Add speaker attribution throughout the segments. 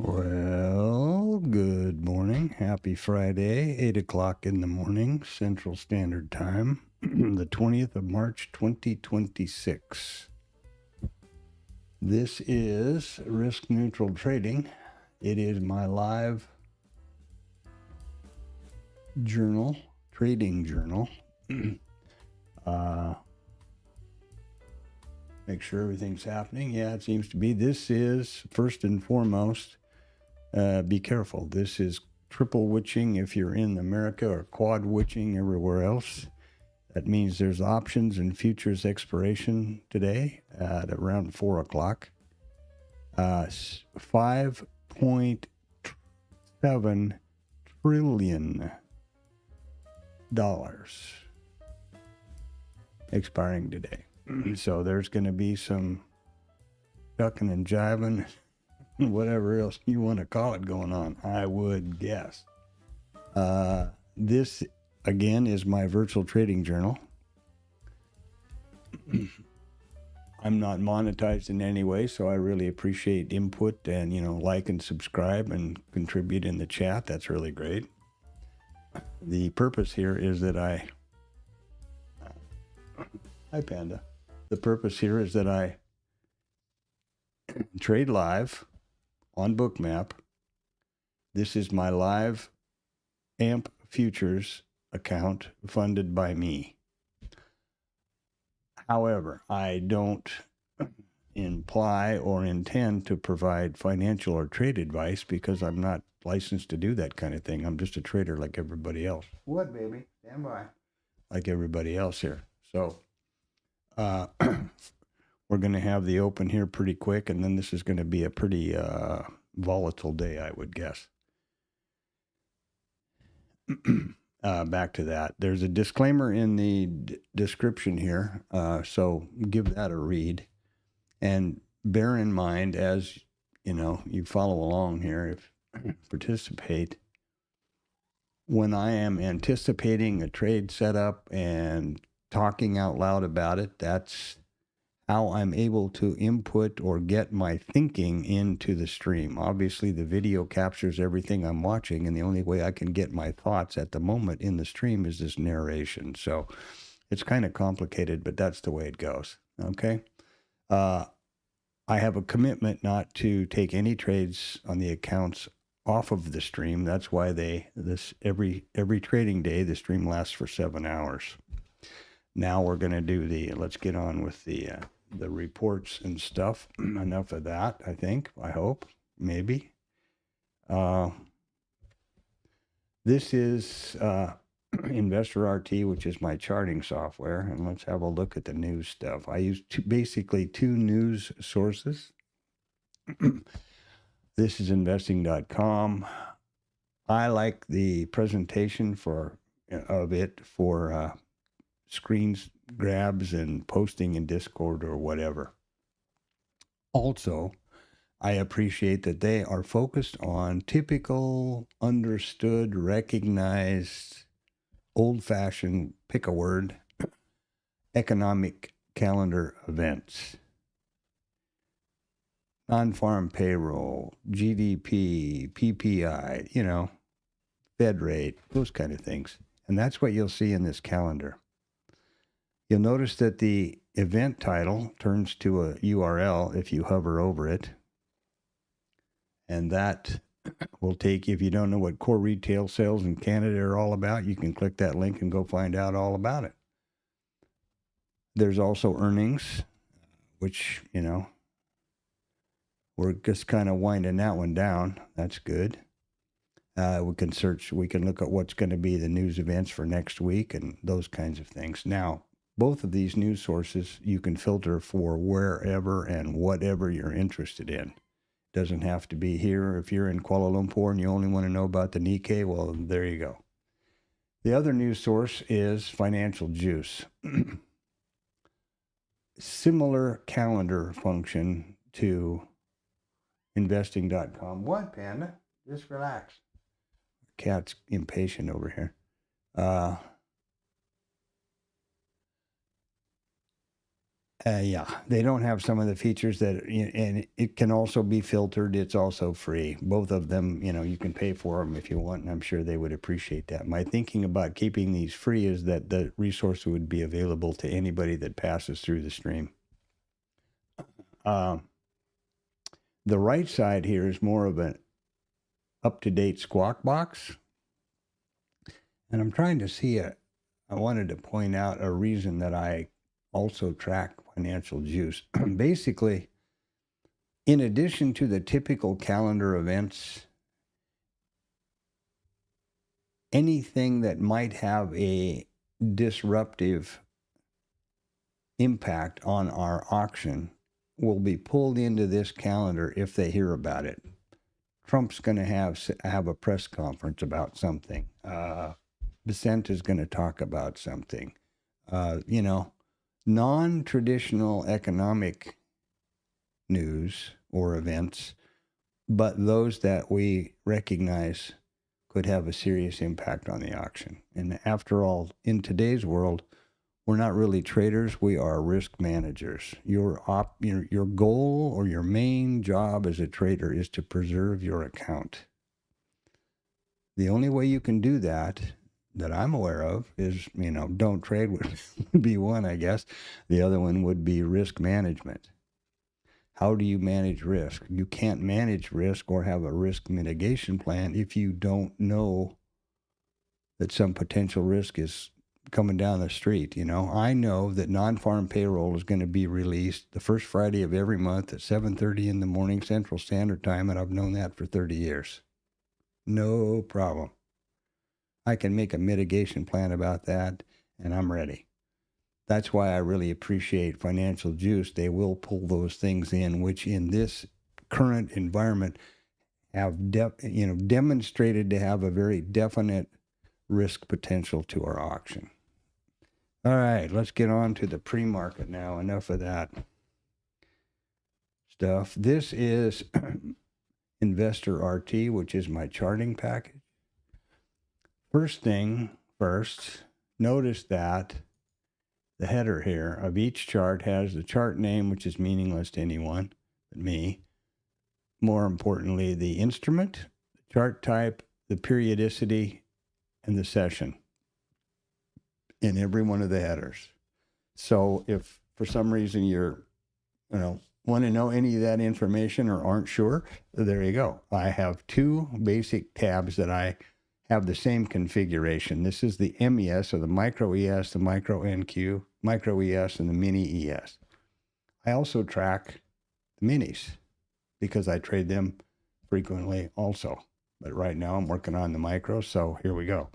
Speaker 1: Well, good morning. Happy Friday, 8 o'clock in the morning, Central Standard Time, the 20th of March, 2026. This is Risk Neutral Trading. It is my live journal, trading journal. Make sure everything's happening. Yeah, it seems to be. This is, first and foremost, be careful. This is triple witching if you're in America, or quad witching everywhere else. That means there's options and futures expiration today at around 4 o'clock. $5.7 trillion expiring today. So there's going to be some ducking and jiving, whatever else you want to call it, going on, I would guess. This, again, is my virtual trading journal. I'm not monetized in any way, so I really appreciate input and, like and subscribe and contribute in the chat. That's really great. The purpose here is that hi, Panda. The purpose here is that I trade live on Bookmap. This is my live AMP futures account funded by me. However, I don't imply or intend to provide financial or trade advice because I'm not licensed to do that kind of thing. I'm just a trader like everybody else. What, baby? Stand by. Like everybody else here. So, we're going to have the open here pretty quick, and then this is going to be a pretty volatile day, I would guess. Back to that. There's a disclaimer in the description here, so give that a read. And bear in mind, as you follow along here, if participate, when I am anticipating a trade setup and talking out loud about it, that's how I'm able to input or get my thinking into the stream. Obviously, the video captures everything I'm watching, and the only way I can get my thoughts at the moment in the stream is this narration. So it's kind of complicated, but that's the way it goes. Okay? I have a commitment not to take any trades on the accounts off of the stream. That's why every trading day, the stream lasts for 7 hours. Now we're going to do let's get on with the reports and stuff. Enough of that, I think, I hope, maybe. This is Investor RT, which is my charting software, and let's have a look at the news stuff. I use basically two news sources. This is investing.com. I like the presentation of it for screens grabs and posting in Discord or whatever. Also, I appreciate that they are focused on typical, understood, recognized, old-fashioned, pick a word, economic calendar events. Non-farm payroll, GDP, PPI, Fed rate, those kind of things. And that's what you'll see in this calendar. You'll notice that the event title turns to a URL if you hover over it. And that will take, if you don't know what core retail sales in Canada are all about, you can click that link and go find out all about it. There's also earnings, which, we're just kind of winding that one down. That's good. We can look at what's going to be the news events for next week and those kinds of things. Now, both of these news sources you can filter for wherever and whatever you're interested in. Doesn't have to be here. If you're in Kuala Lumpur and you only want to know about the Nikkei, well, there you go. The other news source is Financial Juice. Similar calendar function to investing.com. What, Panda? Just relax. Cat's impatient over here. Yeah, they don't have some of the features that, and it can also be filtered. It's also free. Both of them, you can pay for them if you want, and I'm sure they would appreciate that. My thinking about keeping these free is that the resource would be available to anybody that passes through the stream. The right side here is more of an up-to-date squawk box, and I'm trying to see I wanted to point out a reason that I also track financial juice. Basically, in addition to the typical calendar events, anything that might have a disruptive impact on our auction will be pulled into this calendar if they hear about it. Trump's going to have a press conference about something. Vicente is going to talk about something. Non-traditional economic news or events, but those that we recognize could have a serious impact on the auction. And after all, in today's world, we're not really traders, we are risk managers. Your goal or your main job as a trader is to preserve your account. The only way you can do that I'm aware of is, don't trade would be one, I guess. The other one would be risk management. How do you manage risk? You can't manage risk or have a risk mitigation plan if you don't know that some potential risk is coming down the street. I know that non-farm payroll is going to be released the first Friday of every month at 7:30 in the morning Central Standard Time, and I've known that for 30 years. No problem. I can make a mitigation plan about that, and I'm ready. That's why I really appreciate Financial Juice. They will pull those things in, which in this current environment have demonstrated to have a very definite risk potential to our auction. All right, let's get on to the pre-market now. Enough of that stuff. This is Investor RT, which is my charting package. First thing first, notice that the header here of each chart has the chart name, which is meaningless to anyone but me. More importantly, the instrument, the chart type, the periodicity, and the session in every one of the headers. So if for some reason you're, want to know any of that information or aren't sure, there you go. I have two basic tabs that I have the same configuration. This is the MES, or the micro ES, the micro NQ, micro ES, and the mini ES. I also track the minis because I trade them frequently also. But right now I'm working on the micro, so here we go.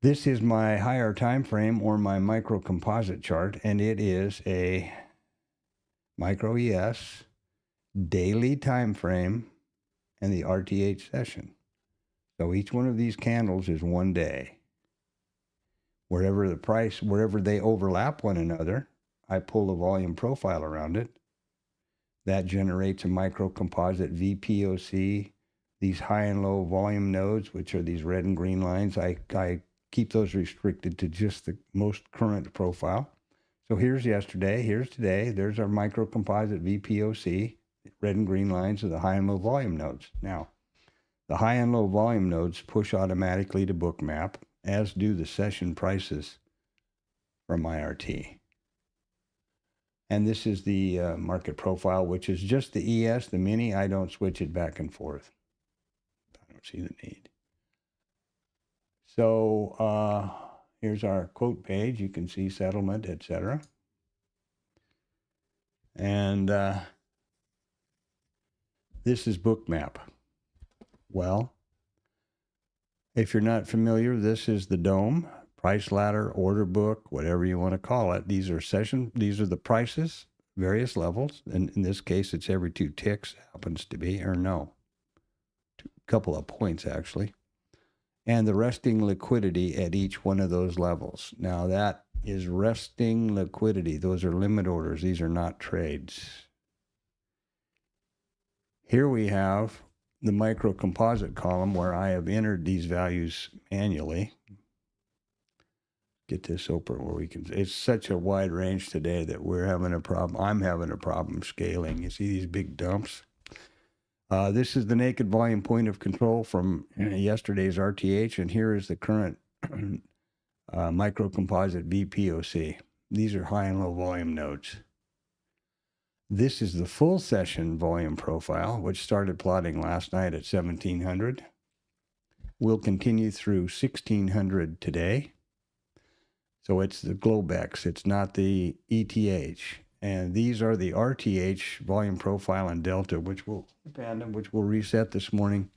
Speaker 1: This is my higher time frame or my micro composite chart, and it is a micro ES daily time frame and the RTH session. So each one of these candles is 1 day. Wherever they overlap one another, I pull a volume profile around it. That generates a micro composite VPOC. These high and low volume nodes, which are these red and green lines, I keep those restricted to just the most current profile. So here's yesterday, here's today, there's our micro composite VPOC. Red and green lines are the high and low volume nodes. Now, the high and low volume nodes push automatically to Bookmap, as do the session prices from IRT. And this is the market profile, which is just the ES, the mini. I don't switch it back and forth. I don't see the need. So here's our quote page. You can see settlement, etc. And this is Bookmap. Well, if you're not familiar, this is the dome, price ladder, order book, whatever you want to call it. These are the prices, various levels. And in this case, it's every 2 ticks, happens to be, or no, a couple of points actually. And the resting liquidity at each one of those levels. Now that is resting liquidity. Those are limit orders. These are not trades. Here we have the micro composite column where I have entered these values manually. get this open where we can. It's such a wide range today that we're having a problem. I'm having a problem scaling. You see these big dumps? This is the naked volume point of control from yesterday's RTH, and here is the current microcomposite VPOC. These are high and low volume nodes. This is the full session volume profile, which started plotting last night at 1700. Will continue through 1600 today. So it's the Globex, it's not the ETH. And these are the RTH volume profile and delta, which will reset this morning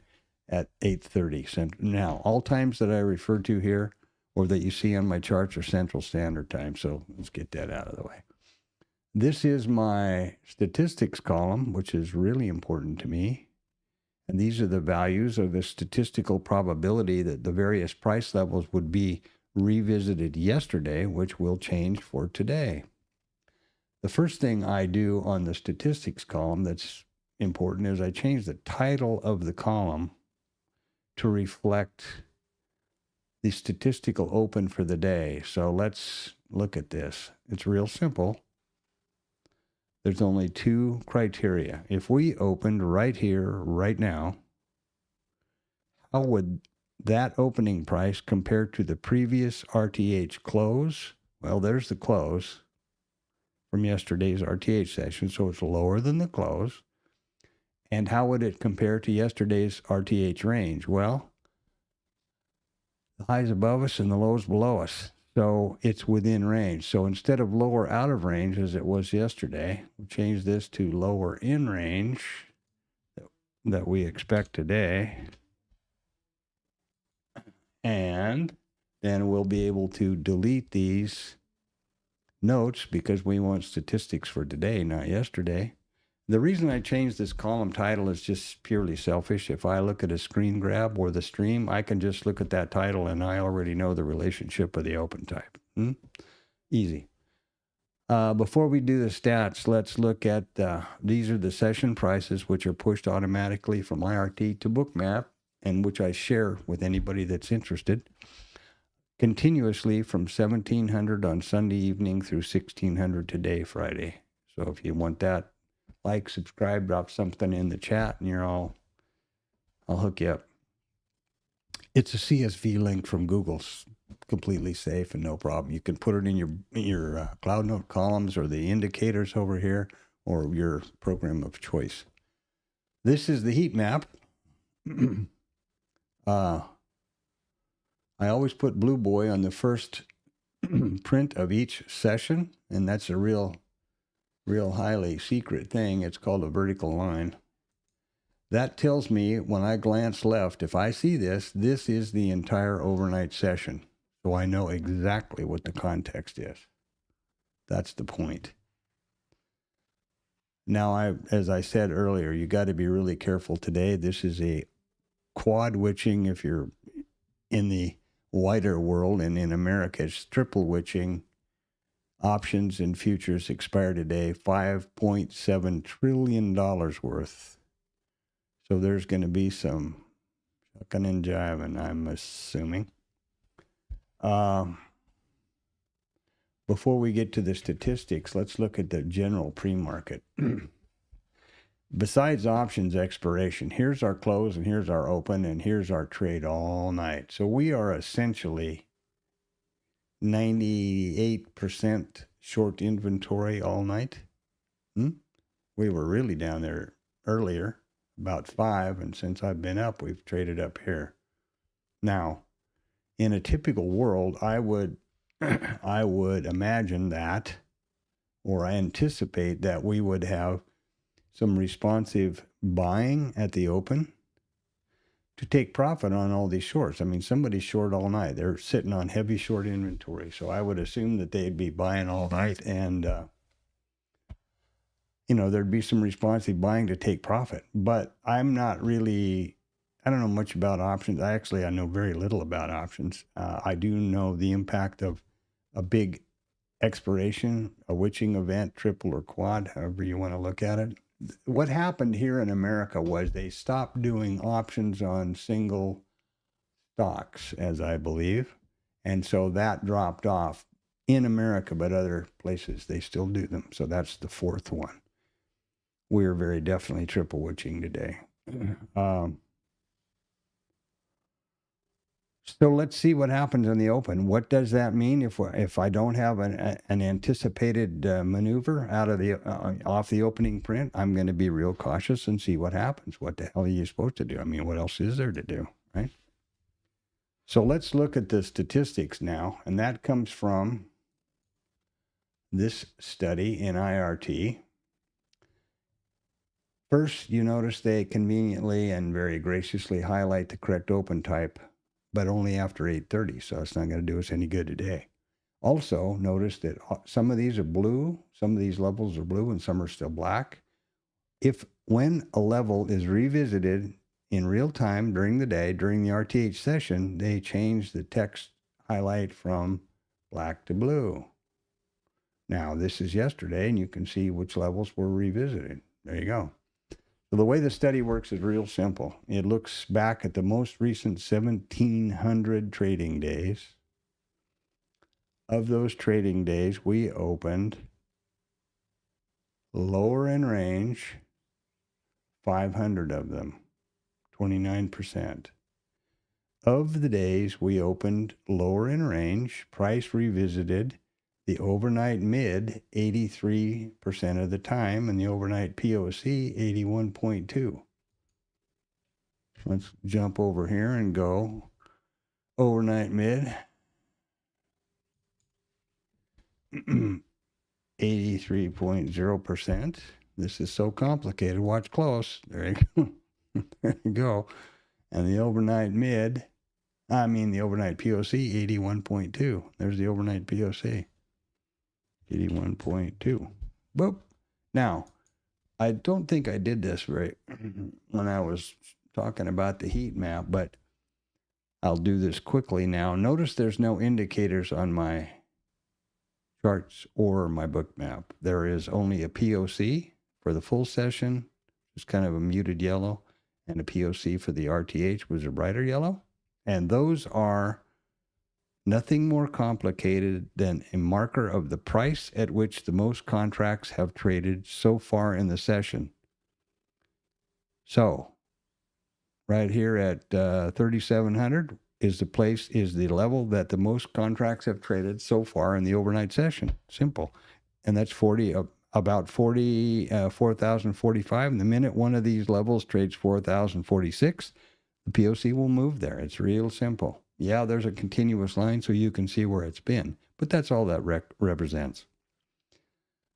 Speaker 1: at 8:30. Now, all times that I refer to here or that you see on my charts are Central Standard Time. So let's get that out of the way. This is my statistics column, which is really important to me. And these are the values of the statistical probability that the various price levels would be revisited yesterday, which will change for today. The first thing I do on the statistics column that's important is I change the title of the column to reflect the statistical open for the day. So let's look at this. It's real simple. There's only two criteria. If we opened right here, right now, how would that opening price compare to the previous RTH close? Well, there's the close from yesterday's RTH session, so it's lower than the close. And how would it compare to yesterday's RTH range? Well, the highs above us and the lows below us. So it's within range. So instead of lower out of range as it was yesterday, we'll change this to lower in range that we expect today. And then we'll be able to delete these notes because we want statistics for today, not yesterday. The reason I changed this column title is just purely selfish. If I look at a screen grab or the stream, I can just look at that title and I already know the relationship of the open type. Easy. Before we do the stats, let's look at these are the session prices, which are pushed automatically from IRT to Bookmap, and which I share with anybody that's interested, continuously from 1700 on Sunday evening through 1600 today, Friday. So if you want that, like, subscribe, drop something in the chat, and I'll hook you up. It's a CSV link from Google. It's completely safe and no problem. You can put it in your Cloud Note columns or the indicators over here or your program of choice. This is the heat map. I always put Blue Boy on the first print of each session, and that's a real highly secret thing. It's called a vertical line. That tells me when I glance left, if I see this is the entire overnight session. So I know exactly what the context is. That's the point. Now, as I said earlier, you got to be really careful today. This is a quad witching if you're in the wider world, and in America, it's triple witching. Options and futures expire today, $5.7 trillion worth. So there's going to be some shucking and jiving, I'm assuming. Before we get to the statistics, let's look at the general pre-market. Besides options expiration, here's our close and here's our open and here's our trade all night. So we are essentially 98% short inventory all night. We were really down there earlier, about 5, and since I've been up, we've traded up here. Now, in a typical world, I would imagine that, or I anticipate that we would have some responsive buying at the open to take profit on all these shorts. I mean, somebody's short all night. They're sitting on heavy short inventory. So I would assume that they'd be buying all night and, there'd be some responsive buying to take profit. But I don't know much about options. I know very little about options. I do know the impact of a big expiration, a witching event, triple or quad, however you want to look at it. What happened here in America was they stopped doing options on single stocks, as I believe, And so that dropped off in America, but other places, they still do them. So that's the fourth one. We're very definitely triple witching today. So let's see what happens in the open. What does that mean if I don't have an anticipated maneuver out of the off the opening print? I'm going to be real cautious and see what happens. What the hell are you supposed to do? I mean, what else is there to do, right? So let's look at the statistics now, and that comes from this study in IRT. First, you notice they conveniently and very graciously highlight the correct open type, but only after 8:30, so it's not going to do us any good today. Also, notice that some of these are blue, some of these levels are blue, and some are still black. When a level is revisited in real time during the day, during the RTH session, they change the text highlight from black to blue. Now, this is yesterday, and you can see which levels were revisited. There you go. So the way the study works is real simple. It looks back at the most recent 1,700 trading days. Of those trading days, we opened lower in range, 500 of them, 29%. Of the days we opened lower in range, price revisited the overnight mid 83% of the time, and the overnight POC 81.2. Let's jump over here and go overnight mid 83.0%. This is so complicated. Watch close. There you go. There you go. And the overnight POC 81.2. There's the overnight POC. 81.2. Boop. Now, I don't think I did this right when I was talking about the heat map, but I'll do this quickly now. Notice there's no indicators on my charts or my book map. There is only a POC for the full session, it's kind of a muted yellow, and a POC for the RTH was a brighter yellow. And those are nothing more complicated than a marker of the price at which the most contracts have traded so far in the session. So, right here at 3,700 is the level that the most contracts have traded so far in the overnight session. Simple. And that's about 4,045. And the minute one of these levels trades 4,046, the POC will move there. It's real simple. Yeah, there's a continuous line so you can see where it's been, but that's all that represents.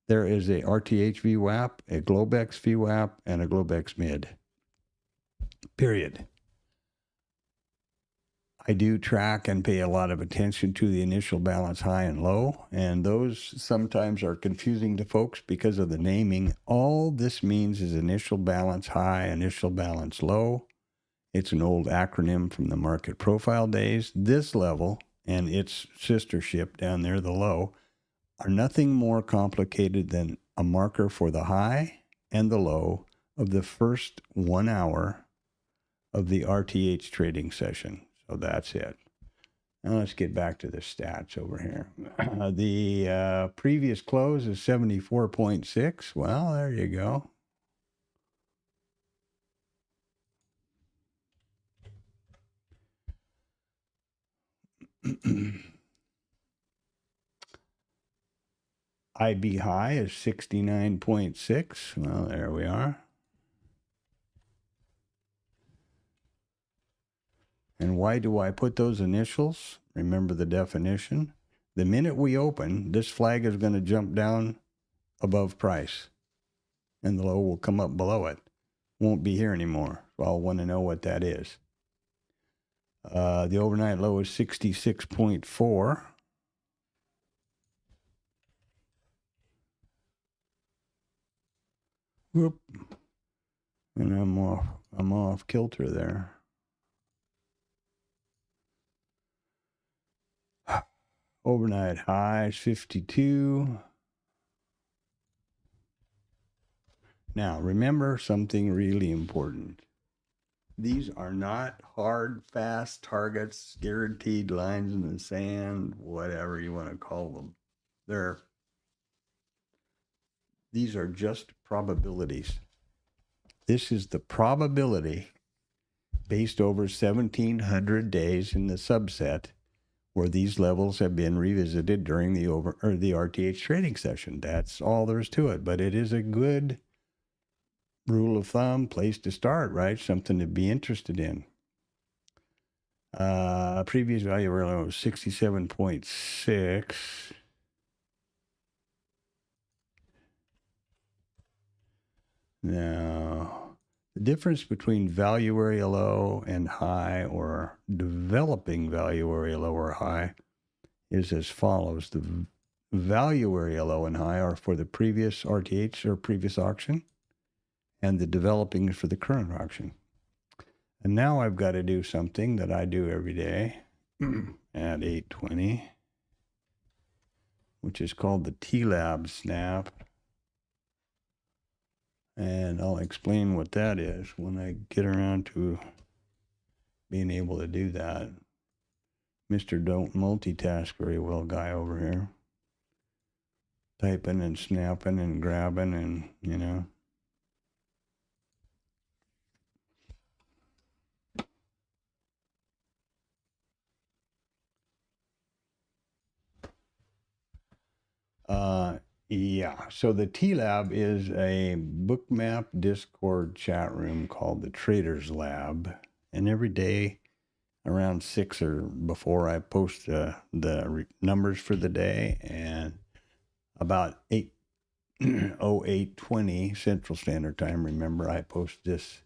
Speaker 1: There is a RTH VWAP, a Globex VWAP, and a Globex mid. Period. I do track and pay a lot of attention to the initial balance high and low, and those sometimes are confusing to folks because of the naming. All this means is initial balance high, initial balance low. It's an old acronym from the market profile days. This level and its sister ship down there, the low, are nothing more complicated than a marker for the high and the low of the first 1 hour of the RTH trading session. So that's it. Now let's get back to the stats over here. The previous close is 74.6. Well, there you go. IB high is 69.6. Well, there we are. And why do I put those initials? Remember the definition. The minute we open, this flag is going to jump down above price, and the low will come up below it. Won't be here anymore. So I'll want to know what that is. The overnight low is 66.4. Whoop. And I'm off kilter there. Overnight high is 52. Now, remember something really important. These are not hard, fast targets, guaranteed lines in the sand, whatever you want to call them. These are just probabilities. This is the probability based over 1,700 days in the subset where these levels have been revisited during the RTH trading session. That's all there is to it. But it is a good rule of thumb, place to start, right? Something to be interested in. Previous value was 67.6. Now, the difference between value area low and high, or developing value area low or high, is as follows. The value area low and high are for the previous RTH or previous auction, and the developing is for the current auction. And now I've got to do something that I do every day at 8:20, which is called the T-Lab snap. And I'll explain what that is when I get around to being able to do that. Mr. Don't multitask very well guy over here. Typing and snapping and grabbing and, you know. Yeah, so the T-Lab is a bookmap Discord chat room called the Traders Lab. And every day around 6 or before, I post the numbers for the day. And about 8:08:20 Central Standard Time, remember, I post this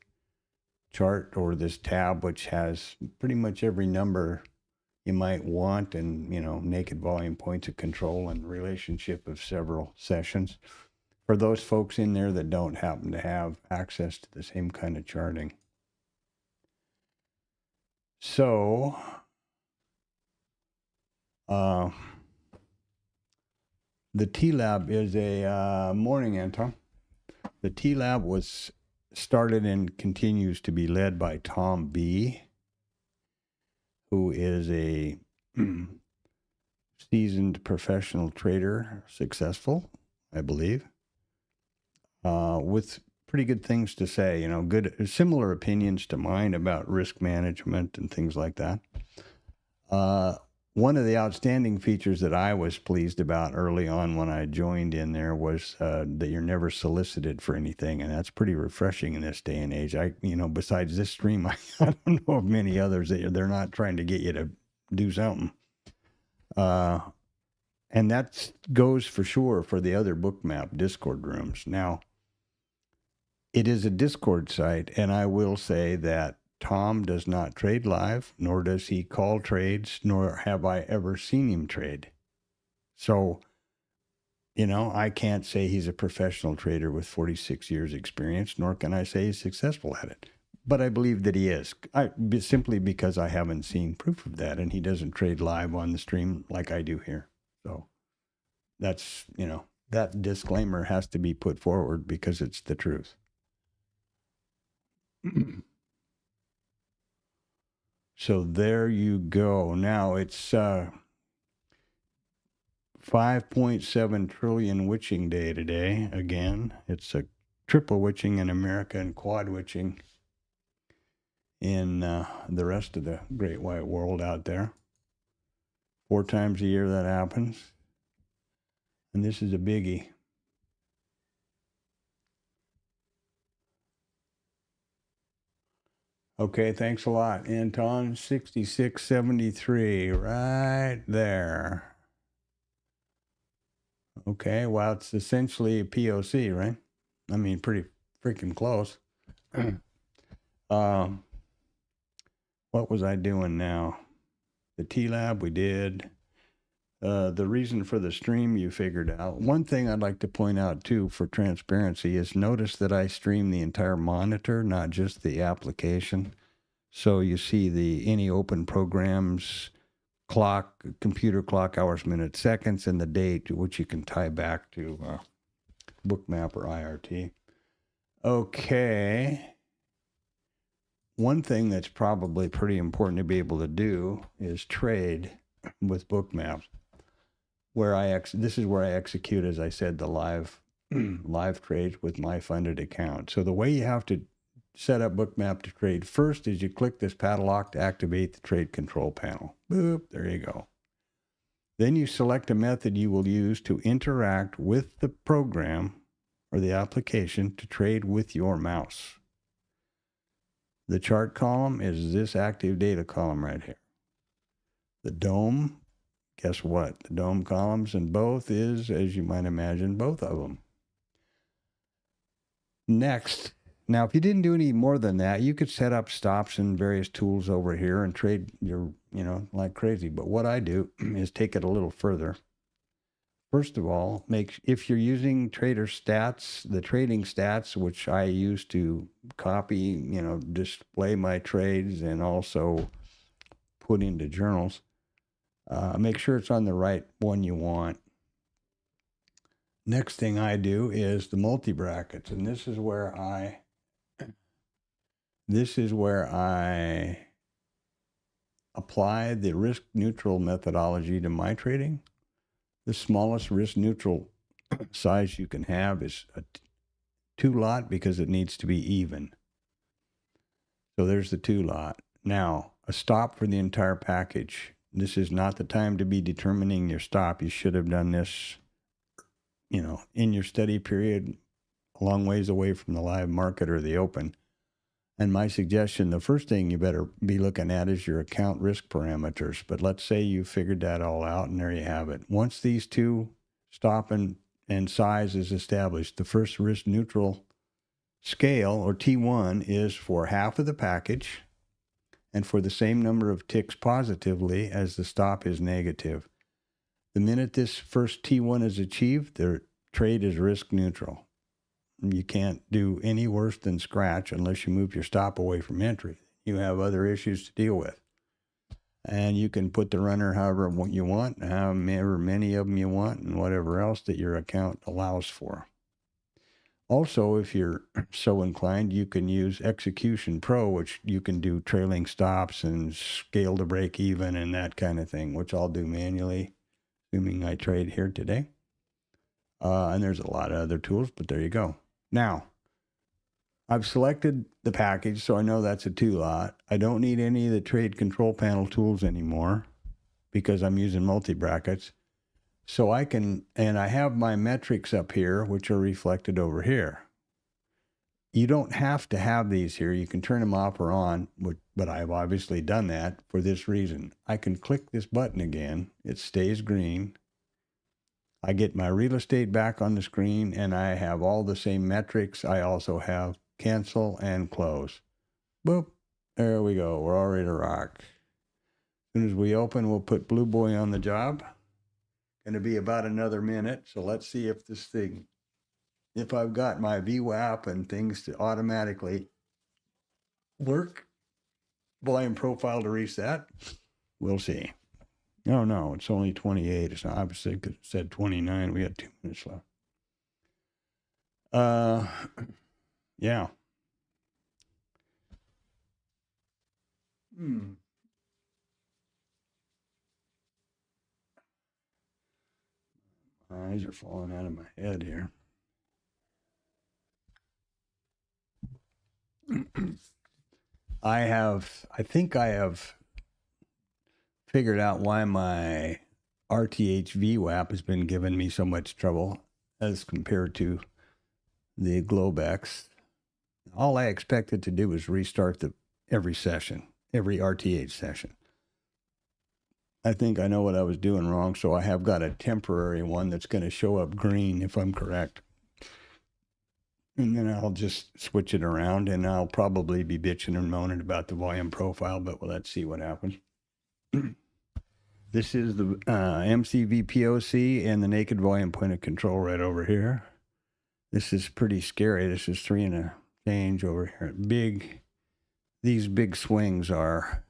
Speaker 1: chart or this tab, which has pretty much every number you might want, and, you know, naked volume, points of control, and relationship of several sessions for those folks in there that don't happen to have access to the same kind of charting. So, the T-Lab is a morning, Anton. The T-Lab was started and continues to be led by Tom B., who is a seasoned professional trader, successful, I believe, with pretty good things to say, you know, similar opinions to mine about risk management and things like that. One of the outstanding features that I was pleased about early on when I joined in there was that you're never solicited for anything, and that's pretty refreshing in this day and age. Besides this stream, I don't know of many others that they're not trying to get you to do something. And that goes for sure for the other bookmap Discord rooms. Now, it is a Discord site, and I will say that Tom does not trade live, nor does he call trades, nor have I ever seen him trade. So, you know, I can't say he's a professional trader with 46 years experience, nor can I say he's successful at it. But I believe that he is, simply because I haven't seen proof of that, and he doesn't trade live on the stream like I do here. So that's, you know, that disclaimer has to be put forward because it's the truth. So there you go. Now it's 5.7 trillion witching day today. Again, it's a triple witching in America and quad witching in the rest of the great white world out there. 4 times a year that happens. And this is a biggie. Okay, thanks a lot, Anton. 6673, right there. Okay, well, it's essentially a POC, right? I mean, pretty freaking close. What was I doing now? The T-Lab we did. The reason for the stream you figured out. One thing I'd like to point out, too, for transparency is notice that I stream the entire monitor, not just the application. So you see any open programs, clock, computer clock, hours, minutes, seconds, and the date, which you can tie back to Bookmap or IRT. Okay. one thing that's probably pretty important to be able to do is trade with bookmaps. This is where I execute, as I said, the live trades with my funded account. So the way you have to set up bookmap to trade first is you click this padlock to activate the trade control panel. Boop, there you go. Then you select a method you will use to interact with the program or the application to trade with your mouse. The chart column is this active data column right here. The DOM, guess what? The DOM columns in both is, as you might imagine, both of them. Next, now if you didn't do any more than that, you could set up stops and various tools over here and trade like crazy. But what I do is take it a little further. First of all, if you're using trader stats, the trading stats, which I use to copy, display my trades and also put into journals, make sure it's on the right one you want. Next thing I do is the multi-brackets, and this is where I apply the risk-neutral methodology to my trading. The smallest risk-neutral size you can have is a 2-lot because it needs to be even. So there's the 2-lot. Now, a stop for the entire package. This is not the time to be determining your stop. You should have done this, in your study period, a long ways away from the live market or the open. And my suggestion, the first thing you better be looking at is your account risk parameters. But let's say you figured that all out, and there you have it. Once these two stop and size is established, the first risk neutral scale, or T1, is for half of the package and for the same number of ticks positively as the stop is negative. The minute this first T1 is achieved, the trade is risk neutral. You can't do any worse than scratch unless you move your stop away from entry. You have other issues to deal with. And you can put the runner however you want, however many of them you want, and whatever else that your account allows for. Also, if you're so inclined, you can use Execution Pro, which you can do trailing stops and scale to break even and that kind of thing, which I'll do manually, assuming I trade here today. And there's a lot of other tools, but there you go. Now, I've selected the package, so I know that's a 2-lot. I don't need any of the trade control panel tools anymore because I'm using multi-brackets. So I have my metrics up here, which are reflected over here. You don't have to have these here. You can turn them off or on, but I've obviously done that for this reason. I can click this button again. It stays green. I get my real estate back on the screen, and I have all the same metrics. I also have cancel and close. Boop. There we go. We're all ready to rock. As soon as we open, we'll put Blue Boy on the job. Going to be about another minute. So let's see if I've got my VWAP and things to automatically work. Volume profile to reset. We'll see. Oh, no, it's only 28. It's not obviously because it said 29. We had 2 minutes left. Yeah. My eyes are falling out of my head here. I think I have figured out why my RTH VWAP has been giving me so much trouble as compared to the Globex. All I expected to do was restart every RTH session. I think I know what I was doing wrong, so I have got a temporary one that's going to show up green if I'm correct. And then I'll just switch it around, and I'll probably be bitching and moaning about the volume profile, but let's see what happens. This is the MCV POC and the naked volume point of control right over here. This is pretty scary. This is 3 and a change over here. These big swings are,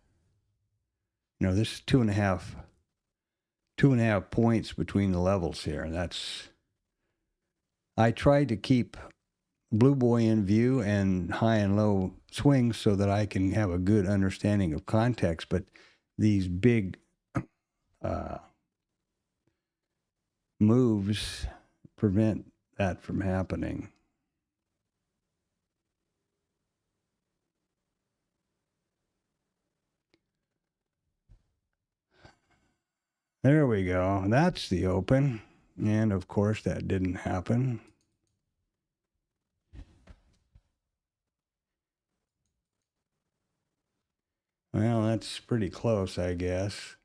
Speaker 1: this is 2.5 points between the levels here. I tried to keep blue boy in view and high and low swings so that I can have a good understanding of context. But these big moves prevent that from happening. There we go. That's the open. And of course, that didn't happen. Well, that's pretty close, I guess.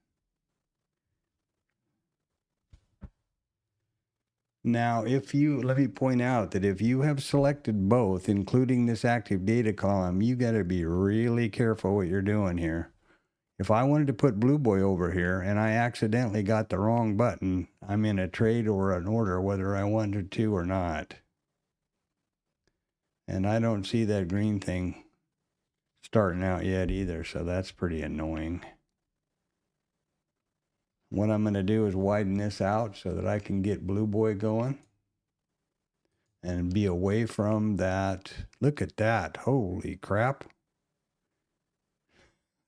Speaker 1: Now, let me point out that if you have selected both, including this active data column, you got to be really careful what you're doing here. If I wanted to put Blue Boy over here and I accidentally got the wrong button, I'm in a trade or an order, whether I wanted to or not. And I don't see that green thing starting out yet either, so that's pretty annoying. What I'm going to do is widen this out so that I can get Blue Boy going and be away from that. Look at that. Holy crap.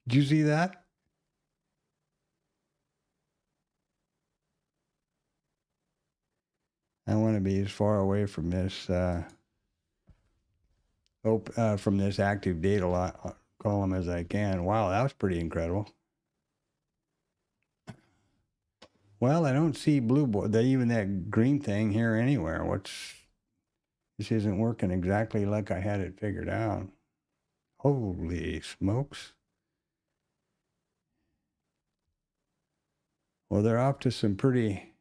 Speaker 1: Did you see that? I want to be as far away from this from this active data column as I can. Wow, that was pretty incredible. Well, I don't see Blue Boy, even that green thing here anywhere. This isn't working exactly like I had it figured out. Holy smokes. Well, they're off to some pretty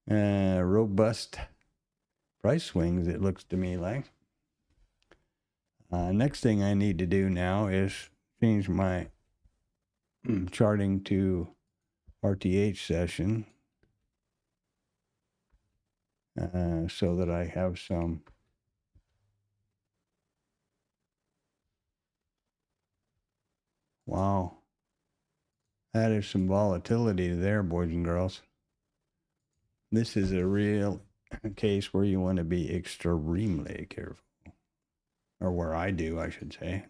Speaker 1: robust price swings, it looks to me like. Next thing I need to do now is change my charting to RTH session so that I have some wow. That is some volatility there, boys and girls. This is a real case where you want to be extremely careful. Or where I do, I should say.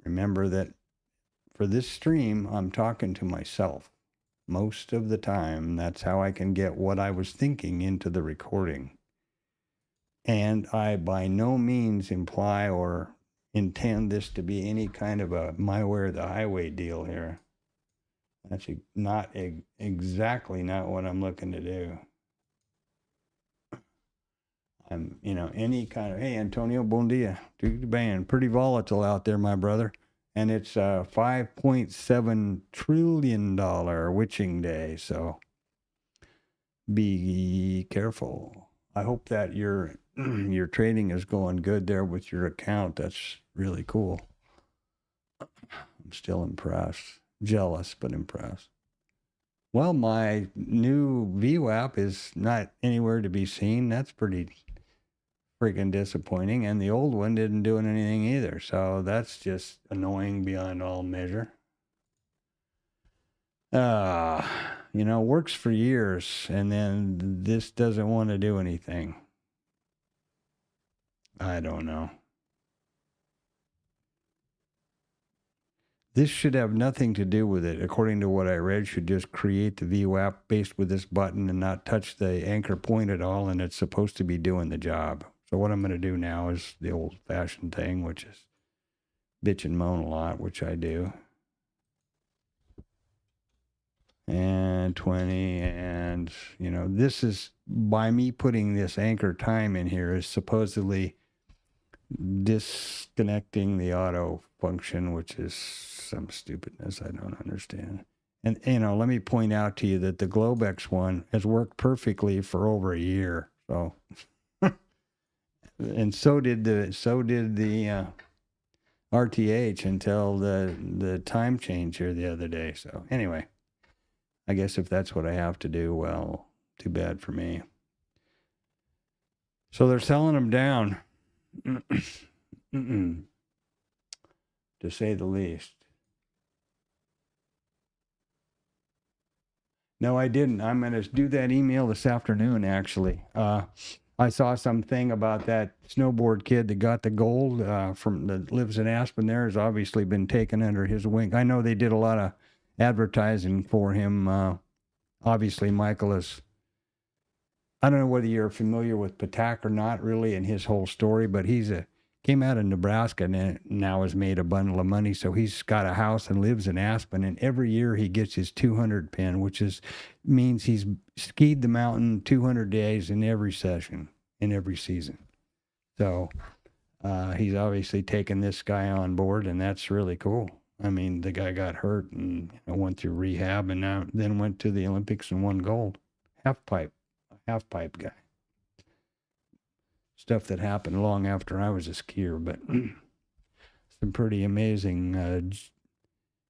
Speaker 1: Remember that for this stream, I'm talking to myself. Most of the time, that's how I can get what I was thinking into the recording. And I by no means imply or intend this to be any kind of a my way or the highway deal here. That's not exactly not what I'm looking to do. I'm, any kind of, hey, Antonio, bon dia. Do the band. Pretty volatile out there, my brother. And it's a $5.7 trillion witching day. So be careful. I hope that your trading is going good there with your account. That's really cool. I'm still impressed. Jealous, but impressed. Well, my new VWAP is not anywhere to be seen. That's pretty freaking disappointing. And the old one didn't do anything either. So that's just annoying beyond all measure. Works for years, and then this doesn't want to do anything. I don't know. This should have nothing to do with it. According to what I read, should just create the VWAP based with this button and not touch the anchor point at all, and it's supposed to be doing the job. So what I'm going to do now is the old-fashioned thing, which is bitch and moan a lot, which I do. And 20, and, this is, by me putting this anchor time in here, is supposedly disconnecting the auto function, which is some stupidness I don't understand. And, let me point out to you that the Globex one has worked perfectly for over a year. So, and so did the RTH until the time change here the other day. So anyway, I guess if that's what I have to do, well, too bad for me. So they're selling them down, to say the least. No, I didn't. I'm going to do that email this afternoon, actually. I saw something about that snowboard kid that got the gold from that lives in Aspen. There has obviously been taken under his wing. I know they did a lot of advertising for him. Obviously, Michael is. I don't know whether you're familiar with Patak or not, really, and his whole story, but came out of Nebraska and now has made a bundle of money. So he's got a house and lives in Aspen, and every year he gets his 200 pin, which means he's skied the mountain 200 days in every session, in every season. So he's obviously taken this guy on board, and that's really cool. I mean, the guy got hurt and went through rehab, and then went to the Olympics and won gold. Half pipe guy. Stuff that happened long after I was a skier, but some pretty amazing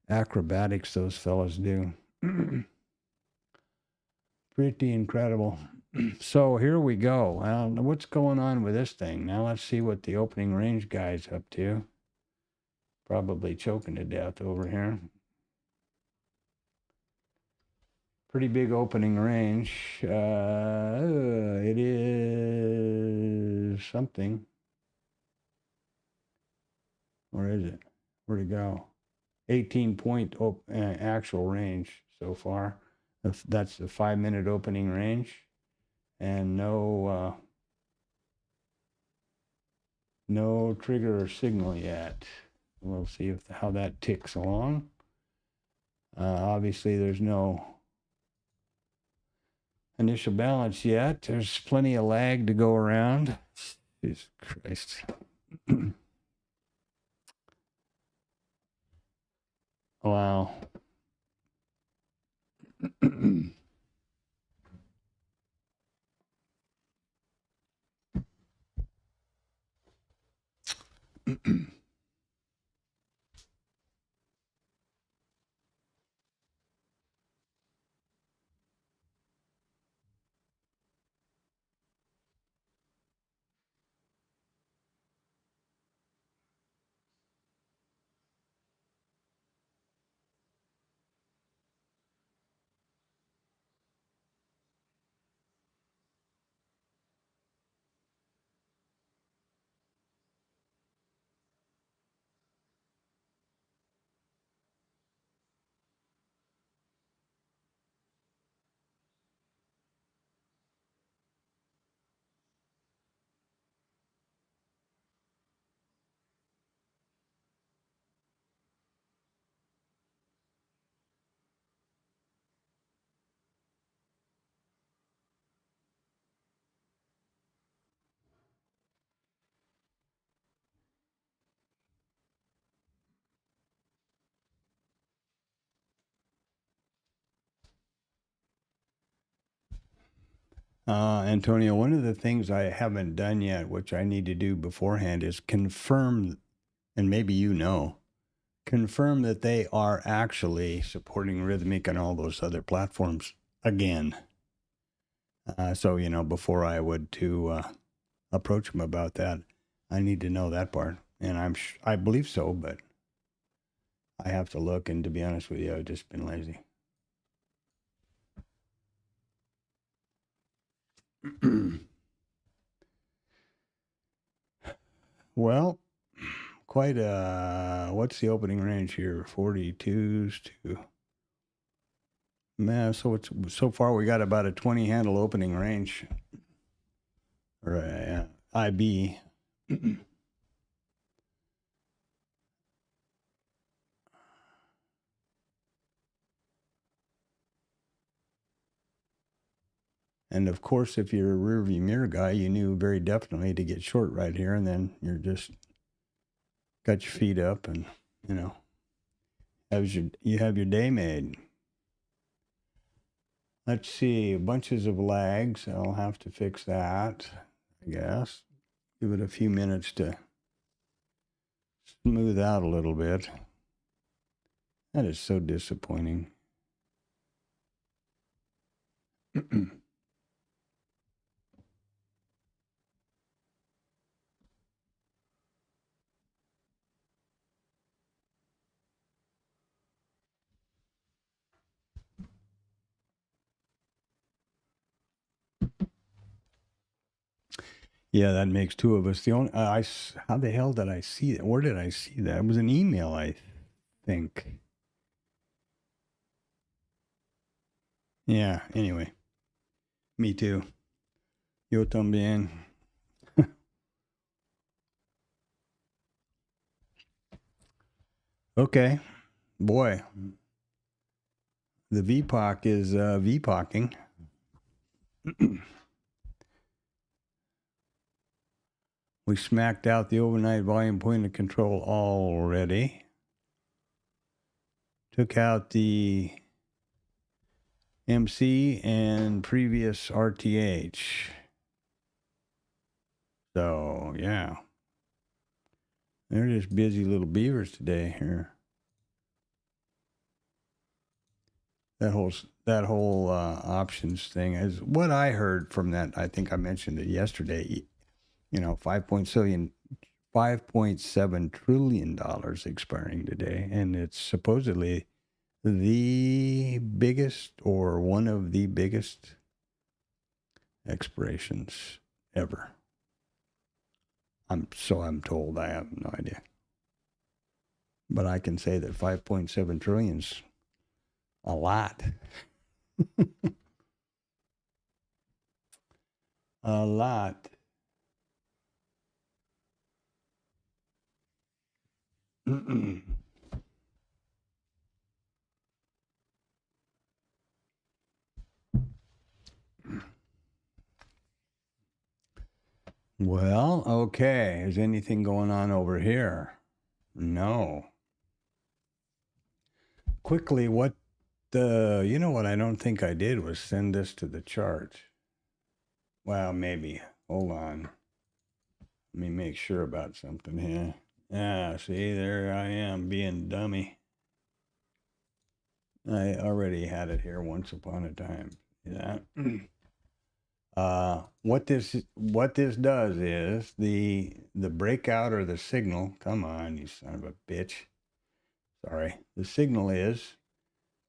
Speaker 1: acrobatics those fellas do. Pretty incredible. So here we go. What's going on with this thing? Now let's see what the opening range guy's up to. Probably choking to death over here. Pretty big opening range. It is something. Where is it? Where'd it go? 18-point actual range so far. That's the 5-minute opening range. And no trigger or signal yet. We'll see how that ticks along. Obviously, there's no initial balance yet. There's plenty of lag to go around. Jesus Christ. Wow. Antonio, one of the things I haven't done yet, which I need to do beforehand, is confirm, and maybe confirm that they are actually supporting Rhythmic and all those other platforms again. So, before I would to approach them about that, I need to know that part. And I believe so, but I have to look. And to be honest with you, I've just been lazy. Well, quite what's the opening range here? 42s to, man, so far we got about a 20 handle opening range, or IB. And of course, if you're a rear view mirror guy, you knew very definitely to get short right here, and then you're just got your feet up, and you have your day made. Let's see, bunches of lags. I'll have to fix that, I guess. Give it a few minutes to smooth out a little bit. That is so disappointing. Yeah, that makes two of us. The only how the hell did I see that? Where did I see that? It was an email, I think. Yeah. Anyway, me too. Yo también. Okay, boy, the VPOC is VPOCing. We smacked out the overnight volume point of control already. Took out the MC and previous RTH. So, yeah. They're just busy little beavers today here. That whole options thing is what I heard from that. I think I mentioned it yesterday. You know, $5.7 trillion expiring today, and it's supposedly the biggest or one of the biggest expirations ever. I'm told. I have no idea. But I can say that 5.7 trillion's a lot. A lot. Well, okay. Is anything going on over here? No. Quickly, what you know what I don't think I did was send this to the chart. Well, maybe. Hold on. Let me make sure about something here. Ah, see, there I am being dummy. I already had it here once upon a time. Yeah. What this does is the breakout or the signal. Come on, you son of a bitch. Sorry. The signal is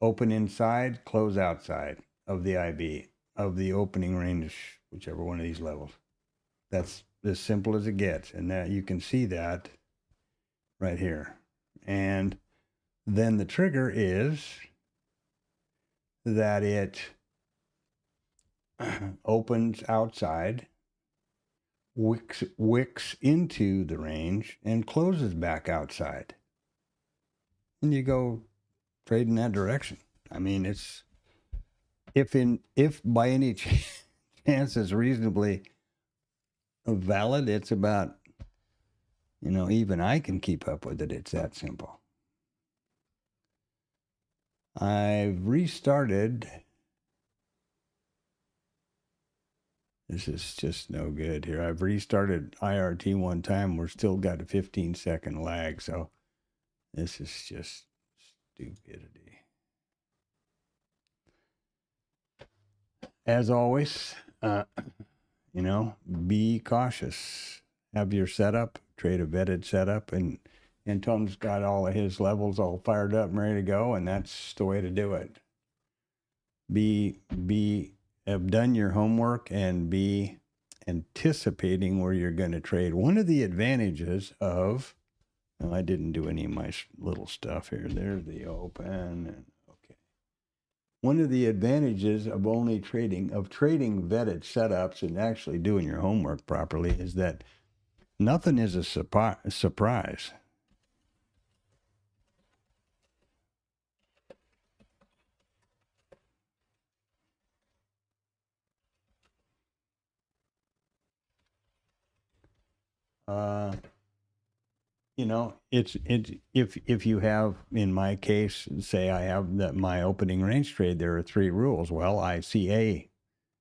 Speaker 1: open inside, close outside of the IB of the opening range, whichever one of these levels. That's as simple as it gets, and that you can see that right here. And then the trigger is that it opens outside, wicks into the range, and closes back outside. And you go trade in that direction. I mean, it's if by any chance it's reasonably valid, it's about, even I can keep up with it. It's that simple. I've restarted. This is just no good here. I've restarted IRT one time. We're still got a 15-second lag. So this is just stupidity. As always, be cautious. Have your setup, trade a vetted setup, and Tom's got all of his levels all fired up and ready to go, and that's the way to do it. Have done your homework and be anticipating where you're going to trade. One of the advantages of, I didn't do any of my little stuff here. There's the open. Okay. One of the advantages of trading vetted setups and actually doing your homework properly is that nothing is a surprise. It's if you have, in my case, say I have my opening range trade, there are 3 rules. Well, I see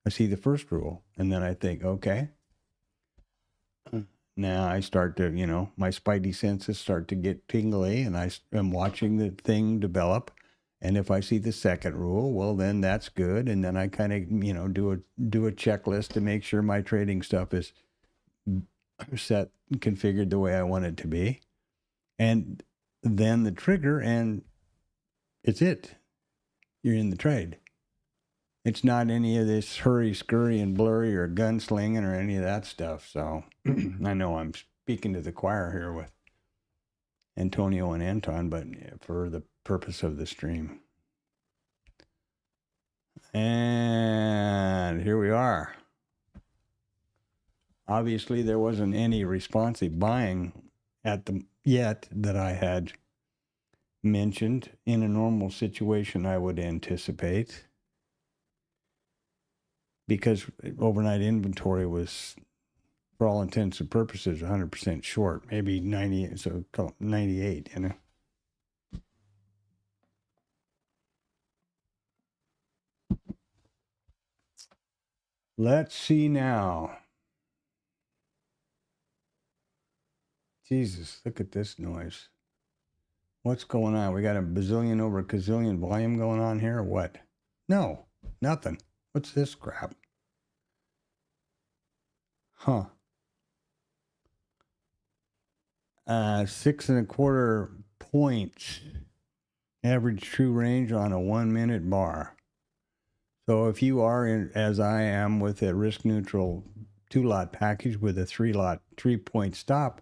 Speaker 1: the first rule, and then I think, okay, now I start to, my spidey senses start to get tingly, and I am watching the thing develop. And if I see the second rule, well, then that's good. And then I kind of, do a checklist to make sure my trading stuff is set and configured the way I want it to be. And then the trigger, and it's it. You're in the trade. It's not any of this hurry, scurry, and blurry or gunslinging or any of that stuff. So I know I'm speaking to the choir here with Antonio and Anton, but for the purpose of the stream. And here we are. Obviously, there wasn't any responsive buying yet that I had mentioned. In a normal situation, I would anticipate, because overnight inventory was, for all intents and purposes, 100% short, maybe 90, so 98, you know. Let's see now. Jesus, look at this noise. What's going on? We got a bazillion over a gazillion volume going on here, or what? No, nothing. What's this crap? Huh. 6.25 points average true range on a 1 minute bar. So if you are in, as I am, with a risk neutral 2-lot package with a 3-lot 3-point stop,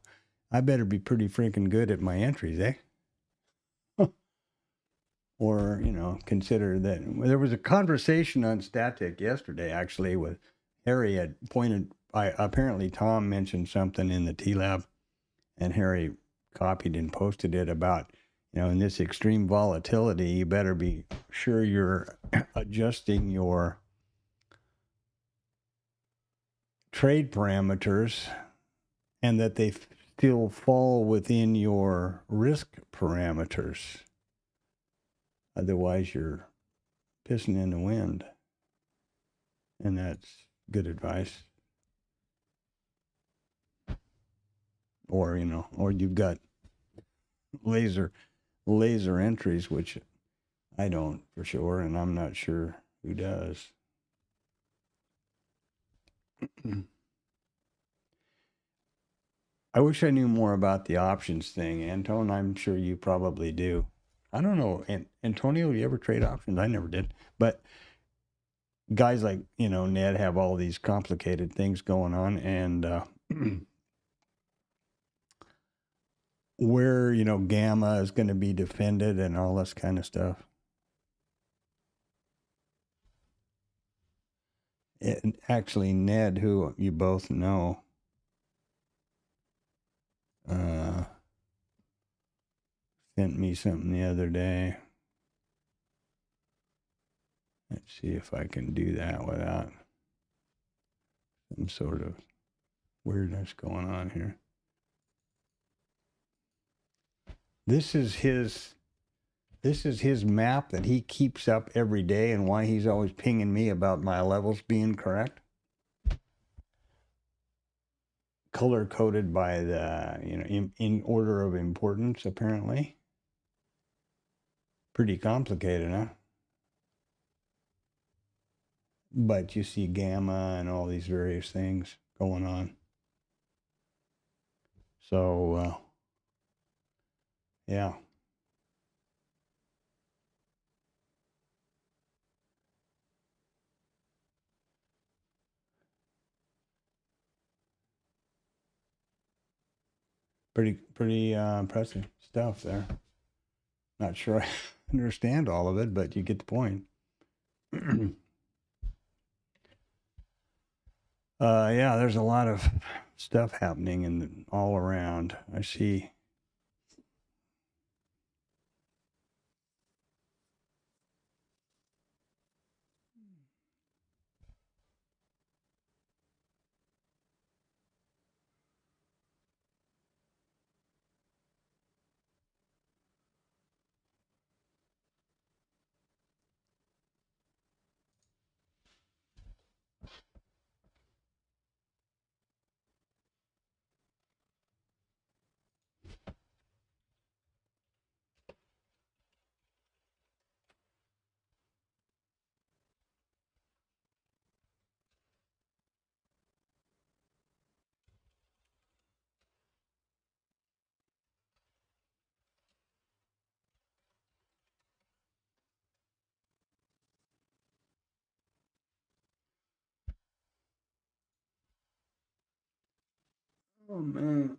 Speaker 1: I better be pretty freaking good at my entries, eh? Or, you know, consider that. There was a conversation on Static yesterday, actually, with Harry had pointed, apparently Tom mentioned something in the T-Lab, and Harry copied and posted it about, you know, in this extreme volatility, you better be sure you're adjusting your trade parameters and that they still fall within your risk parameters. Otherwise, you're pissing in the wind. And that's good advice. Or, you know, or you've got laser entries, which I don't for sure, and I'm not sure who does. I wish I knew more about the options thing, Anton. I'm sure you probably do. I don't know. Antonio, you ever trade options? I never did. But guys like, you know, Ned have all these complicated things going on, and where, you know, gamma is going to be defended and all this kind of stuff. And actually, Ned, who you both know, sent me something the other day. Let's see if I can do that without some sort of weirdness going on here. This is his map that he keeps up every day, and why he's always pinging me about my levels being correct. Color coded by the, you know, in order of importance, apparently. Pretty complicated, huh? But you see gamma and all these various things going on. So, yeah. Pretty impressive stuff there. Not sure I understand all of it, but you get the point. Yeah, there's a lot of stuff happening all around. I see. Oh man.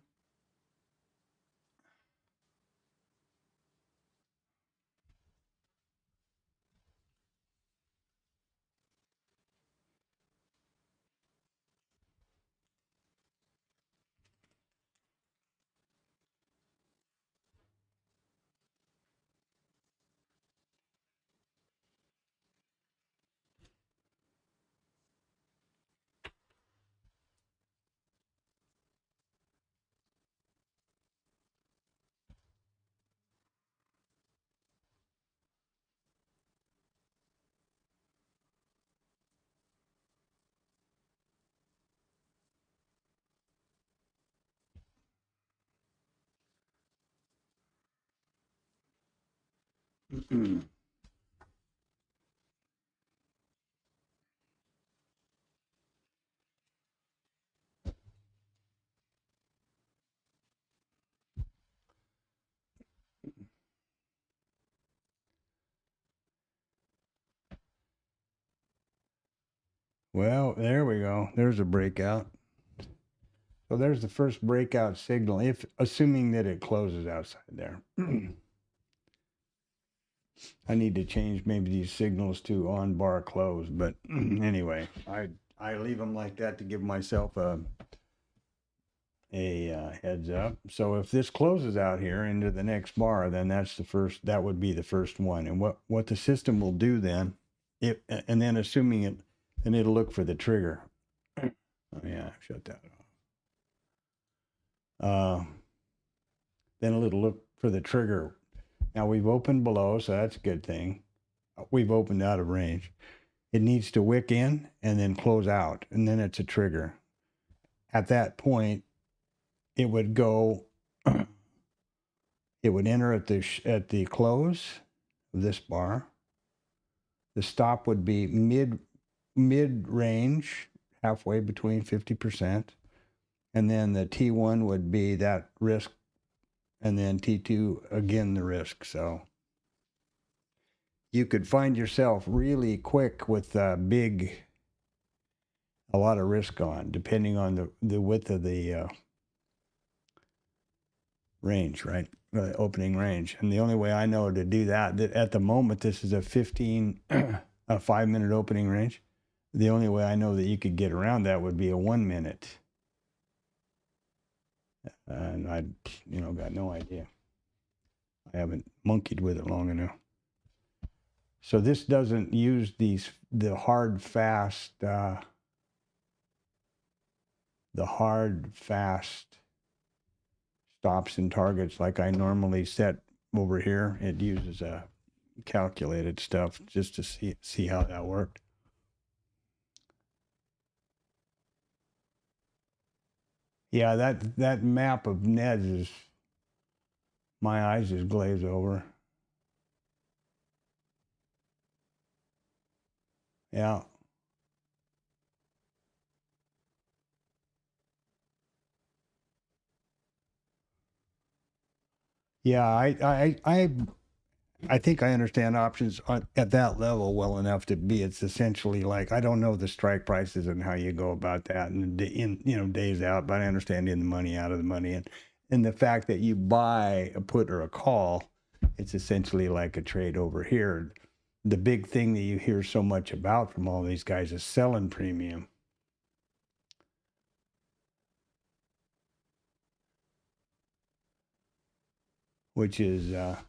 Speaker 1: Well, there we go. There's a breakout. So there's the first breakout signal, if assuming that it closes outside there. I need to change maybe these signals to on bar close, but anyway, I leave them like that to give myself a heads up. So if this closes out here into the next bar, then that's the first. That would be the first one. And what the system will do then, and then assuming it, then it'll look for the trigger. Oh yeah, shut that off. Then it'll look for the trigger. Now we've opened below, so that's a good thing. We've opened out of range. It needs to wick in and then close out, and then it's a trigger. At that point, it would go. It would enter at the close of this bar. The stop would be mid range, halfway between 50%, and then the T1 would be that risk, and then T2 again the risk. So you could find yourself really quick with a lot of risk on, depending on the width of the range, right? Opening range. And the only way I know to do that at the moment, this is a 5-minute opening range. The only way I know that you could get around that would be a 1 minute. And I, got no idea. I haven't monkeyed with it long enough. So this doesn't use the hard, fast stops and targets like I normally set over here. It uses calculated stuff just to see how that worked. Yeah, that map of Ned's is, my eyes just glaze over. Yeah. Yeah, I think I understand options at that level well enough to be. It's essentially like, I don't know the strike prices and how you go about that, and days out, but I understand in the money, out of the money, and the fact that you buy a put or a call, it's essentially like a trade over here. The big thing that you hear so much about from all these guys is selling premium. Which is, a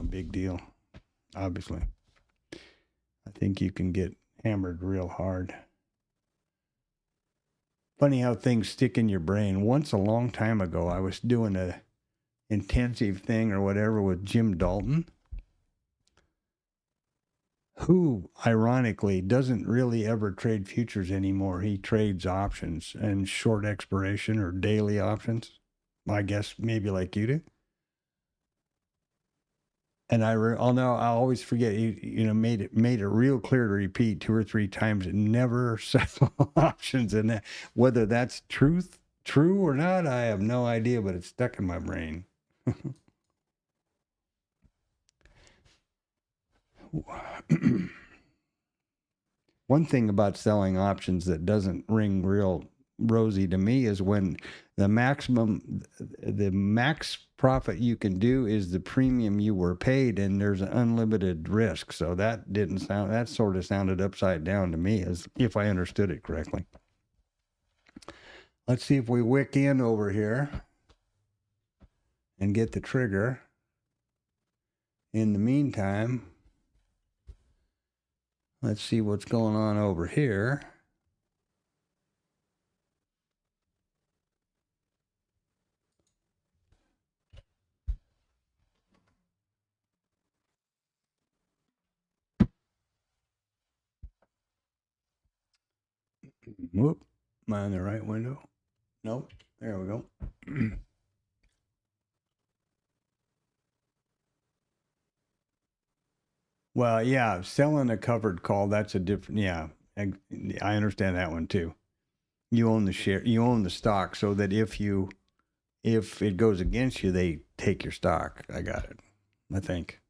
Speaker 1: big deal, obviously. I think you can get hammered real hard. Funny how things stick in your brain. Once a long time ago, I was doing a intensive thing or whatever with Jim Dalton, who ironically doesn't really ever trade futures anymore. He trades options and short expiration or daily options. I guess maybe like you do. And I'll always forget. He made it real clear to repeat 2 or 3 times and never sell options. And whether that's true or not, I have no idea. But it's stuck in my brain. One thing about selling options that doesn't ring real rosy to me is when the max profit you can do is the premium you were paid, and there's an unlimited risk. So that sort of sounded upside down to me, as if I understood it correctly. Let's see if we wick in over here and get the trigger. In the meantime, let's see what's going on over here. Whoop, am I in the right window? Nope, there we go. Well, yeah, selling a covered call, that's a different, yeah, I understand that one too. You own the share, you own the stock, so that if it goes against you, they take your stock. I got it, I think.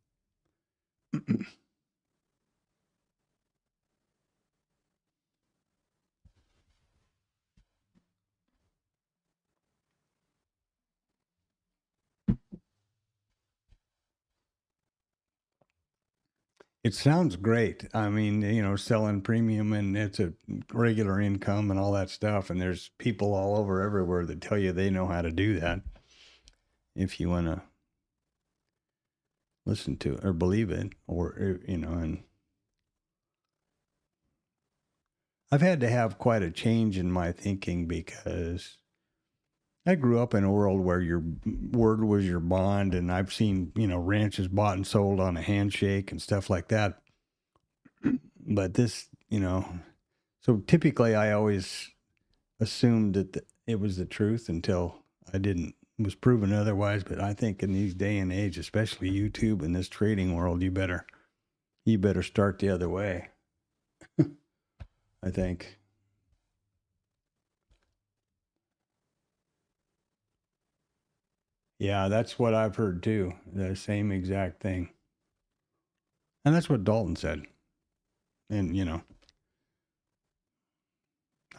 Speaker 1: It sounds great. I mean, selling premium, and it's a regular income and all that stuff. And there's people all over everywhere that tell you they know how to do that. If you want to listen to it or believe it, or, and I've had to have quite a change in my thinking, because I grew up in a world where your word was your bond, and I've seen, ranches bought and sold on a handshake and stuff like that. But this, so typically I always assumed that it was the truth until was proven otherwise. But I think in these day and age, especially YouTube and this trading world, you better start the other way. I think. Yeah, that's what I've heard too. The same exact thing. And that's what Dalton said. And,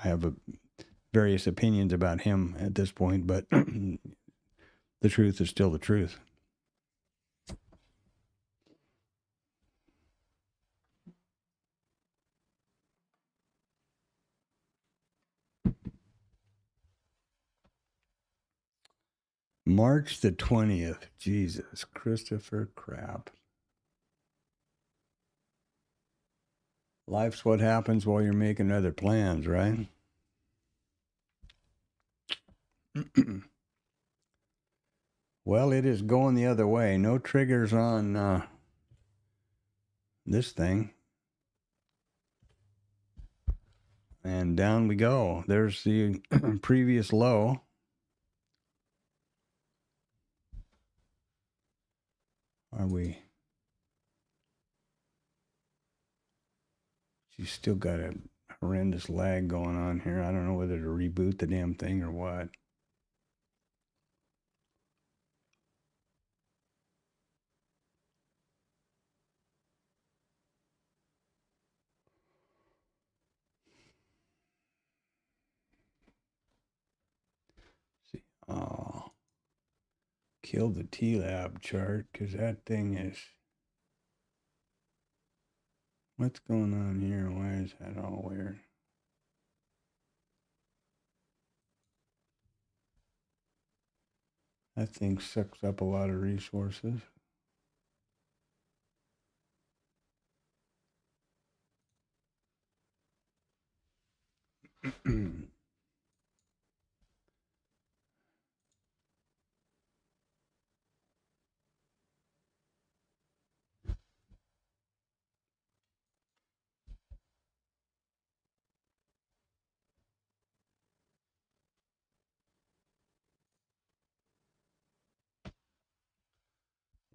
Speaker 1: I have various opinions about him at this point, but the truth is still the truth. March the 20th. Jesus, Christopher crap. Life's what happens while you're making other plans, right? Well, it is going the other way. No triggers on this thing. And down we go. There's the previous low. Are we? She's still got a horrendous lag going on here. I don't know whether to reboot the damn thing or what. See, oh, kill the T-Lab chart, because that thing is. What's going on here? Why is that all weird? That thing sucks up a lot of resources.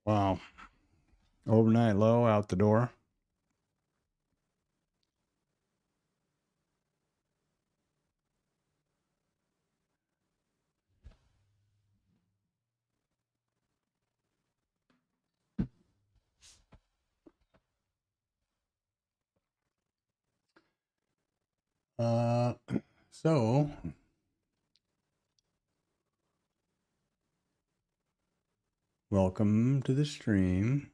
Speaker 1: Wow. Overnight low out the door. So welcome to the stream.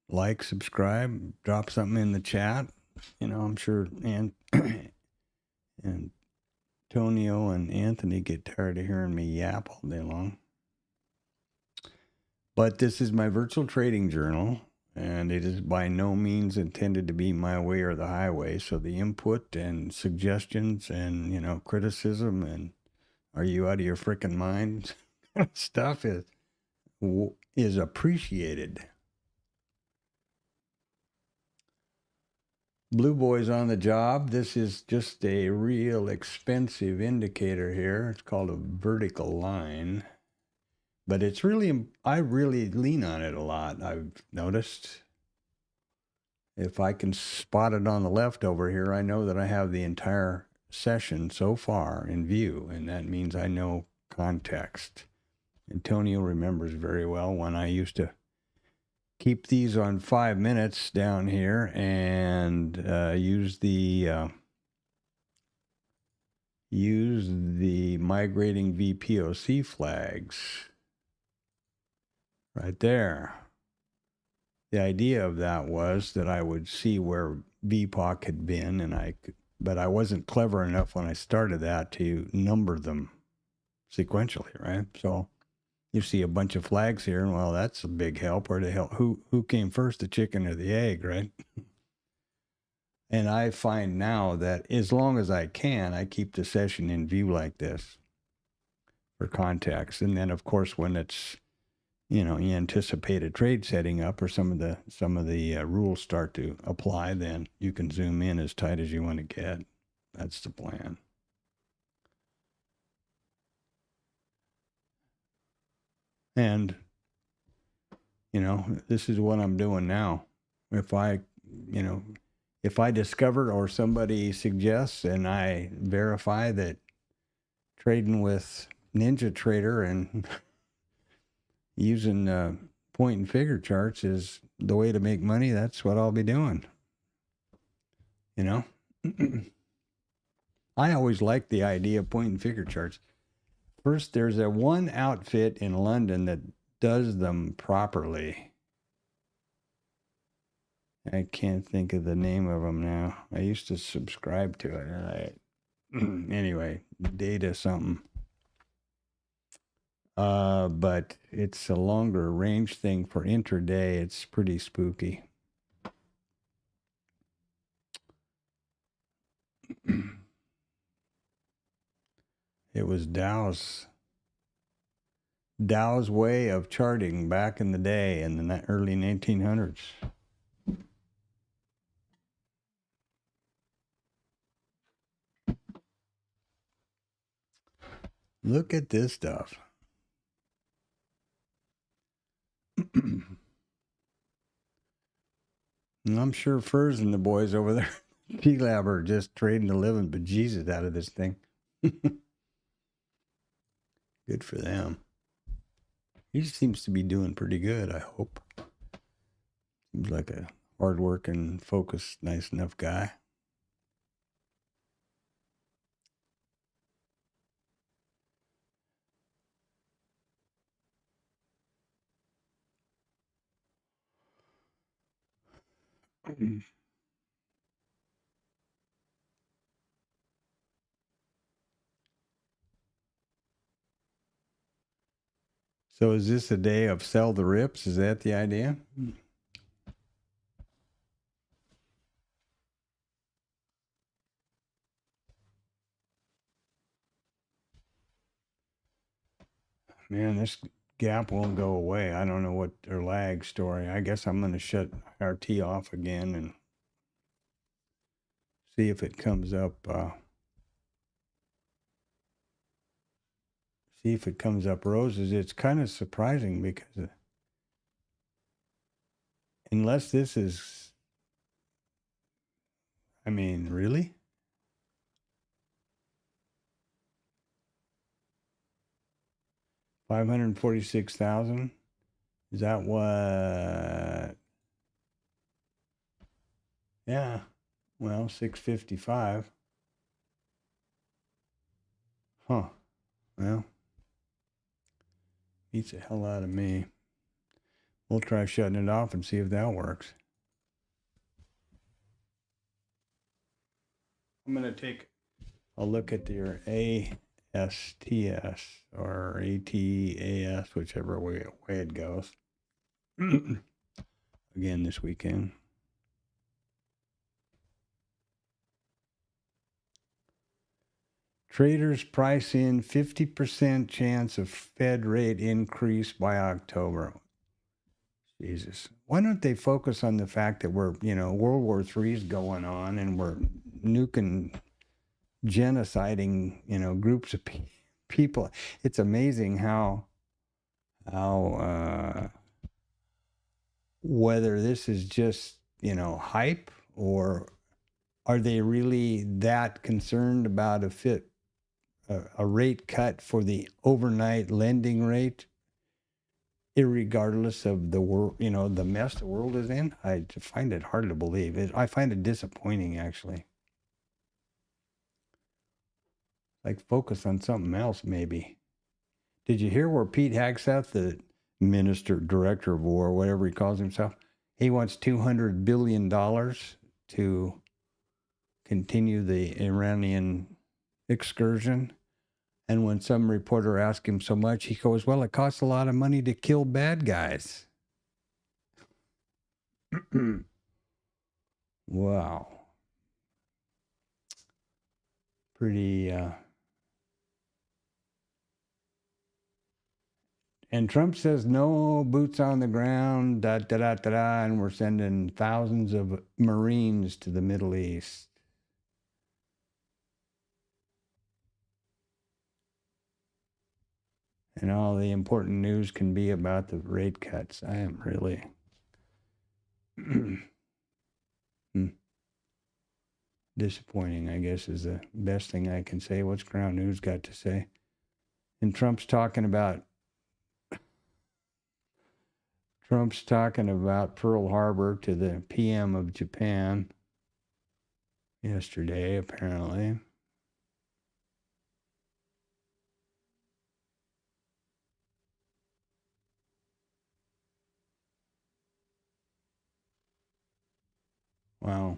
Speaker 1: Like, subscribe, drop something in the chat. You know, I'm sure Antonio and Anthony get tired of hearing me yap all day long. But this is my virtual trading journal, and it is by no means intended to be my way or the highway. So the input and suggestions and, you know, criticism and are you out of your freaking mind stuff is appreciated. Blue Boy's on the job. This is just a real expensive indicator here. It's called a vertical line. But it's really, I really lean on it a lot, I've noticed. If I can spot it on the left over here, I know that I have the entire session so far in view, and that means I know context. Antonio remembers very well when I used to keep these on 5 minutes down here and use the migrating VPOC flags right there. The idea of that was that I would see where VPOC had been, but I wasn't clever enough when I started that to number them sequentially, right? So you see a bunch of flags here, and well, that's a big help. Where the hell, who came first, the chicken or the egg, right? And I find now that as long as I can, I keep the session in view like this for context. And then, of course, when it's, you know, you anticipate a trade setting up or some of the rules start to apply, then you can zoom in as tight as you want to get. That's the plan. And, you know, this is what I'm doing now. If I discover or somebody suggests and I verify that trading with Ninja Trader and using point and figure charts is the way to make money, that's what I'll be doing. You know? I always liked the idea of point and figure charts. First, there's one outfit in London that does them properly. I can't think of the name of them now. I used to subscribe to it. Anyway, data something. But it's a longer range thing for intraday. It's pretty spooky. It was Dow's way of charting back in the day in the early 1900s. Look at this stuff. And I'm sure Furs and the boys over there, P-Lab, are just trading the living bejesus out of this thing. Good for them. He seems to be doing pretty good, I hope. Seems like a hard-working, focused, nice enough guy. So is this a day of sell the rips? Is that the idea? Man, this gap won't go away. I don't know what their lag story. I guess I'm going to shut RT off again and see if it comes up. See if it comes up roses. It's kind of surprising because unless this is, I mean, really? $546,000? Is that what? Yeah. Well, 655. Huh. Well, beats the hell out of me. We'll try shutting it off and see if that works. I'm going to take a look at your ASTS or ATAS, whichever way it goes. Again this weekend. Traders price in 50% chance of Fed rate increase by October. Jesus. Why don't they focus on the fact that we're, World War III is going on and we're nuking, genociding, groups of people. It's amazing how whether this is just, hype, or are they really that concerned about a rate cut for the overnight lending rate, irregardless of the world, the mess the world is in? I find it hard to believe. I find it disappointing, actually. Like, focus on something else, maybe. Did you hear where Pete Hegseth, the director of war, whatever he calls himself, he wants $200 billion to continue the Iranian excursion? And when some reporter asked him so much, he goes, well, it costs a lot of money to kill bad guys. Wow. Pretty, and Trump says no boots on the ground, and we're sending thousands of Marines to the Middle East. And all the important news can be about the rate cuts. I am really disappointing, I guess, is the best thing I can say. What's Ground News got to say? And Trump's talking about Pearl Harbor to the PM of Japan yesterday, apparently. Wow.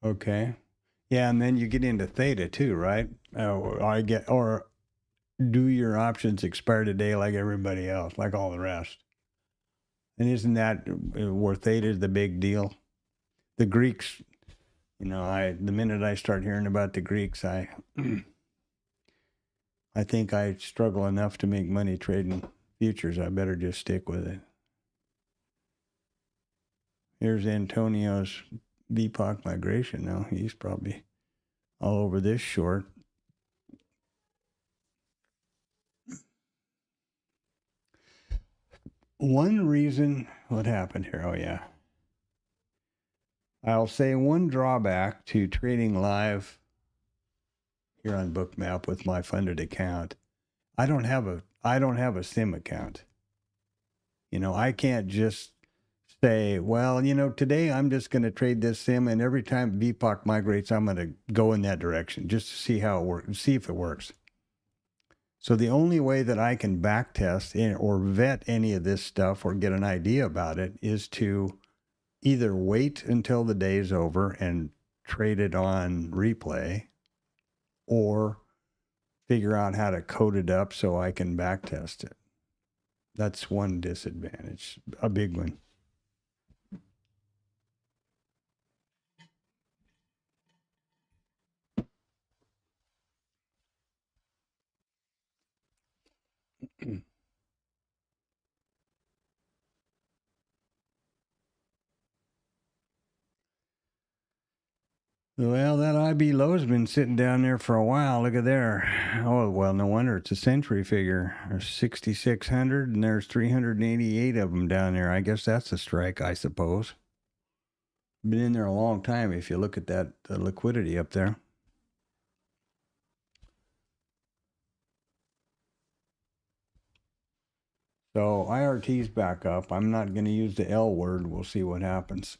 Speaker 1: Okay. Yeah, and then you get into theta too, right? Or do your options expire today like everybody else, like all the rest? And isn't that where theta is the big deal? The Greeks, the minute I start hearing about the Greeks, I think I struggle enough to make money trading futures. I better just stick with it. Here's Antonio's BPOC migration now. He's probably all over this short. One reason, what happened here? Oh, yeah. I'll say one drawback to trading live here on Bookmap with my funded account. I don't have a SIM account. I can't just say, well, today I'm just going to trade this SIM, and every time VPOC migrates, I'm going to go in that direction just to see how it works, see if it works. So the only way that I can backtest or vet any of this stuff or get an idea about it is to either wait until the day's over and trade it on replay, or figure out how to code it up so I can backtest it. That's one disadvantage, a big one. Well, that IB low's been sitting down there for a while. Look at there. Oh, well, no wonder it's a century figure. There's 6,600 and there's 388 of them down there. I guess that's a strike, I suppose. Been in there a long time if you look at that liquidity up there. So IRT's back up. I'm not going to use the L word. We'll see what happens.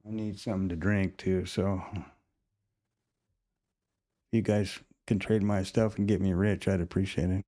Speaker 1: I need something to drink too, so if you guys can trade my stuff and get me rich, I'd appreciate it.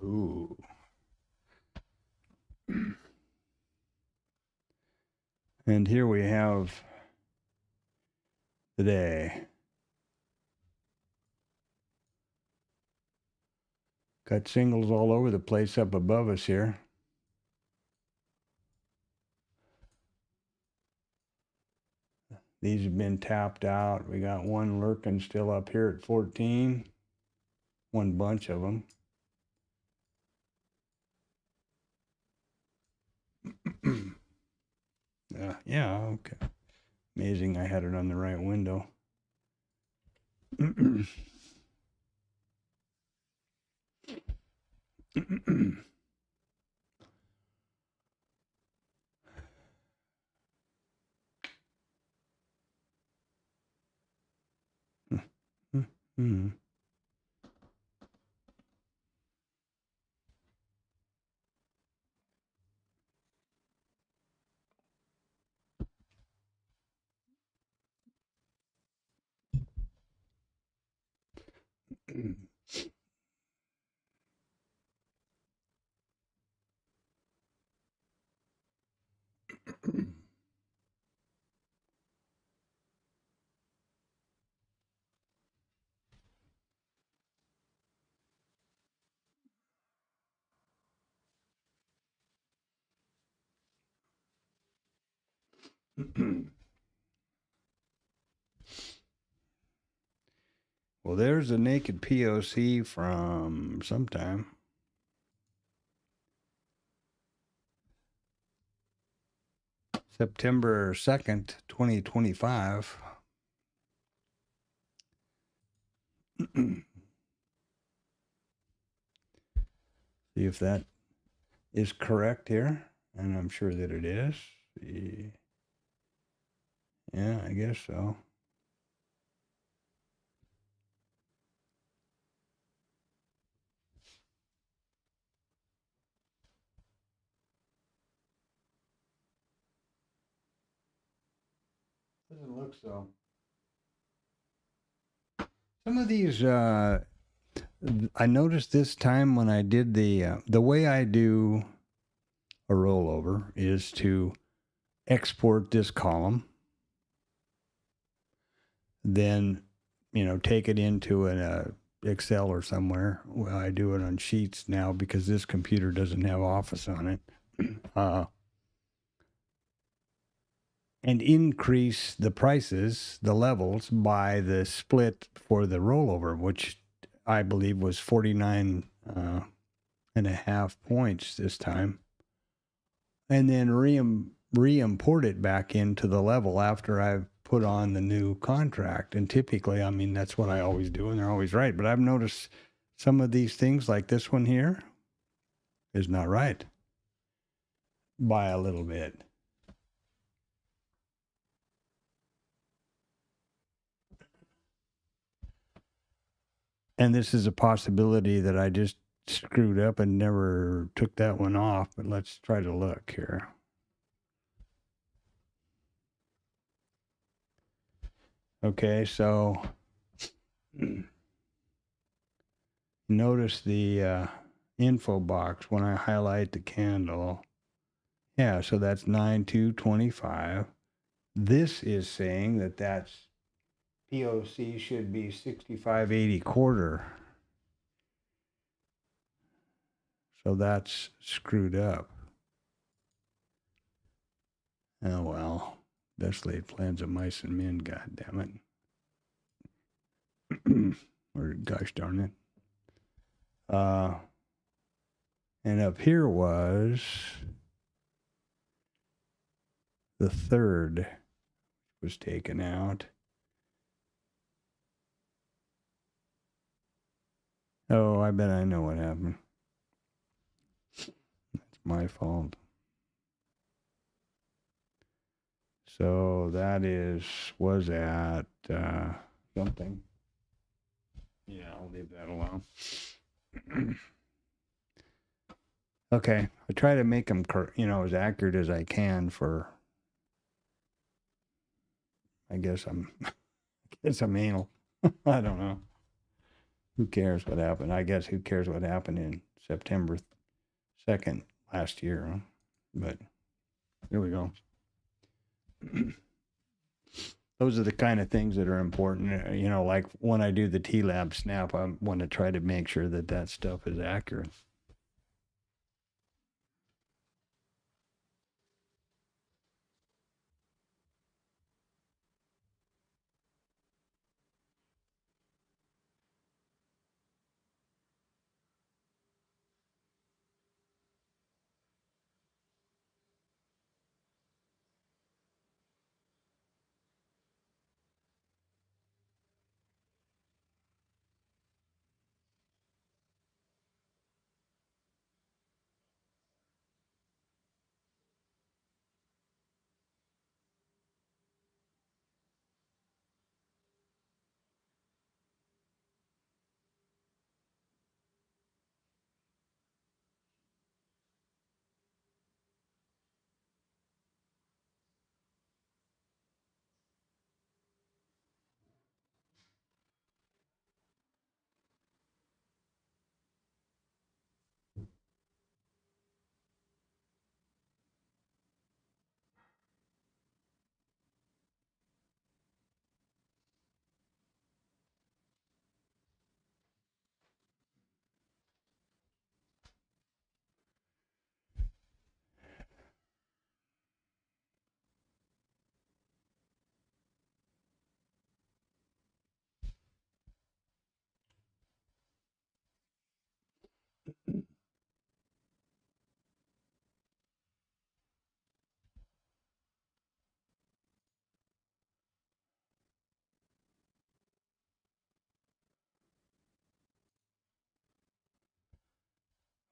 Speaker 1: Ooh. And here we have today. Got singles all over the place up above us here. These have been tapped out. We got one lurking still up here at 14. One bunch of them. Yeah, okay. Amazing I had it on the right window. Well, there's a naked POC from sometime. September 2nd, 2025. See if that is correct here, and I'm sure that it is. Yeah, I guess so. Doesn't look so. Some of these, I noticed this time when I did the way I do a rollover is to export this column, then, take it into an Excel or somewhere. Well, I do it on Sheets now because this computer doesn't have Office on it. And increase the prices, the levels, by the split for the rollover, which I believe was 49 and a half points this time. And then re-import it back into the level after I've put on the new contract. And typically, I mean, that's what I always do, and they're always right. But I've noticed some of these things, like this one here, is not right by a little bit. And this is a possibility that I just screwed up and never took that one off, but let's try to look here. Okay, so notice the info box when I highlight the candle. Yeah, so that's 9/2/25. This is saying that that's POC should be 65.80 quarter. So that's screwed up. Oh well, best laid plans of mice and men. God damn it, or gosh darn it. And up here was the third was taken out. Oh, I bet I know what happened. That's my fault. So that was at something. Yeah, I'll leave that alone. Okay, I try to make them, as accurate as I can for. I guess I'm anal. I don't know. Who cares what happened? I guess who cares what happened in September 2nd last year, huh? But here we go. Those are the kind of things that are important. Like when I do the T-Lab snap, I want to try to make sure that that stuff is accurate.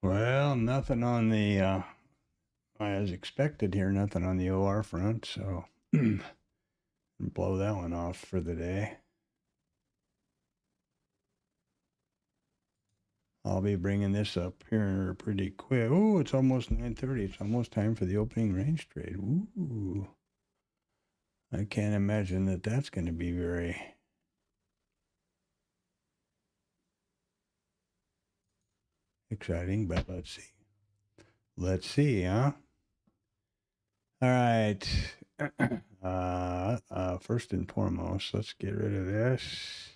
Speaker 1: Well, nothing on the, as expected here, nothing on the OR front, so blow that one off for the day. I'll be bringing this up here pretty quick. Oh, it's almost 9:30. It's almost time for the opening range trade. Ooh. I can't imagine that that's going to be very exciting, but let's see. Let's see, huh? All right. First and foremost, let's get rid of this.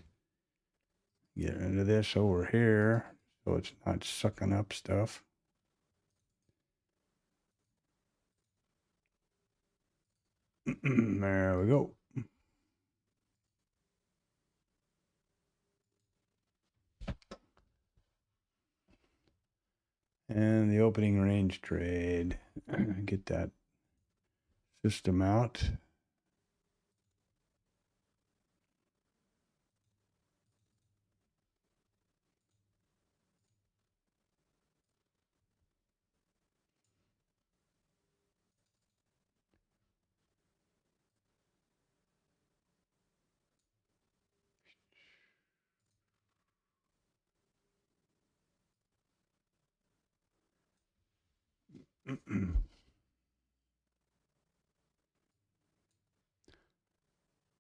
Speaker 1: Get rid of this over here so it's not sucking up stuff. There we go. And the opening range trade. Get that system out.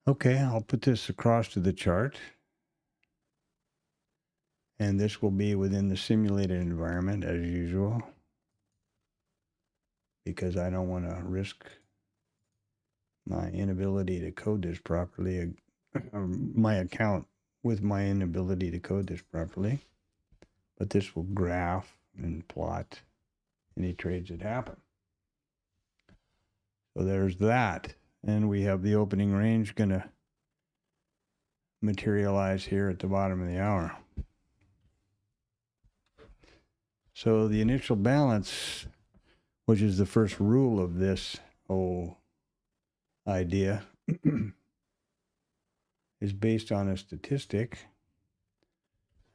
Speaker 1: Okay, I'll put this across to the chart. And this will be within the simulated environment as usual, because I don't want to risk my inability to code this properly, my account with my inability to code this properly. But this will graph and plot any trades that happen. So there's that. And we have the opening range going to materialize here at the bottom of the hour. So the initial balance, which is the first rule of this whole idea, is based on a statistic.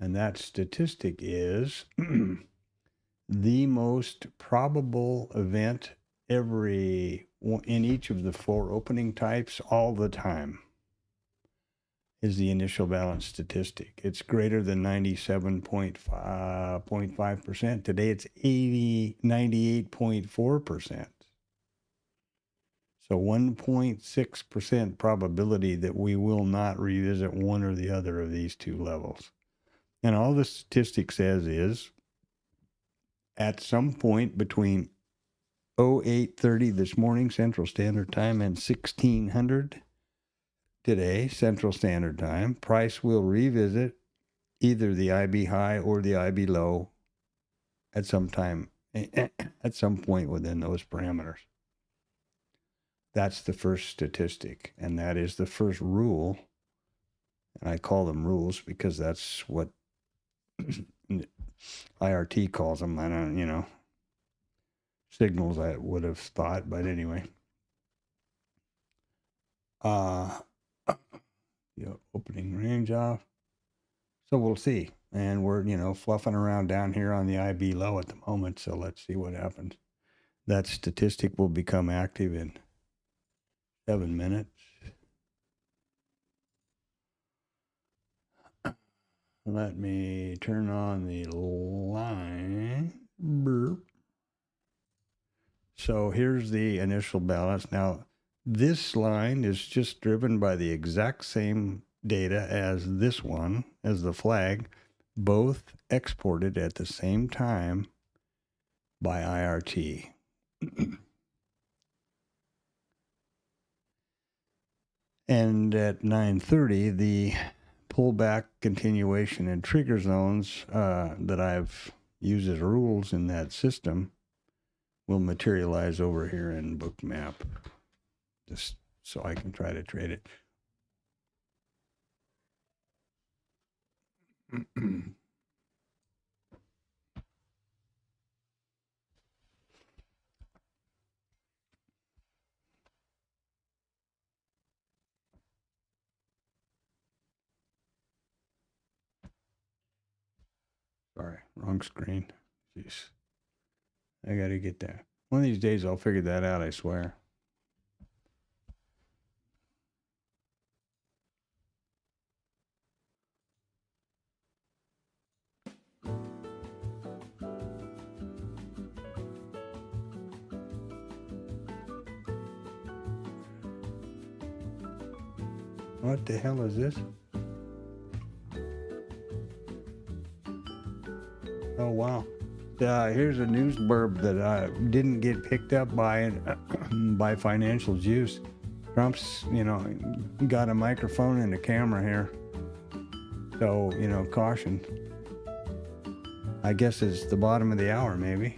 Speaker 1: And that statistic is the most probable event in each of the four opening types all the time is the initial balance statistic. It's greater than 97.5%. Today it's 98.4%. So 1.6% probability that we will not revisit one or the other of these two levels. And all the statistic says is at some point between 0830 this morning Central Standard Time and 1600 today Central Standard Time, price will revisit either the IB high or the IB low at some time, at some point within those parameters. That's the first statistic, and that is the first rule. And I call them rules because that's what IRT calls them. I don't, signals I would have thought, but anyway. Opening range off. So we'll see. And we're, fluffing around down here on the IB low at the moment. So let's see what happens. That statistic will become active in 7 minutes. Let me turn on the line. Burp. So here's the initial balance. Now, this line is just driven by the exact same data as this one, as the flag, both exported at the same time by IRT. And at 9:30, the pullback, continuation, and trigger zones that I've used as rules in that system will materialize over here in Bookmap, just so I can try to trade it. Sorry, wrong screen. Jeez. I got to get that. One of these days I'll figure that out, I swear. What the hell is this? Oh, wow. Here's a news blurb that didn't get picked up by by Financial Juice. Trump's, got a microphone and a camera here. So, caution. I guess it's the bottom of the hour, maybe.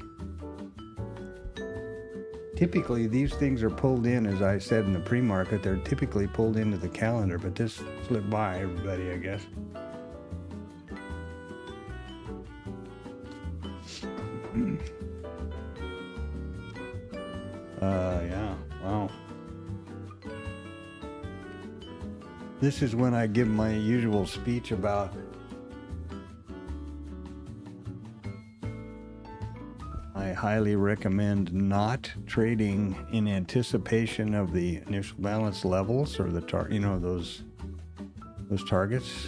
Speaker 1: Typically, these things are pulled in, as I said in the pre-market, they're typically pulled into the calendar, but this slipped by everybody, I guess. Yeah, wow. This is when I give my usual speech about I highly recommend not trading in anticipation of the initial balance levels or the those targets.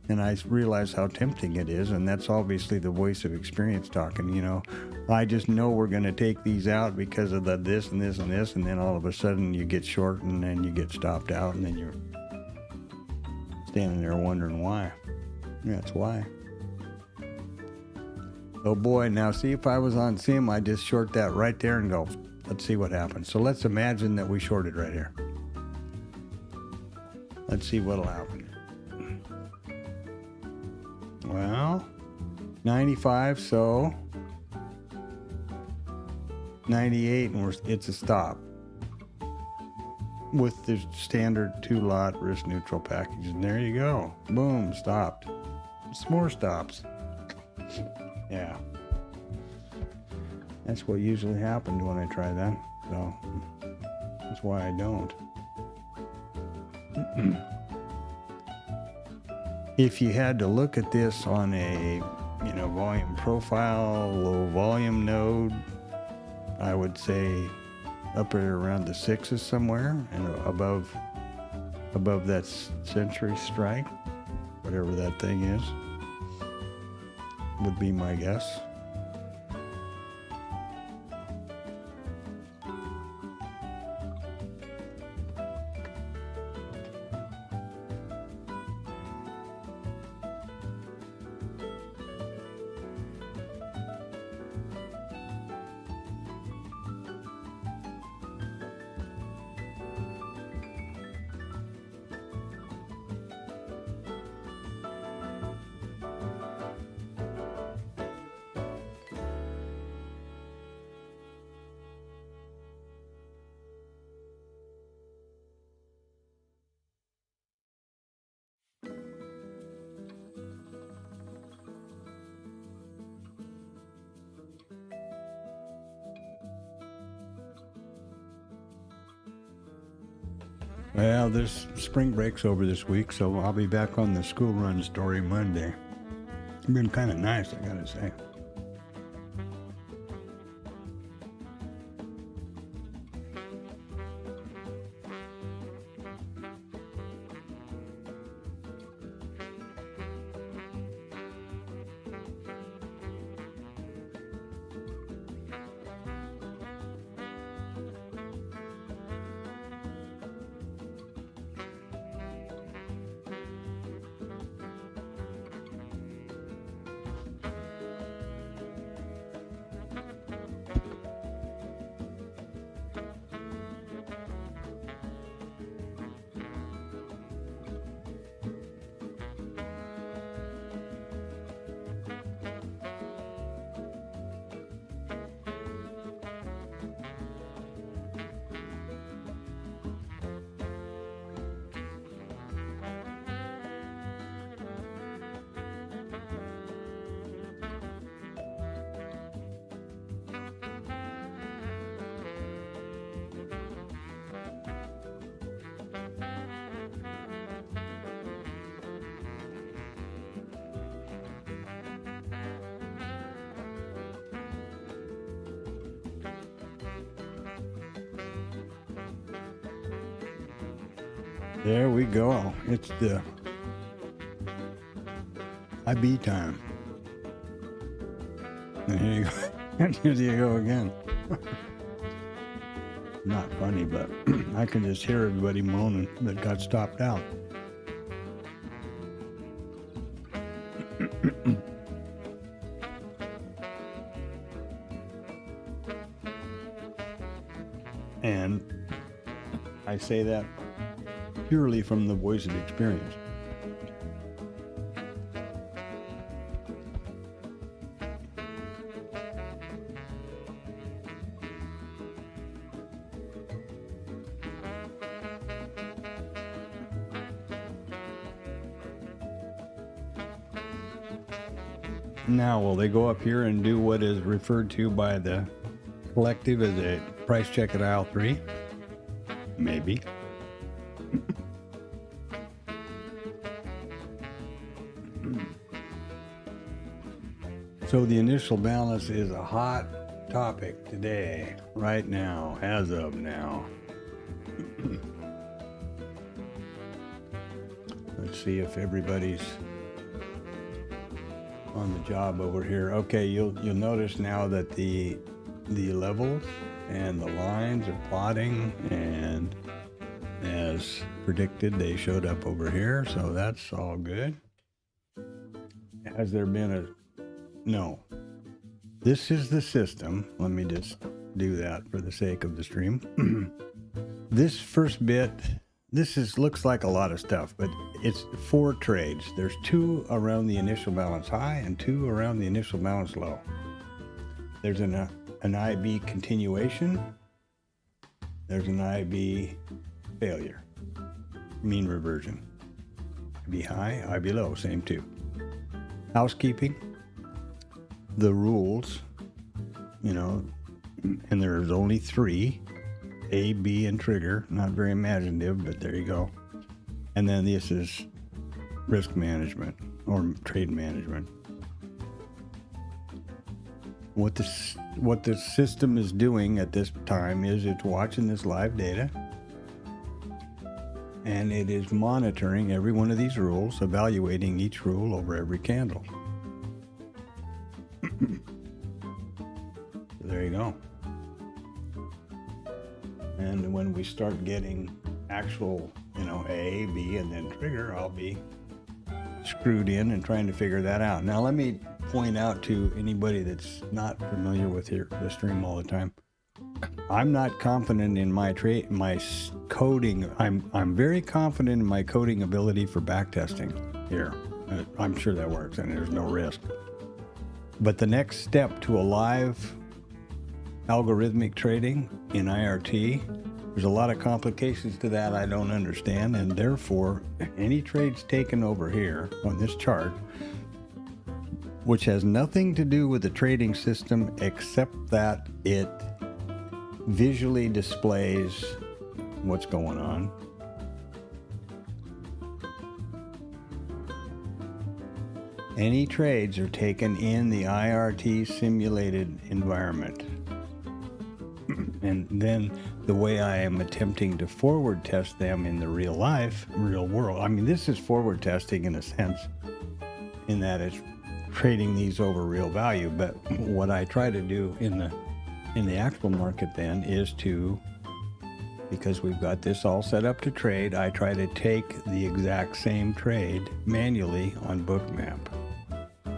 Speaker 1: And I realize how tempting it is, and that's obviously the voice of experience talking. I just know we're going to take these out because of this and this and this, and then all of a sudden you get short, and then you get stopped out, and then you're standing there wondering why. That's why. Oh boy, now see, if I was on SIM, I'd just short that right there and go, let's see what happens. So let's imagine that we shorted right here. Let's see what'll happen. Well, 95, so 98, and it's a stop with the standard 2-lot risk neutral package. And there you go. Boom, stopped. Some more stops. Yeah. That's what usually happens when I try that. So that's why I don't. If you had to look at this on a, volume profile, low volume node, I would say up around the 6s somewhere, and above that century strike, whatever that thing is, would be my guess. Well, there's spring breaks over this week, so I'll be back on the school run story Monday. It's been kind of nice, I gotta say. There we go. It's the IB time. And here you go. And here you go again. Not funny, but I can just hear everybody moaning that got stopped out. And I say that purely from the voice of experience. Now, will they go up here and do what is referred to by the collective as a price check at aisle 3? Maybe. So the initial balance is a hot topic today, right now, as of now. Let's see if everybody's on the job over here. Okay, you'll notice now that the levels and the lines are plotting, and as predicted, they showed up over here, so that's all good. Has there been a... No. This is the system. Let me just do that for the sake of the stream. This first bit, looks like a lot of stuff, but it's 4 trades. There's 2 around the initial balance high and 2 around the initial balance low. There's an IB continuation. There's an IB failure, mean reversion. IB high, IB low, same 2. Housekeeping, the rules, and there's only 3. A, B, and trigger. Not very imaginative, but there you go. And then this is risk management or trade management. What the system is doing at this time is it's watching this live data, and it is monitoring every one of these rules, evaluating each rule over every candle. There you go. And when we start getting actual, A, B, and then trigger, I'll be screwed in and trying to figure that out. Now, let me point out to anybody that's not familiar with the stream all the time, I'm not confident in my coding. I'm very confident in my coding ability for backtesting here. I'm sure that works and there's no risk. But the next step to a live algorithmic trading in IRT, there's a lot of complications to that I don't understand, and therefore any trades taken over here on this chart, which has nothing to do with the trading system except that it visually displays what's going on. Any trades are taken in the IRT simulated environment. And then the way I am attempting to forward test them in the real world. This is forward testing in a sense, in that it's trading these over real value. But what I try to do in the actual market then is to, because we've got this all set up to trade, I try to take the exact same trade manually on Bookmap.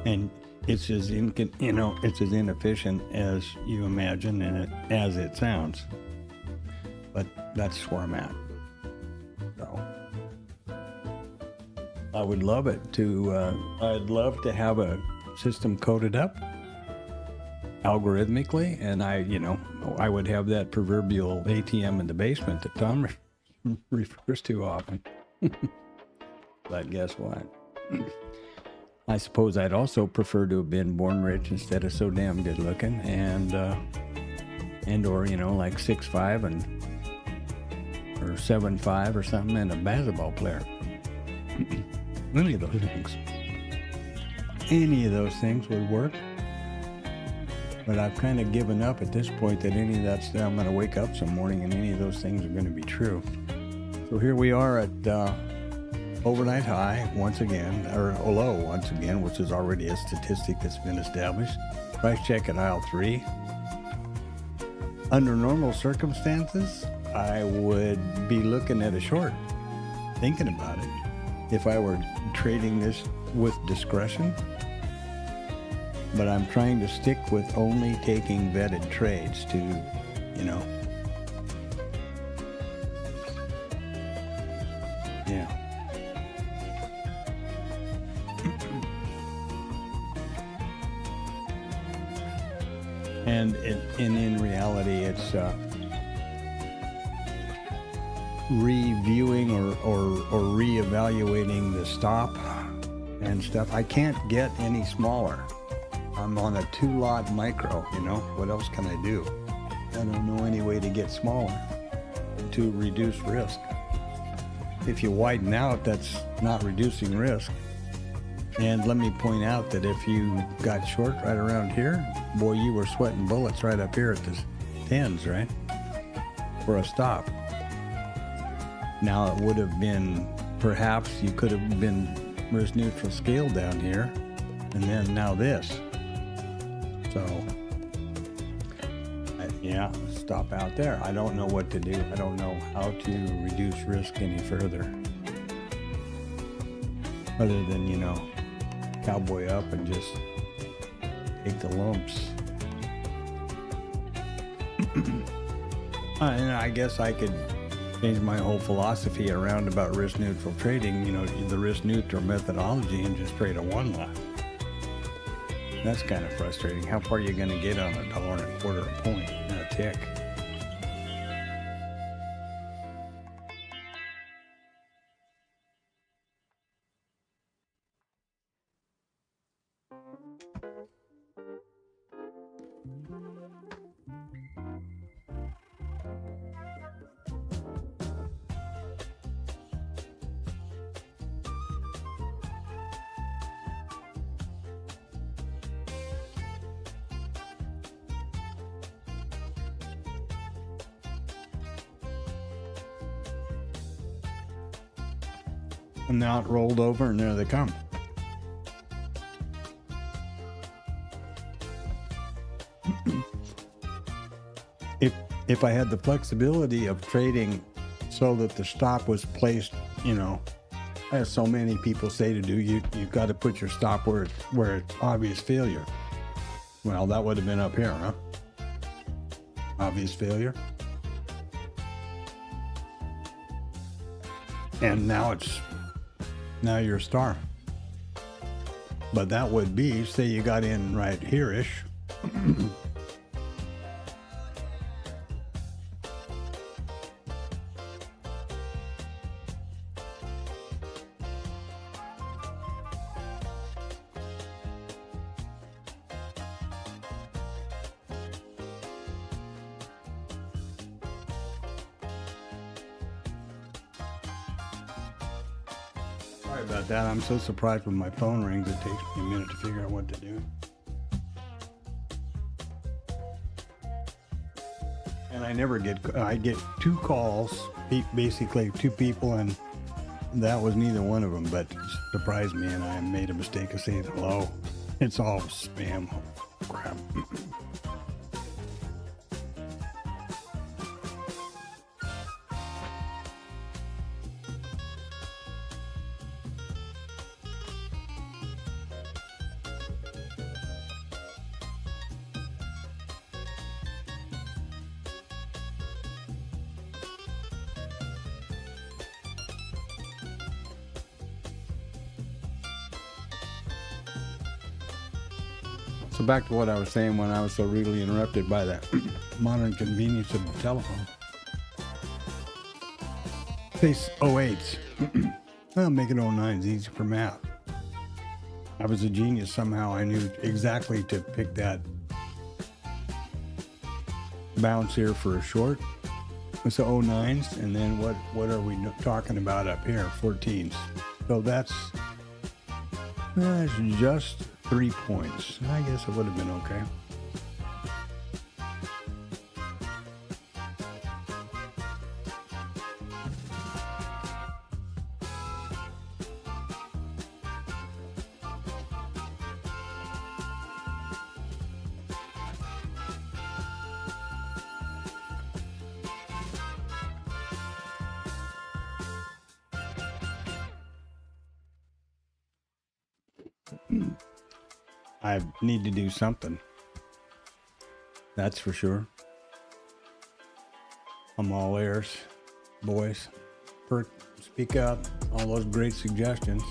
Speaker 1: And it's as inefficient as you imagine and as it sounds. But that's where I'm at. So I would love it to, I'd love to have a system coded up algorithmically, and I would have that proverbial ATM in the basement that Tom refers to often. But guess what? I suppose I'd also prefer to have been born rich instead of so damn good looking, and or like 6'5" or 7'5" or something, and a basketball player. Any of those things would work. But I've kind of given up at this point that any of that stuff, I'm going to wake up some morning and any of those things are going to be true. So here we are at overnight high once again, or low once again, which is already a statistic that's been established. Price check at aisle 3. Under normal circumstances, I would be looking at a short, thinking about it, if I were trading this with discretion. But I'm trying to stick with only taking vetted trades to, yeah. And in reality, it's reviewing or reevaluating the stop and stuff. I can't get any smaller. I'm on a 2-lot micro, what else can I do? I don't know any way to get smaller to reduce risk. If you widen out, that's not reducing risk. And let me point out that if you got short right around here, boy, you were sweating bullets right up here at the 10s, right? For a stop. Now it would have been, perhaps you could have been risk neutral scale down here, and then now this. So, yeah, stop out there. I don't know what to do. I don't know how to reduce risk any further. Other than, cowboy up and just take the lumps. And I guess I could change my whole philosophy around about risk neutral trading, the risk neutral methodology, and just trade a 1-lot. That's kind of frustrating. How far are you going to get on $1.25 a point in a tick? And now it rolled over, and there they come. If I had the flexibility of trading so that the stop was placed, as so many people say to do, you've got to put your stop where it's obvious failure. Well, that would have been up here, huh? Obvious failure. And now you're a star. But that would be, say you got in right here-ish. Sorry about that. I'm so surprised when my phone rings, it takes me a minute to figure out what to do. And I get 2 calls, basically 2 people, and that was neither one of them, but it surprised me, and I made a mistake of saying hello. It's all spam. Crap. So back to what I was saying when I was so rudely interrupted by that modern convenience of the telephone. Face 08s. Well, make it 09s, easy for math. I was a genius somehow. I knew exactly to pick that bounce here for a short. It's the 09s, and then what are we talking about up here? 14s. So that's just 3 points. I guess it would have been okay. I need to do something. That's for sure. I'm all ears, boys. Speak up. All those great suggestions.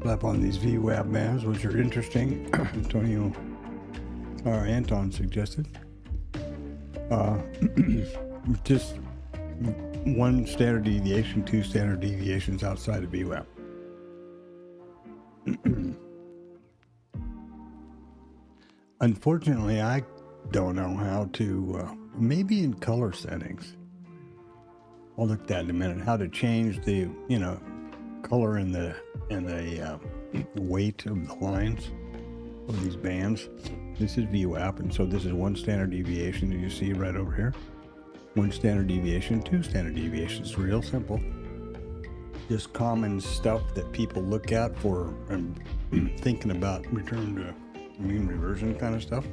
Speaker 1: Up on these VWAP bands, which are interesting. Anton suggested. Just one standard deviation, 2 standard deviations outside of VWAP. Unfortunately, I don't know how to, maybe in color settings. I'll look at that in a minute, how to change the, color and the weight of the lines of these bands. This is VWAP, and so this is 1 standard deviation that you see right over here. 1 standard deviation, 2 standard deviations. Real simple. Just common stuff that people look at for thinking about return to mean reversion kind of stuff.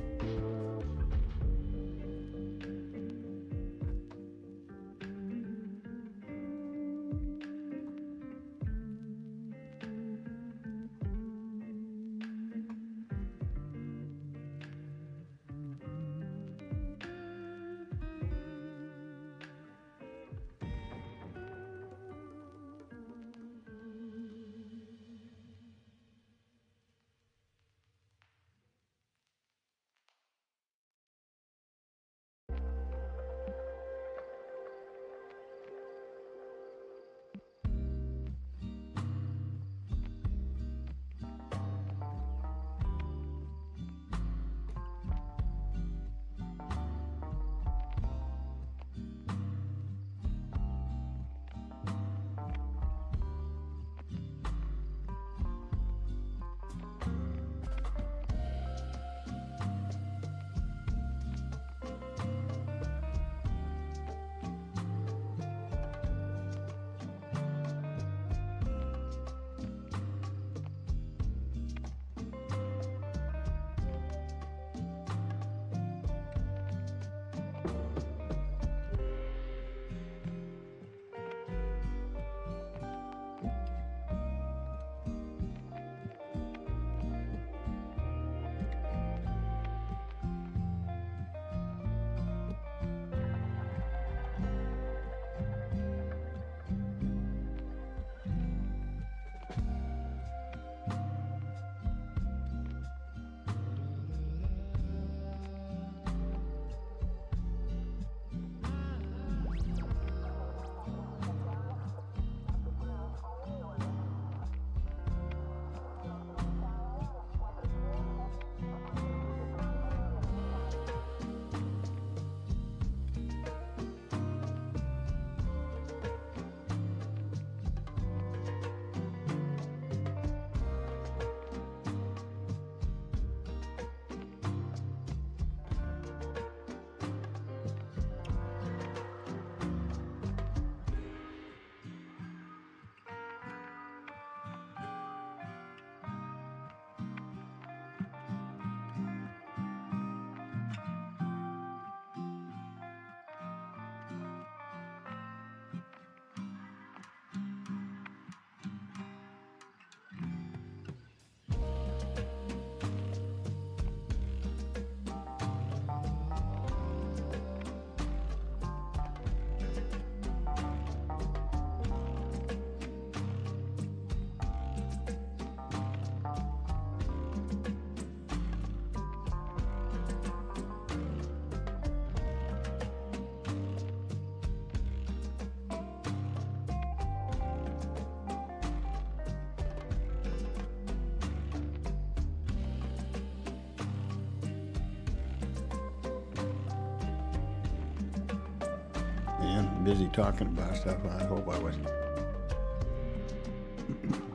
Speaker 1: busy talking about stuff. I hope I was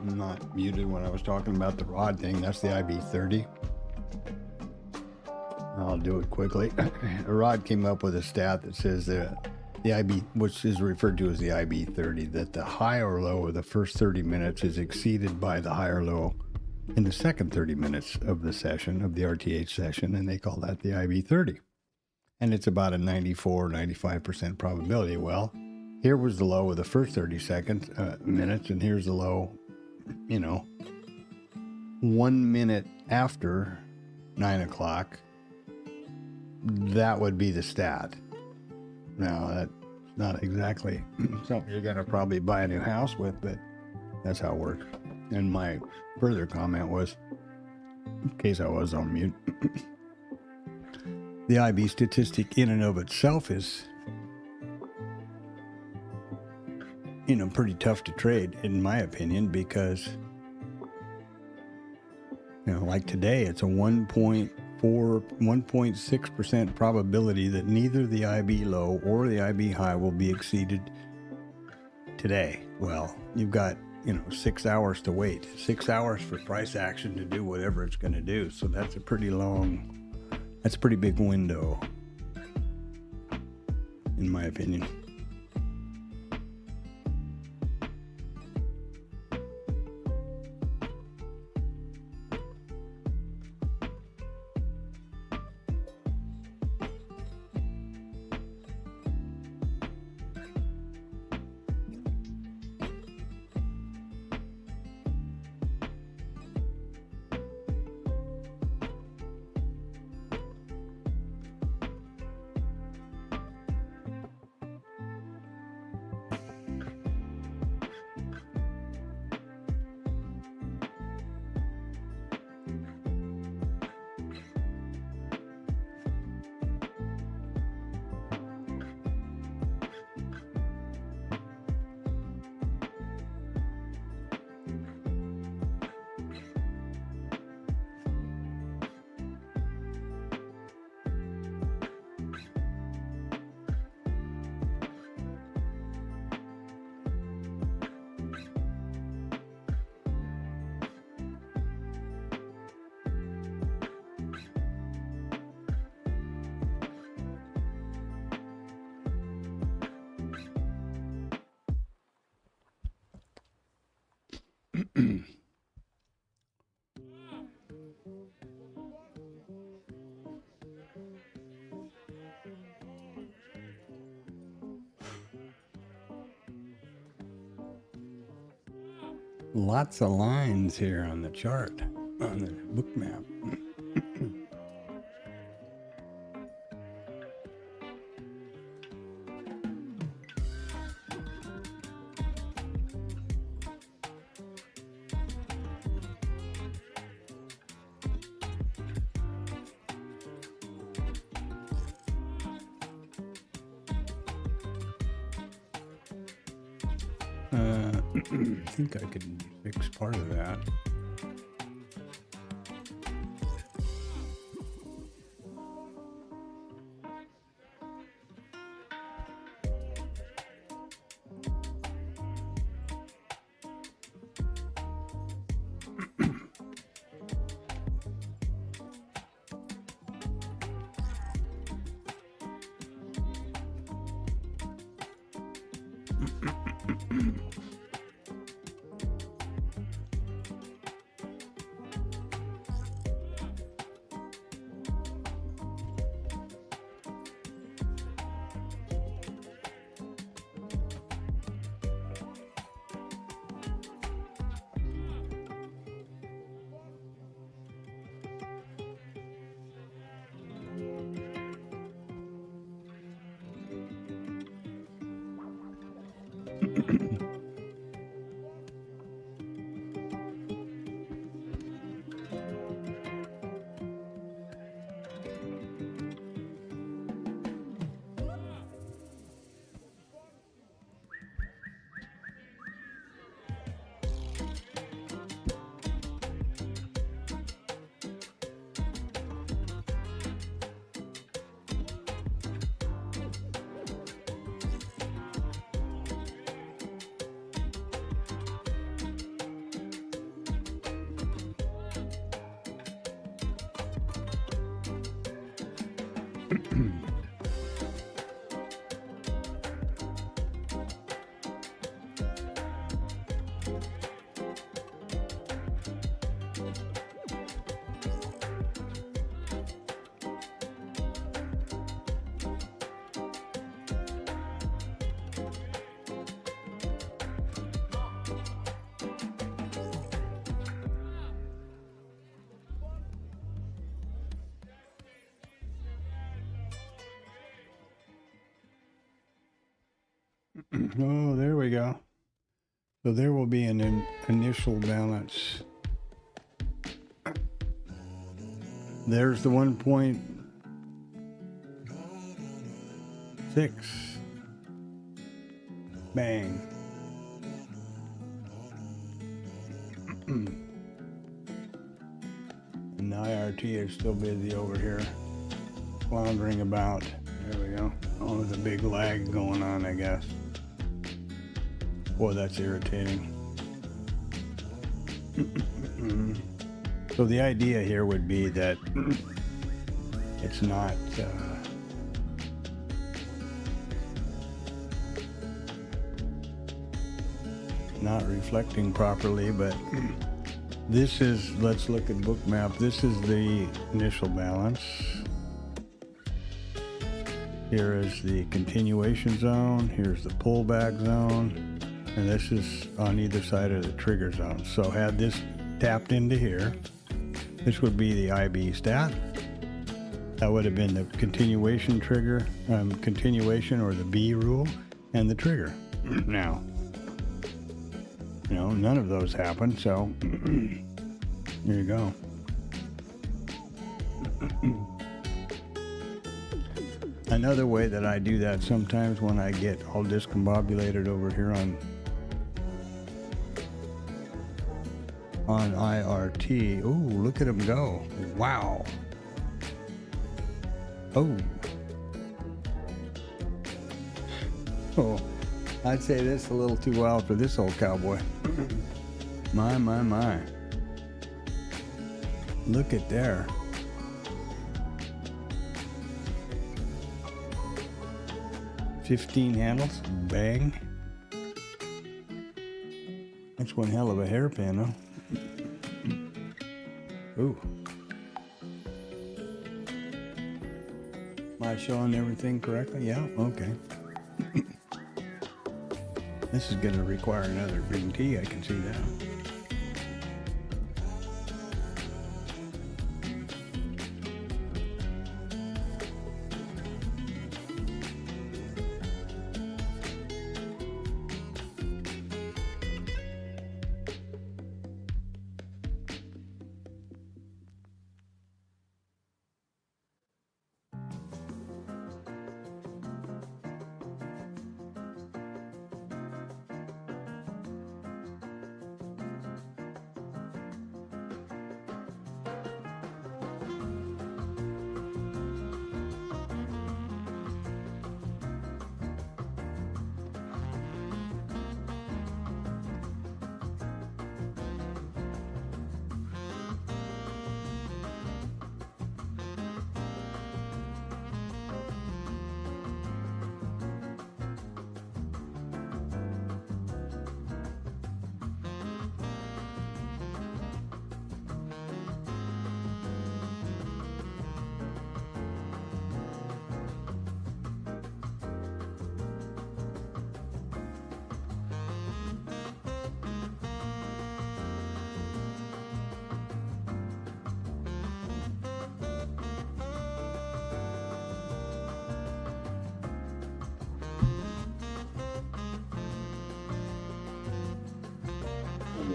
Speaker 1: not muted when I was talking about the rod thing. That's the IB30. I'll do it quickly. A rod came up with a stat that says that the IB, which is referred to as the IB30, that the high or low of the first 30 minutes is exceeded by the high or low in the second 30 minutes of the session, of the RTH session, and they call that the IB30. And it's about a 95% probability. Well, here was the low of the first 30 minutes, and here's the low, 1 minute after 9 o'clock. That would be the stat. Now, that's not exactly something you're going to probably buy a new house with, but that's how it works. And my further comment was, in case I was on mute, the IB statistic in and of itself is, pretty tough to trade, in my opinion, because, like today, it's a 1.6% probability that neither the IB low or the IB high will be exceeded today. Well, you've got, 6 hours to wait, 6 hours for price action to do whatever it's going to do. So that's a pretty big window, in my opinion. Lots of lines here on the chart, on the book map. I think I could fix part of that. Oh, there we go. So there will be an initial balance. There's the 1.6. Bang. And the IRT is still busy over here, floundering about. There we go. Oh, there's a big lag going on, I guess. Boy, that's irritating. So the idea here would be that it's not reflecting properly, but this is, let's look at Bookmap. This is the initial balance. Here is the continuation zone. Here's the pullback zone. And this is on either side of the trigger zone. So had this tapped into here, this would be the IB stat. That would have been the continuation trigger, continuation or the B rule, and the trigger. Now, you know, none of those happened, so there you go. Another way that I do that sometimes when I get all discombobulated over here on IRT. Oh, look at him go. Wow. Oh. Oh, I'd say this a little too wild for this old cowboy. My. Look at there. $15 handles. Bang. That's one hell of a hairpin, huh? Ooh. Am I showing everything correctly? Yeah, okay. This is going to require another green tea, I can see that.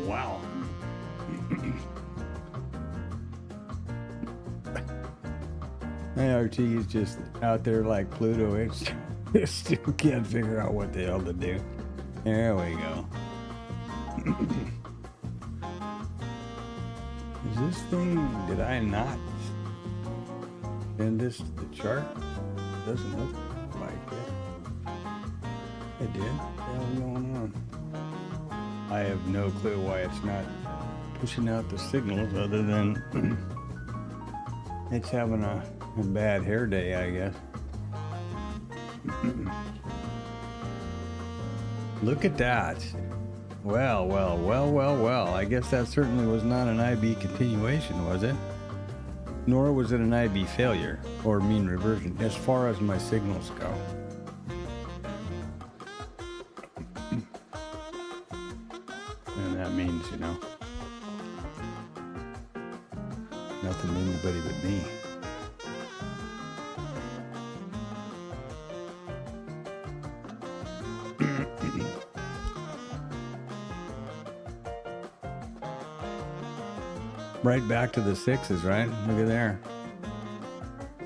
Speaker 1: Wow. ART is just out there like Pluto. It still can't figure out what the hell to do. There we go. Is this thing, did I not send this to the chart? Doesn't look like it. It did. What the hell is going on? I have no clue why it's not pushing out the signals other than it's having a A bad hair day, I guess. Look at that. Well. I guess that certainly was not an IB continuation, was it? Nor was it an IB failure, or mean reversion, as far as my signals go. And that means, you know, nothing to anybody but me. Right back to the sixes, right? Look at there.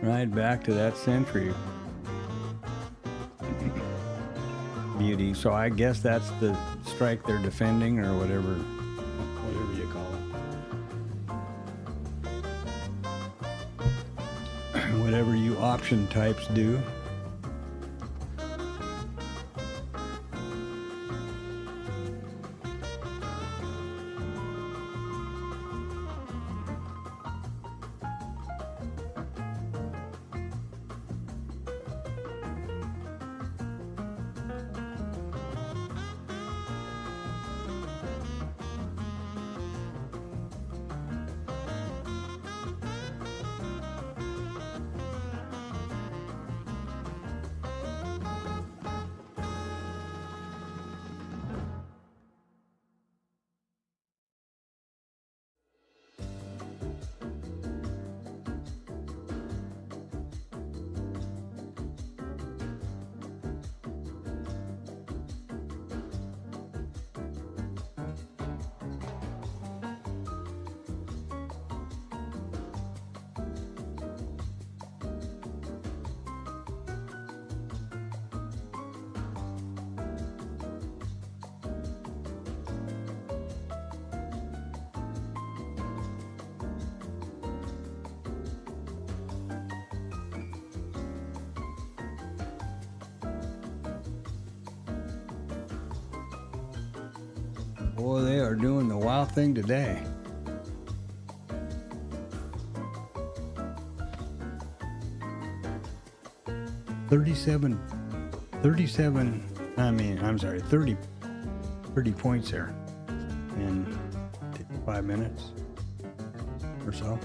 Speaker 1: Right back to that century. Beauty. So I guess that's the strike they're defending, or whatever you call it. Whatever you option types do. Boy, they are doing the wild thing today. $37, I'm sorry, 30 points there in 5 minutes or so.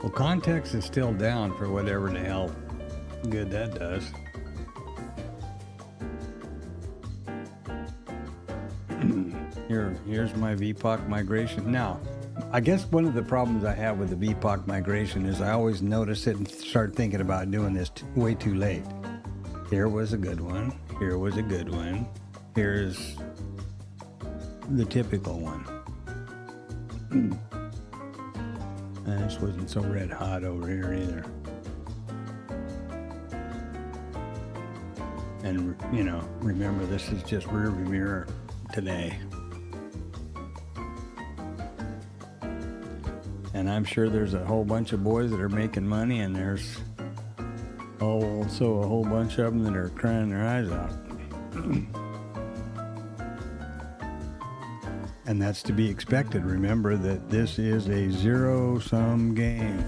Speaker 1: Well, context is still down for whatever the hell good that does. Here's my VPOC migration. Now, I guess one of the problems I have with the VPOC migration is I always notice it and start thinking about doing this way too late. Here was a good one. Here was a good one. Here's the typical one. And this wasn't so red hot over here either. And, you know, remember, this is just rearview mirror today. And I'm sure there's a whole bunch of boys that are making money, and there's also a whole bunch of them that are crying their eyes out. And that's to be expected. Remember that this is a zero-sum game.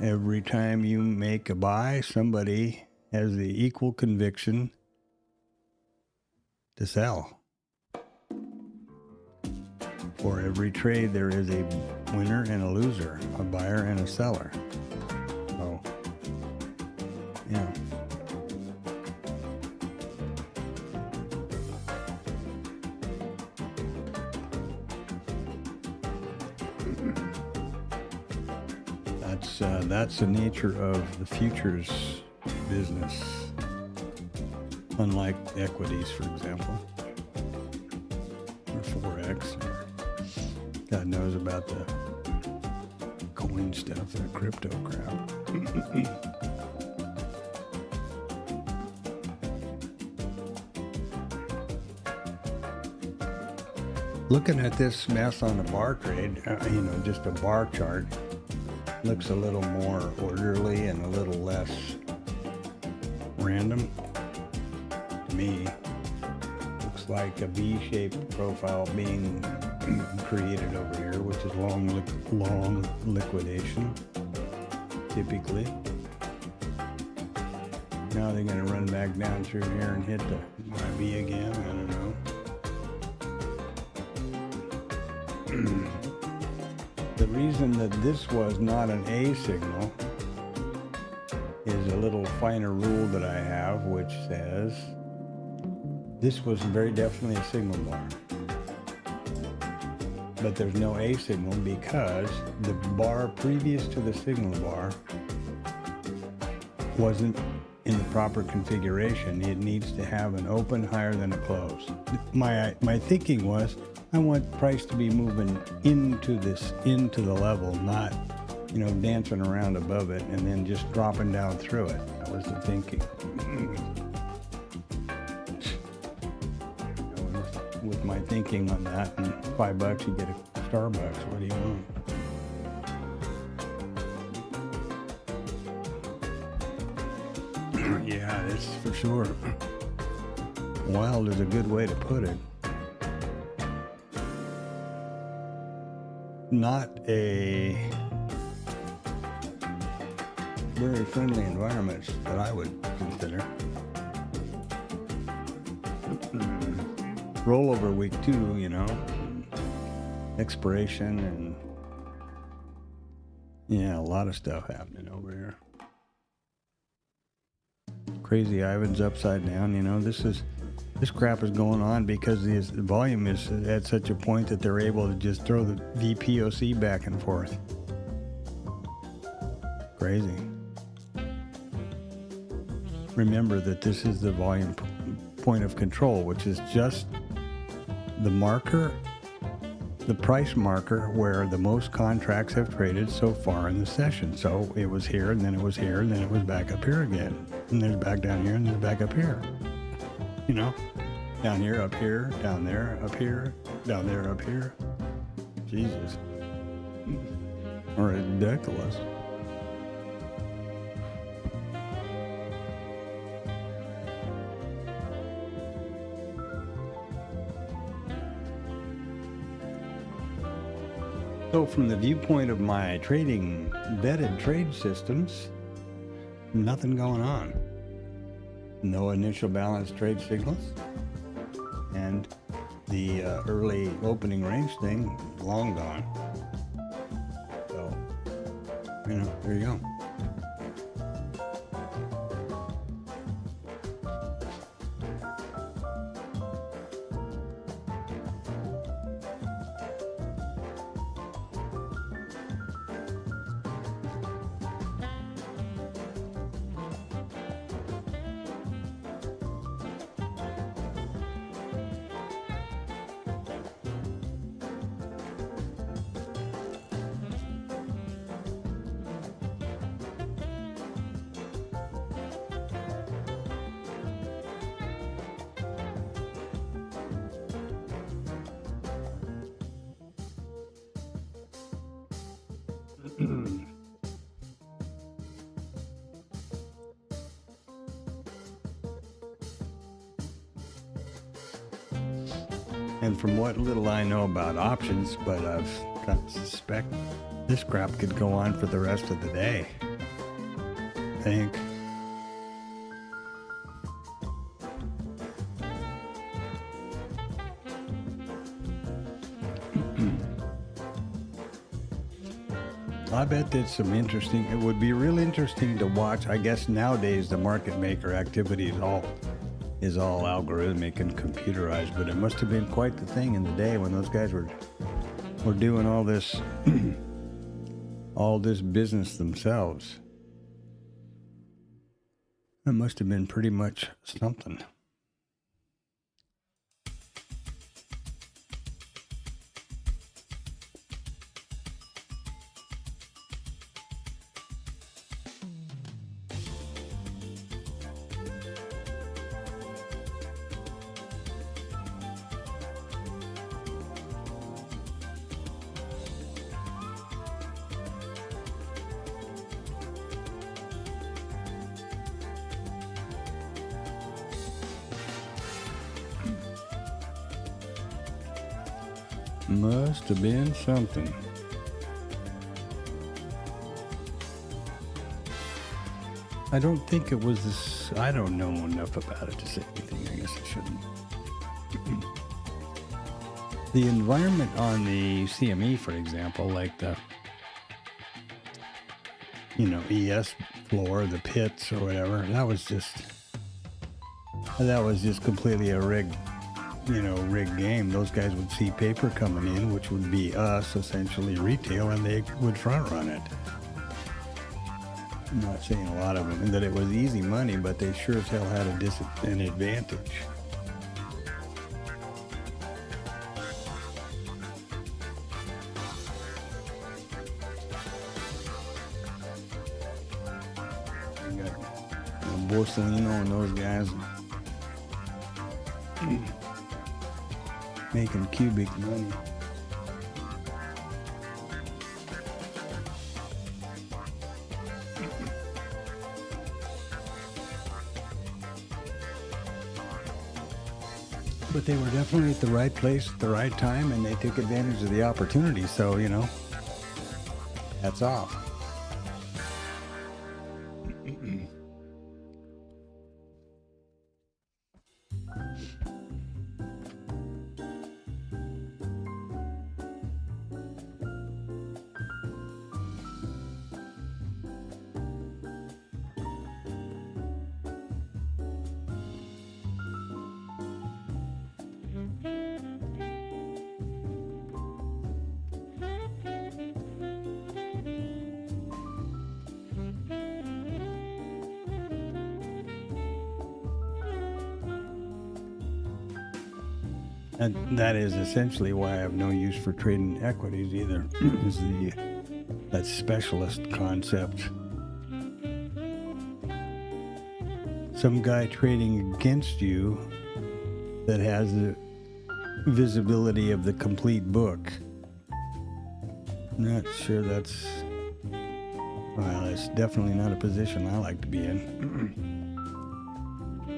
Speaker 1: Every time you make a buy, somebody has the equal conviction to sell. For every trade, there is a winner and a loser, a buyer and a seller. So, yeah. That's the nature of the futures business, unlike equities, for example, or Forex, or God knows about the coin stuff, the crypto crap. Looking at this mess on the bar trade, just a bar chart, looks a little more orderly and a little less random to me. Looks like a V-shaped profile being created over here, which is long liquidation, typically. Now they're going to run back down through here and hit the V again. I don't know. The reason that this was not an A signal is a little finer rule that I have, which says this was very definitely a signal bar. But there's no A signal because the bar previous to the signal bar wasn't in the proper configuration. It needs to have an open higher than a close. My thinking was, I want price to be moving into the level, not, dancing around above it and then just dropping down through it. That was the thinking. With my thinking on that, and $5 you get a Starbucks. What do you want? Yeah, that's for sure. Wild is a good way to put it. Not a very friendly environment that I would consider. Rollover week 2, expiration and a lot of stuff happening over here. Crazy Ivan's upside down. This crap is going on because the volume is at such a point that they're able to just throw the VPOC back and forth. Crazy. Remember that this is the volume point of control, which is just the marker, the price marker where the most contracts have traded so far in the session. So it was here, and then it was here, and then it was back up here again. And then it's back down here, and then back up here. Down here, up here, down there, up here, down there, up here. Jesus. Ridiculous. So from the viewpoint of my vetted trade systems, nothing going on. No initial balance trade signals. And the early opening range thing, long gone. So, there you go. And from what little I know about options, but I've got to suspect this crap could go on for the rest of the day. I think. I bet that's some interesting, it would be real interesting to watch. I guess nowadays the market maker activity is all algorithmic and computerized, but it must have been quite the thing in the day when those guys were doing all this all this business themselves. It must have been pretty much something. Must have been something. I don't think it was this. I don't know enough about it to say anything. I guess I shouldn't. The environment on the CME, for example, like the, ES floor, the pits or whatever, that was just completely a rigged game. Those guys would see paper coming in, which would be us, essentially retail, and they would front run it. I'm not saying a lot of them, and that it was easy money, but they sure as hell had an advantage. You got Borsellino and those guys making cubic money. But they were definitely at the right place at the right time, and they took advantage of the opportunity. So, hats off. And that is essentially why I have no use for trading equities either, is that specialist concept. Some guy trading against you that has the visibility of the complete book. Not sure that's definitely not a position I like to be in.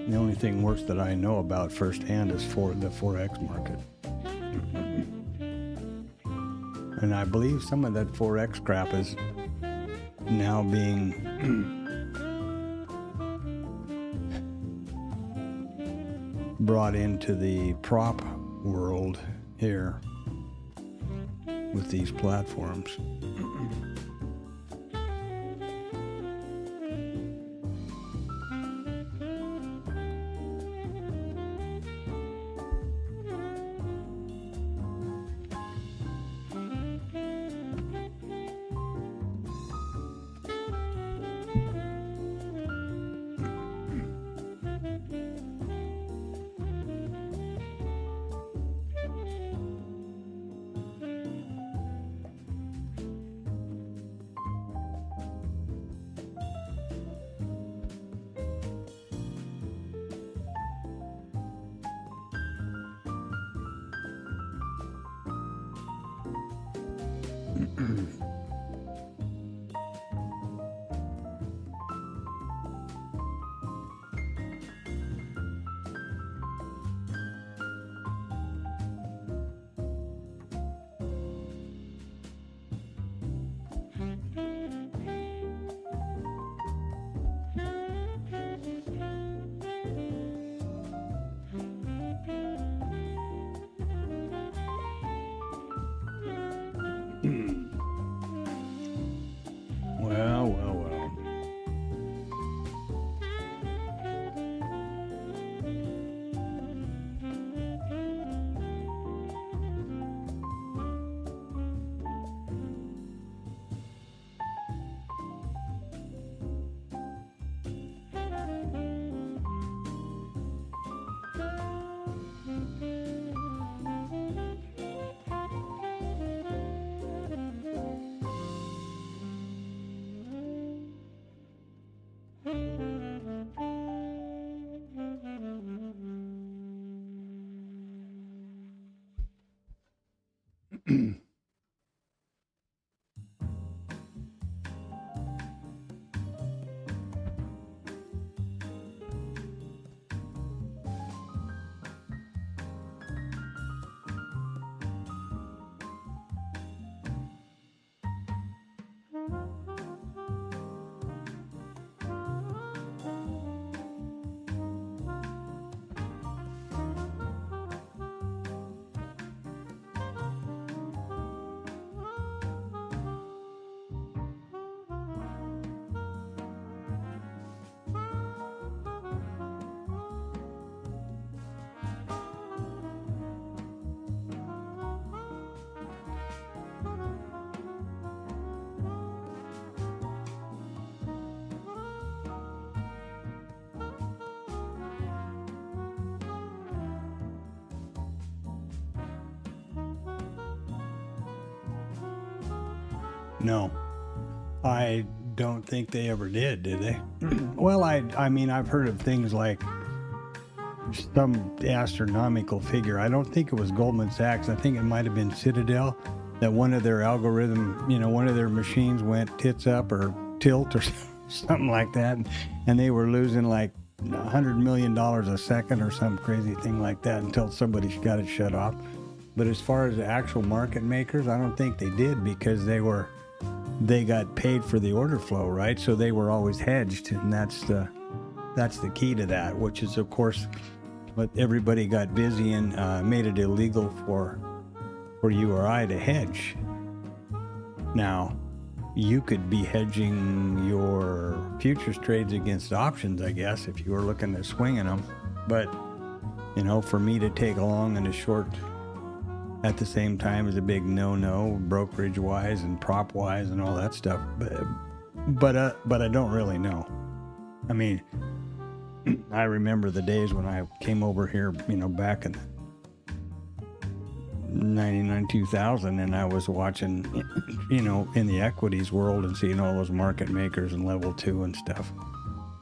Speaker 1: The only thing worse that I know about firsthand is for the Forex market. And I believe some of that Forex crap is now being brought into the prop world here with these platforms. No, I don't think they ever did they? Well, I mean, I've heard of things like some astronomical figure. I don't think it was Goldman Sachs. I think it might have been Citadel, that one of their one of their machines went tits up or tilt or something like that, and they were losing like $100 million a second or some crazy thing like that until somebody got it shut off. But as far as the actual market makers, I don't think they did, because they got paid for the order flow, right? So they were always hedged, and that's the key to that, which is, of course, what everybody got busy and made it illegal for you or I to hedge. Now, you could be hedging your futures trades against options, I guess, if you were looking at swinging them. But, for me to take a long and a short at the same time is a big no-no, brokerage-wise and prop-wise and all that stuff. But I don't really know. I mean, I remember the days when I came over here, back in 99, 2000, and I was watching, in the equities world and seeing all those market makers and level 2 and stuff.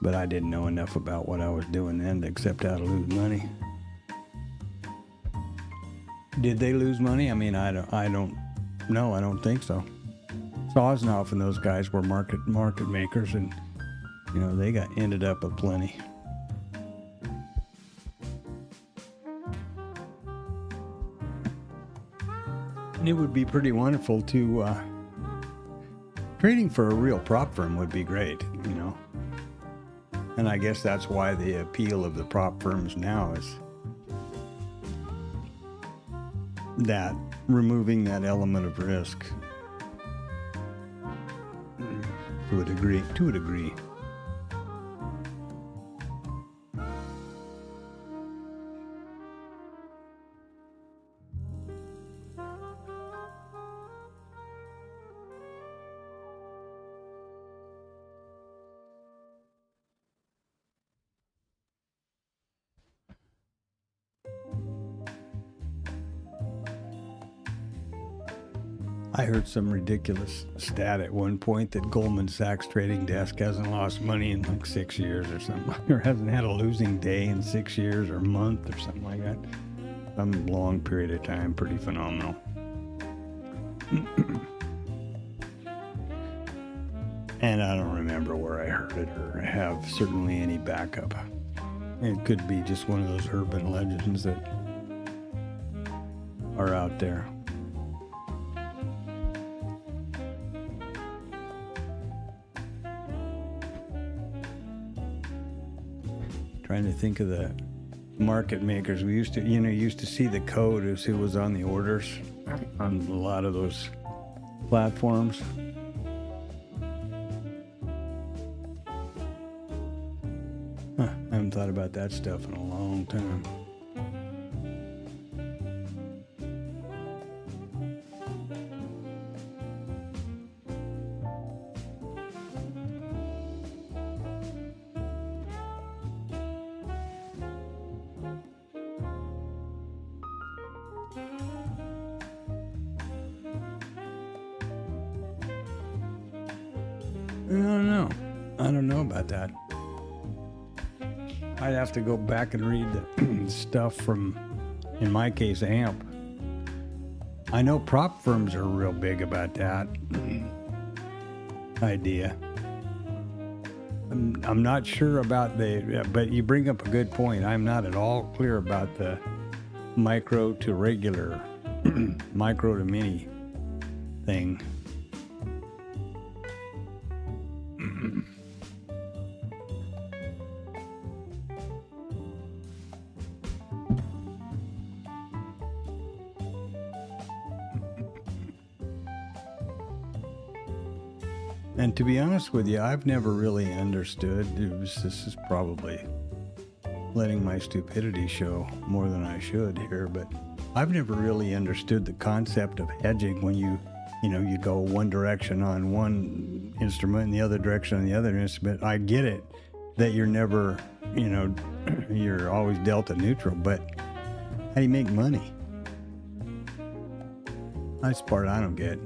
Speaker 1: But I didn't know enough about what I was doing then except how to lose money. Did they lose money? I mean, I don't know. I don't think so. Sosnoff and those guys were market makers, and they ended up with plenty. And it would be pretty wonderful to trading for a real prop firm would be great, And I guess that's why the appeal of the prop firms now is that removing that element of risk to a degree. I heard some ridiculous stat at one point that Goldman Sachs trading desk hasn't lost money in like 6 years or something, or hasn't had a losing day in 6 years or month or something like that. Some long period of time, pretty phenomenal. And I don't remember where I heard it or have certainly any backup. It could be just one of those urban legends that are out there. Trying to think of the market makers. We used to see the code as who was on the orders on a lot of those platforms. I haven't thought about that stuff in a long time. I don't know about that. I'd have to go back and read the stuff from, in my case, AMP. I know prop firms are real big about that idea. I'm not sure about but you bring up a good point. I'm not at all clear about the micro to regular, micro to mini thing. And to be honest with you, I've never really understood. This is probably letting my stupidity show more than I should here, but I've never really understood the concept of hedging when you go one direction on one instrument and the other direction on the other instrument. I get it that you're never, you're always delta neutral, but how do you make money? That's the part I don't get.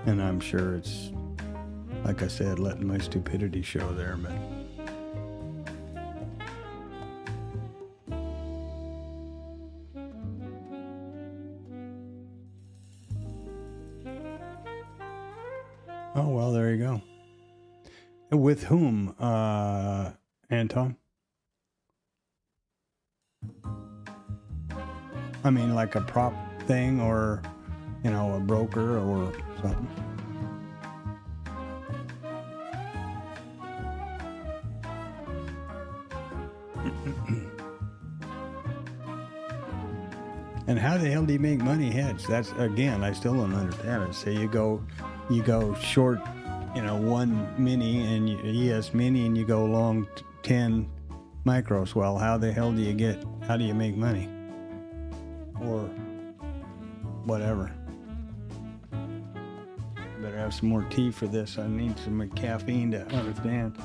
Speaker 1: And I'm sure it's, like I said, letting my stupidity show there, but oh, well, there you go. With whom, Anton? I mean, like a prop thing or, you know, a broker or something. And how the hell do you make money hedge? That's, again, I still don't understand it. So you go short, you know, 1 mini and ES mini, and you go long 10 micros. Well, how the hell do you make money? Or whatever. Better have some more tea for this. I need some caffeine to understand.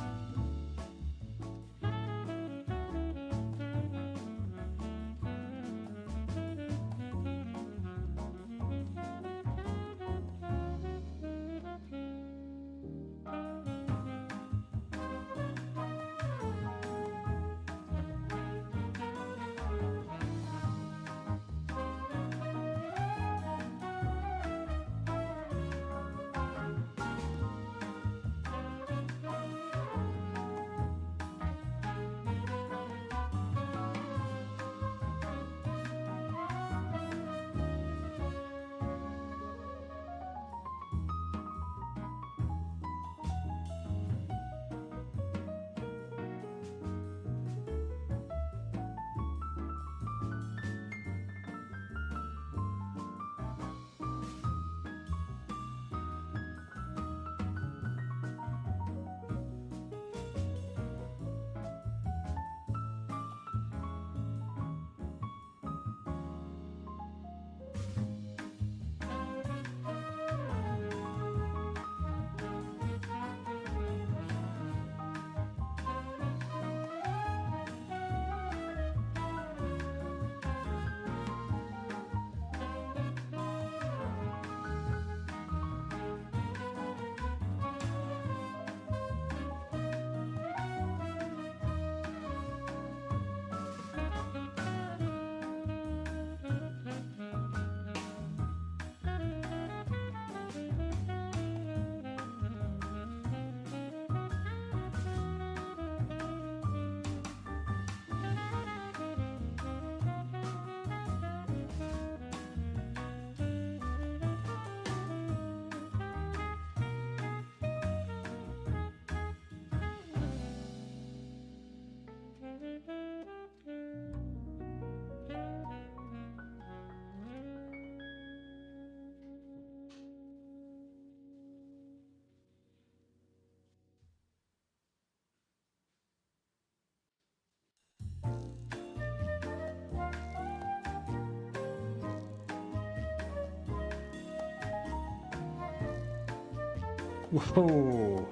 Speaker 1: Whoa.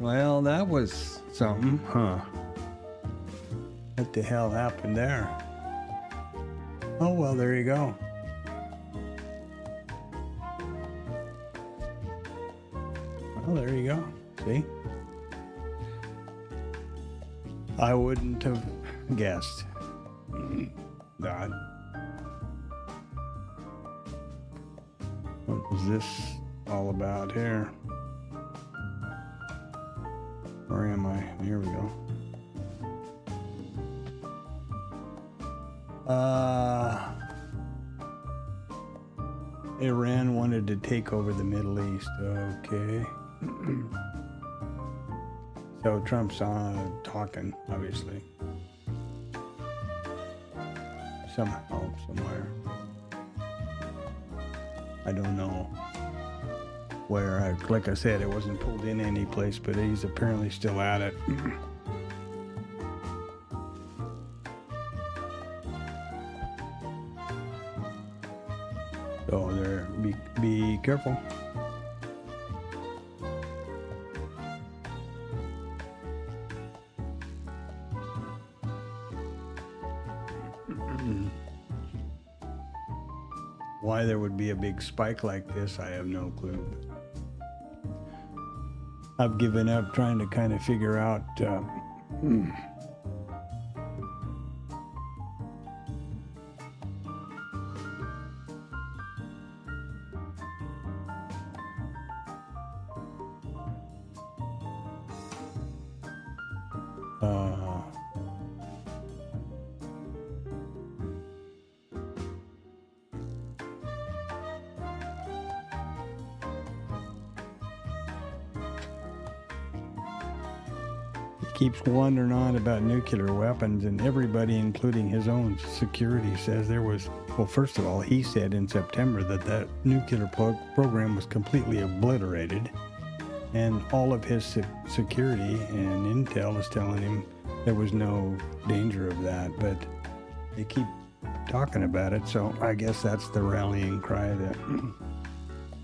Speaker 1: Well, that was something, huh? What the hell happened there? Oh, well, there you go. Well, there you go. See? I wouldn't have guessed that. What was this all about here? Where am I? Here we go. Iran wanted to take over the Middle East. Okay. So Trump's talking, obviously. Somehow, somewhere. I don't know where. Like I said, it wasn't pulled in any place, but he's apparently still at it. So there, be careful. Why there would be a big spike like this, I have no clue. I've given up trying to kind of figure out keeps wandering on about nuclear weapons, and everybody, including his own security, says there was, well, first of all, he said in September that nuclear program was completely obliterated, and all of his security and intel is telling him there was no danger of that, but they keep talking about it, so I guess that's the rallying cry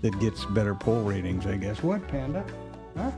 Speaker 1: that gets better poll ratings, I guess. What, Panda? Huh?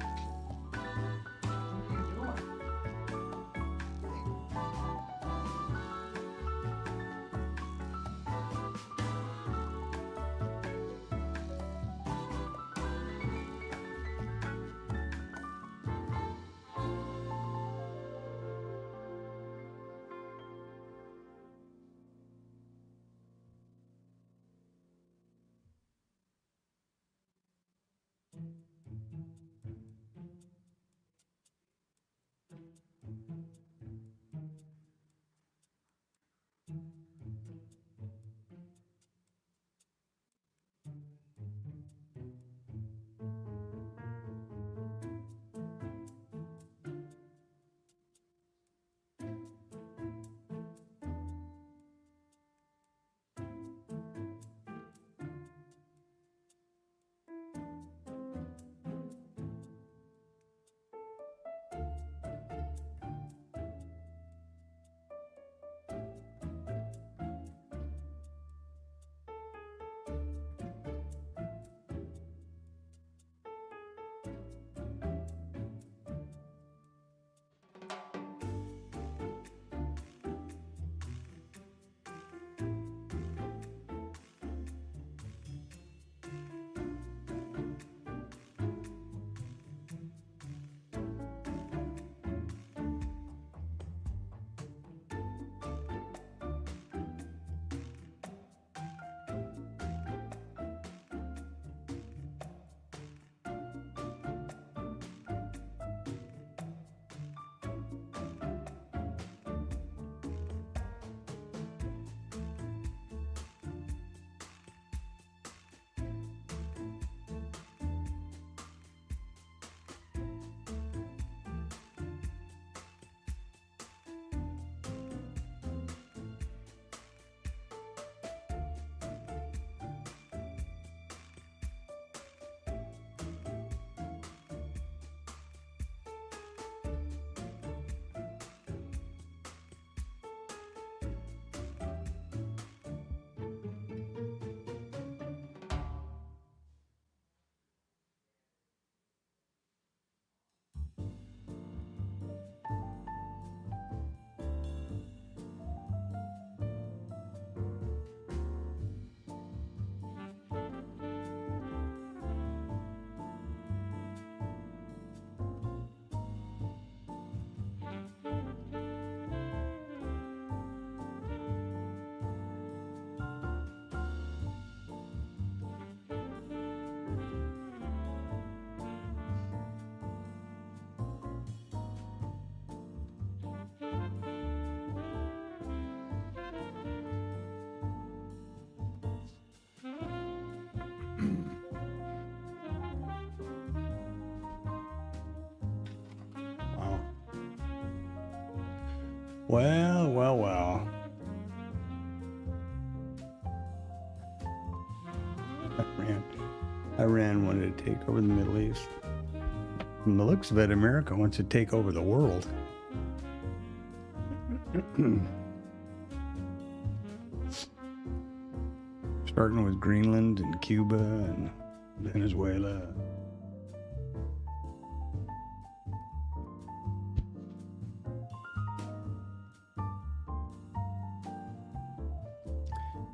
Speaker 1: Well, well, well. Iran wanted to take over the Middle East. From the looks of it, America wants to take over the world. Starting with Greenland and Cuba and Venezuela.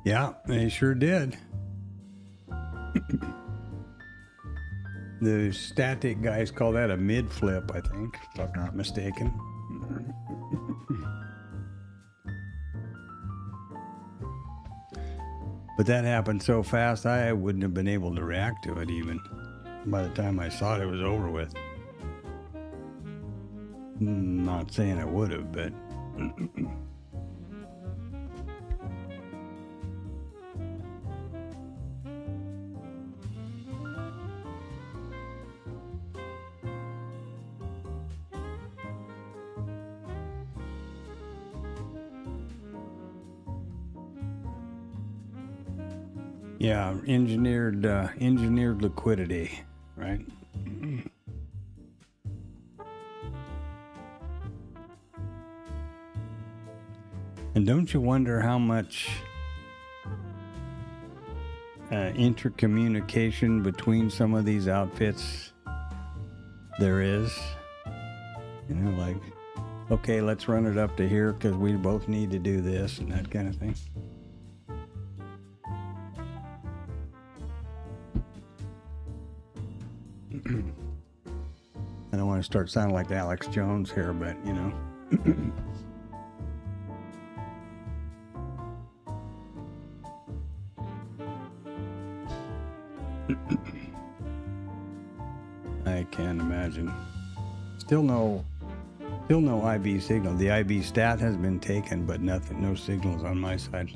Speaker 1: Yeah, they sure did. The static guys call that a mid flip, I think, if I'm not mistaken. But that happened so fast, I wouldn't have been able to react to it even. By the time I saw it was over with. Not saying I would have, but... Yeah, engineered liquidity, right? And don't you wonder how much intercommunication between some of these outfits there is? You know, like, okay, let's run it up to here because we both need to do this and that kind of thing. I don't want to start sounding like Alex Jones here, but you know. I can't imagine. Still no IB signal. The IB stat has been taken, but nothing, no signals on my side.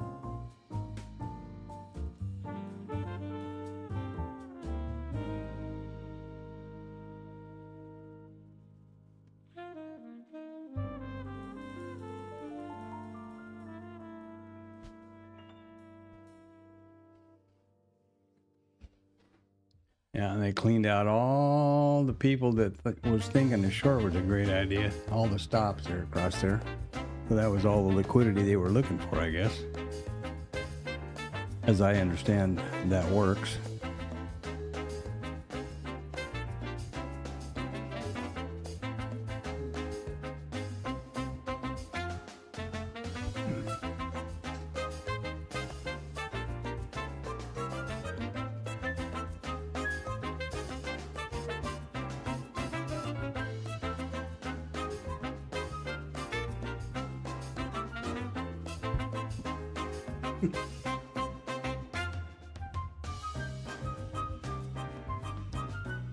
Speaker 1: Yeah, and they cleaned out all the people that was thinking the short was a great idea. All the stops there across there. So that was all the liquidity they were looking for, I guess. As I understand, that works.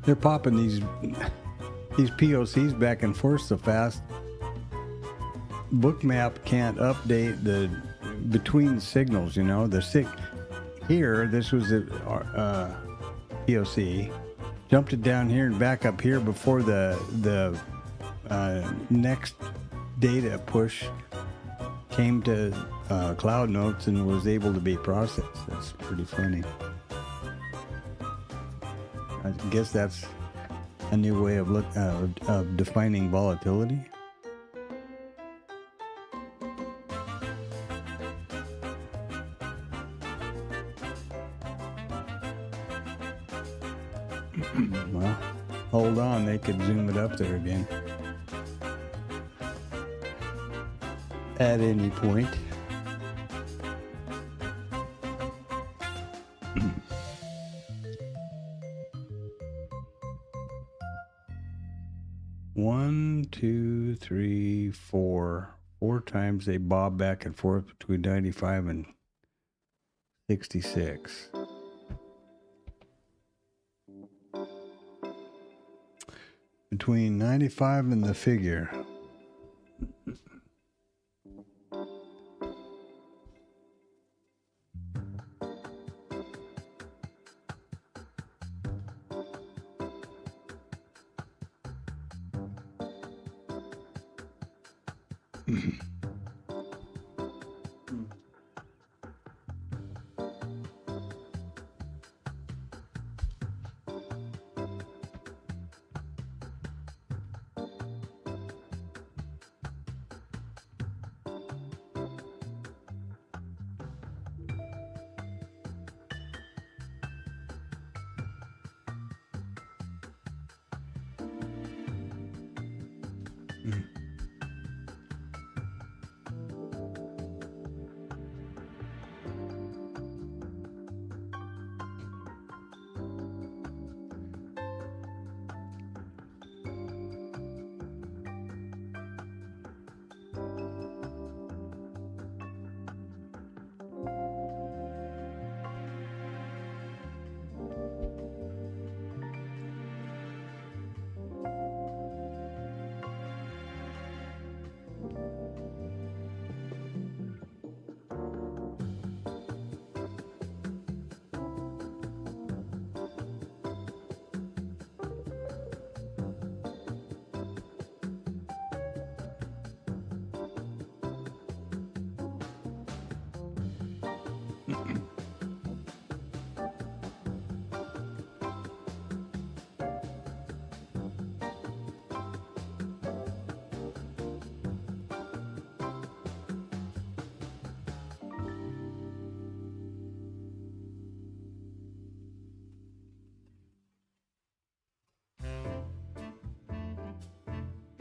Speaker 1: They're popping these POCs back and forth so fast. Bookmap can't update the between signals. You know, here. This was a POC. Jumped it down here and back up here before the next data push came to Cloud Notes and was able to be processed. That's pretty funny. I guess that's a new way of defining volatility. Well, hold on, they could zoom it up there again at any point. One, two, three, four. 4 times they bob back and forth between 95 and 66. Between 95 and the figure.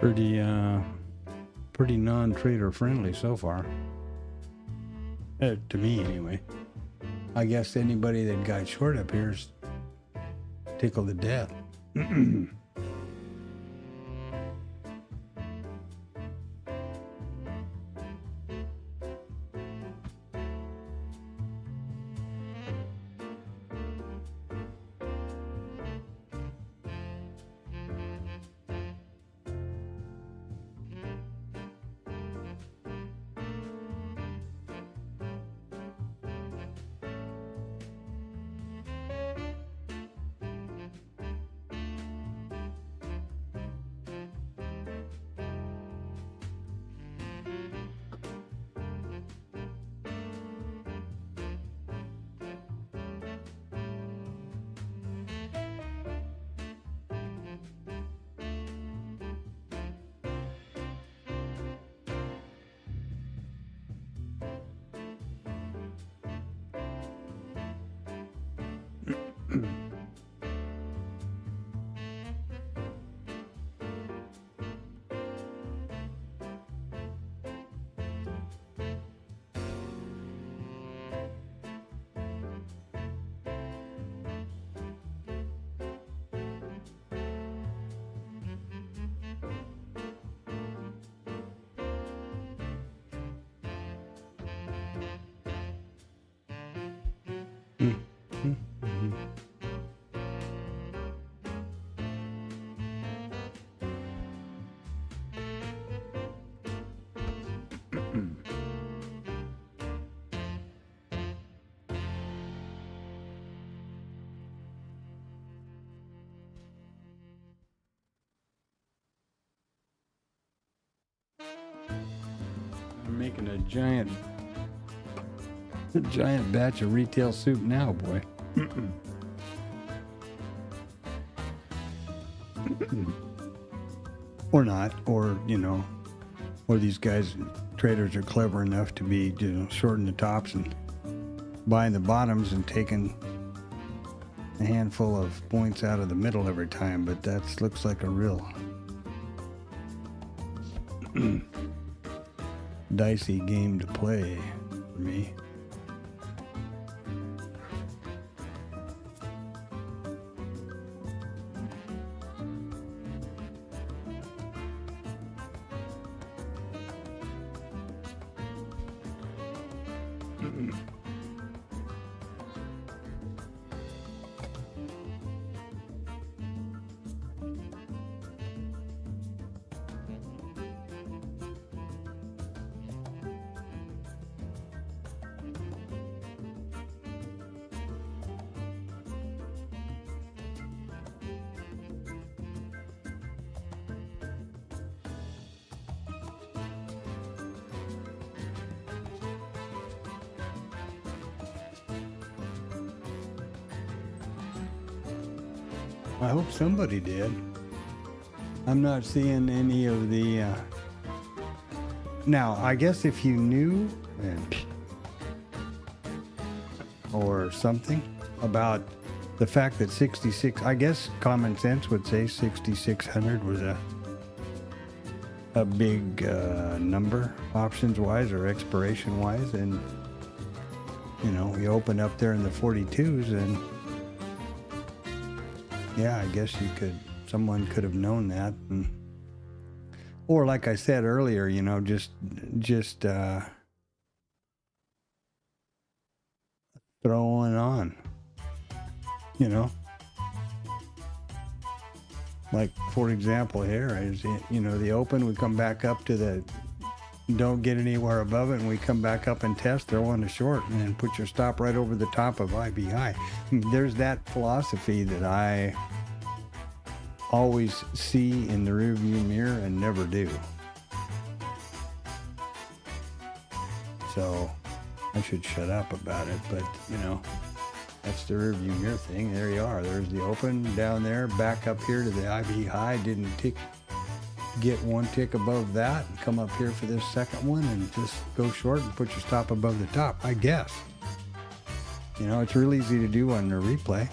Speaker 2: pretty non-trader friendly so far. To me, anyway. I guess anybody that got short up here is tickled to death. I'm making a giant batch of retail soup now, boy. Or not, or, or these guys, traders are clever enough to be, shorting the tops and buying the bottoms and taking a handful of points out of the middle every time, but that looks like a real dicey game to play for me. I hope somebody did. I'm not seeing any of the... Now, I guess if you knew or something about the fact that 66... I guess common sense would say 6,600 was a big number, options-wise or expiration-wise. And, you open up there in the 42s and... Yeah, I guess someone could have known that. Or like I said earlier, just throwing on, Like, for example, here is, the open, we come back up to don't get anywhere above it, and we come back up and test, throw on a short, and then put your stop right over the top of IB high. There's that philosophy that I always see in the rearview mirror and never do. So I should shut up about it, but that's the rearview mirror thing. There you are. There's the open down there, back up here to the IB high. Didn't get one tick above that and come up here for this second one and just go short and put your stop above the top, I guess. It's real easy to do on the replay.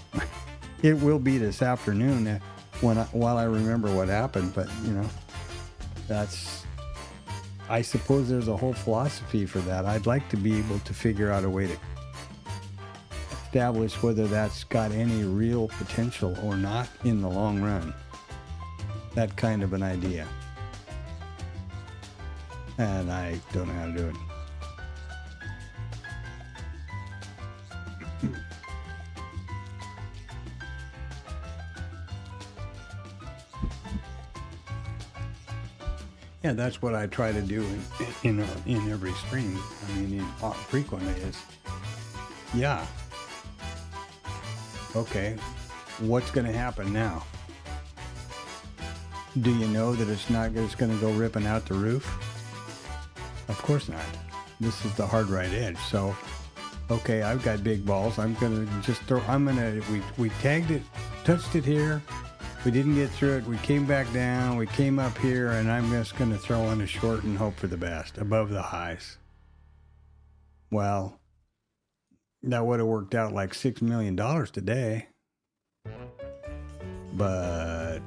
Speaker 2: It will be this afternoon while I remember what happened, but
Speaker 1: I suppose there's a whole philosophy for that. I'd like to be able to figure out a way to establish whether that's got any real potential or not in the long run. That kind of an idea. And I don't know how to do it. Yeah, that's what I try to do in every stream. I mean, frequently is, yeah. Okay, what's going to happen now? Do you know that it's not just going to go ripping out the roof? Of course not. This is the hard right edge. So, okay, I've got big balls. I'm going to just throw, we tagged it, touched it here. We didn't get through it. We came back down. We came up here, and I'm just going to throw in a short and hope for the best above the highs. Well, that would have worked out like $6 million today. But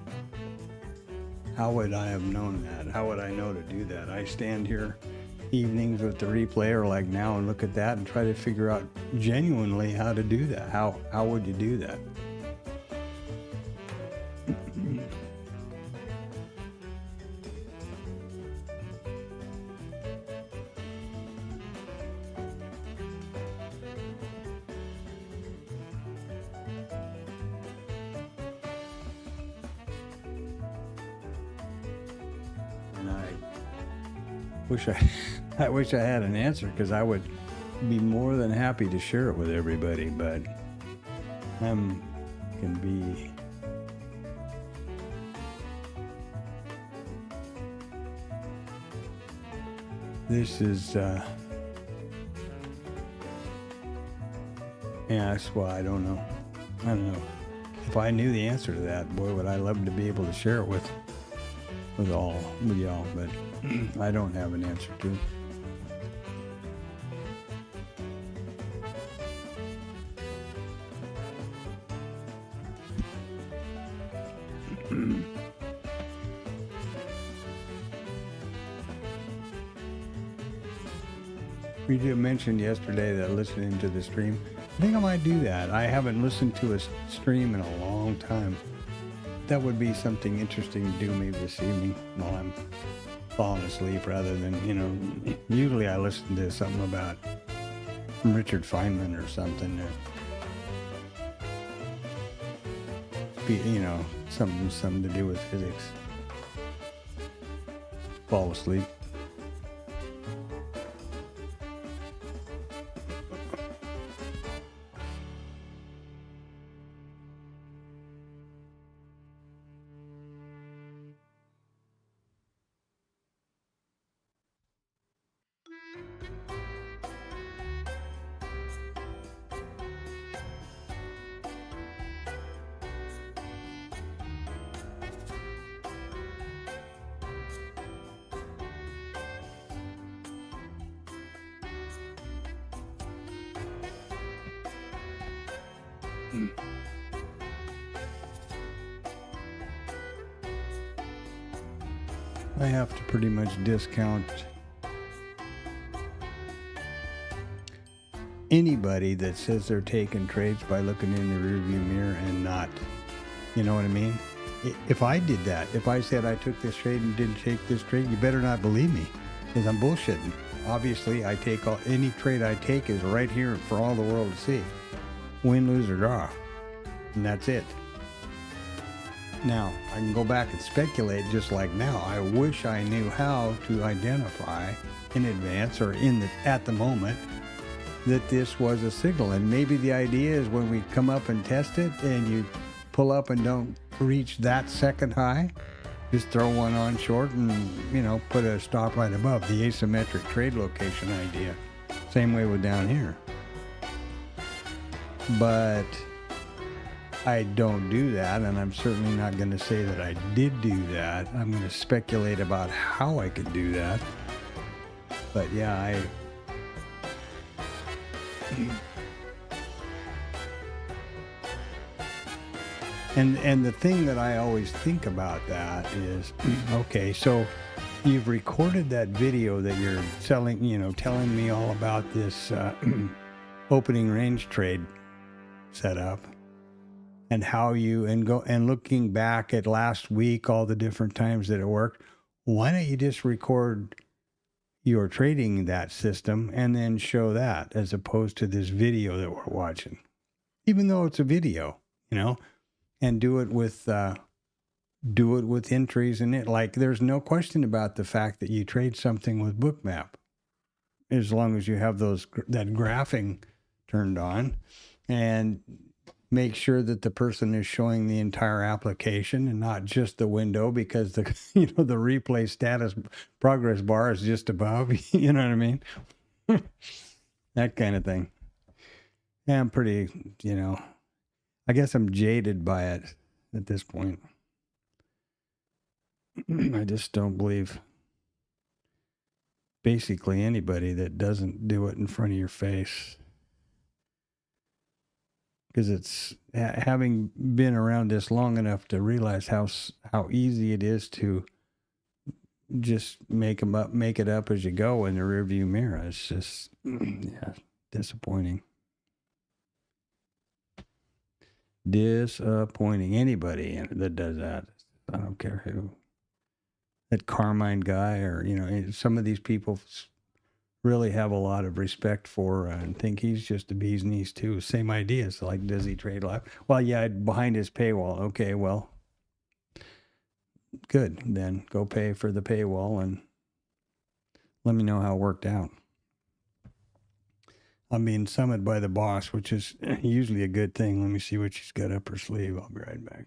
Speaker 1: how would I have known that? How would I know to do that? I stand here evenings with the replayer like now and look at that and try to figure out genuinely how to do that. How would you do that? I wish I had an answer, because I would be more than happy to share it with everybody, but can be this is yeah, that's why I don't know. If I knew the answer to that, boy, would I love to be able to share it with y'all, but I don't have an answer to it. We did mention yesterday that listening to the stream, I think I might do that. I haven't listened to a stream in a long time. That would be something interesting to do maybe this evening while I'm falling asleep, rather than, usually I listen to something about Richard Feynman or something. Something to do with physics. Fall asleep. I have to pretty much discount anybody that says they're taking trades by looking in the rearview mirror and not. You know what I mean? If I did that, if I said I took this trade and didn't take this trade, you better not believe me, because I'm bullshitting. Obviously, any trade I take is right here for all the world to see. Win, lose, or draw. And that's it. Now, I can go back and speculate just like now. I wish I knew how to identify in advance or at the moment that this was a signal. And maybe the idea is when we come up and test it and you pull up and don't reach that second high, just throw one on short and, put a stop right above the asymmetric trade location idea. Same way with down here. But I don't do that, and I'm certainly not going to say that I did do that. I'm going to speculate about how I could do that. But yeah, And the thing that I always think about that is, okay, so
Speaker 2: you've recorded that video that you're telling me all about this opening range trade setup and how you and looking back at last week, all the different times that it worked. Why don't you just record your trading that system and then show that as opposed to this video that we're watching, even though it's a video, and do it with entries in it. Like, there's no question about the fact that you trade something with Bookmap, as long as you have that graphing turned on, and make sure that the person is showing the entire application and not just the window, because the the replay status progress bar is just above. You know what I mean? That kind of thing. Yeah, I'm pretty, I guess I'm jaded by it at this point. I just don't believe basically anybody that doesn't do it in front of your face. Because it's having been around this long enough to realize how easy it is to just make it up as you go in the rearview mirror. It's just disappointing. Disappointing. Anybody that does that, I don't care who. That Carmine guy, or some of these people really have a lot of respect for and think he's just a bee's knees too. Same ideas. Like, does he trade live? Well, yeah, behind his paywall. Okay, well, good. Then go pay for the paywall and let me know how it worked out. I'm being summoned by the boss, which is usually a good thing. Let me see what she's got up her sleeve. I'll be right back.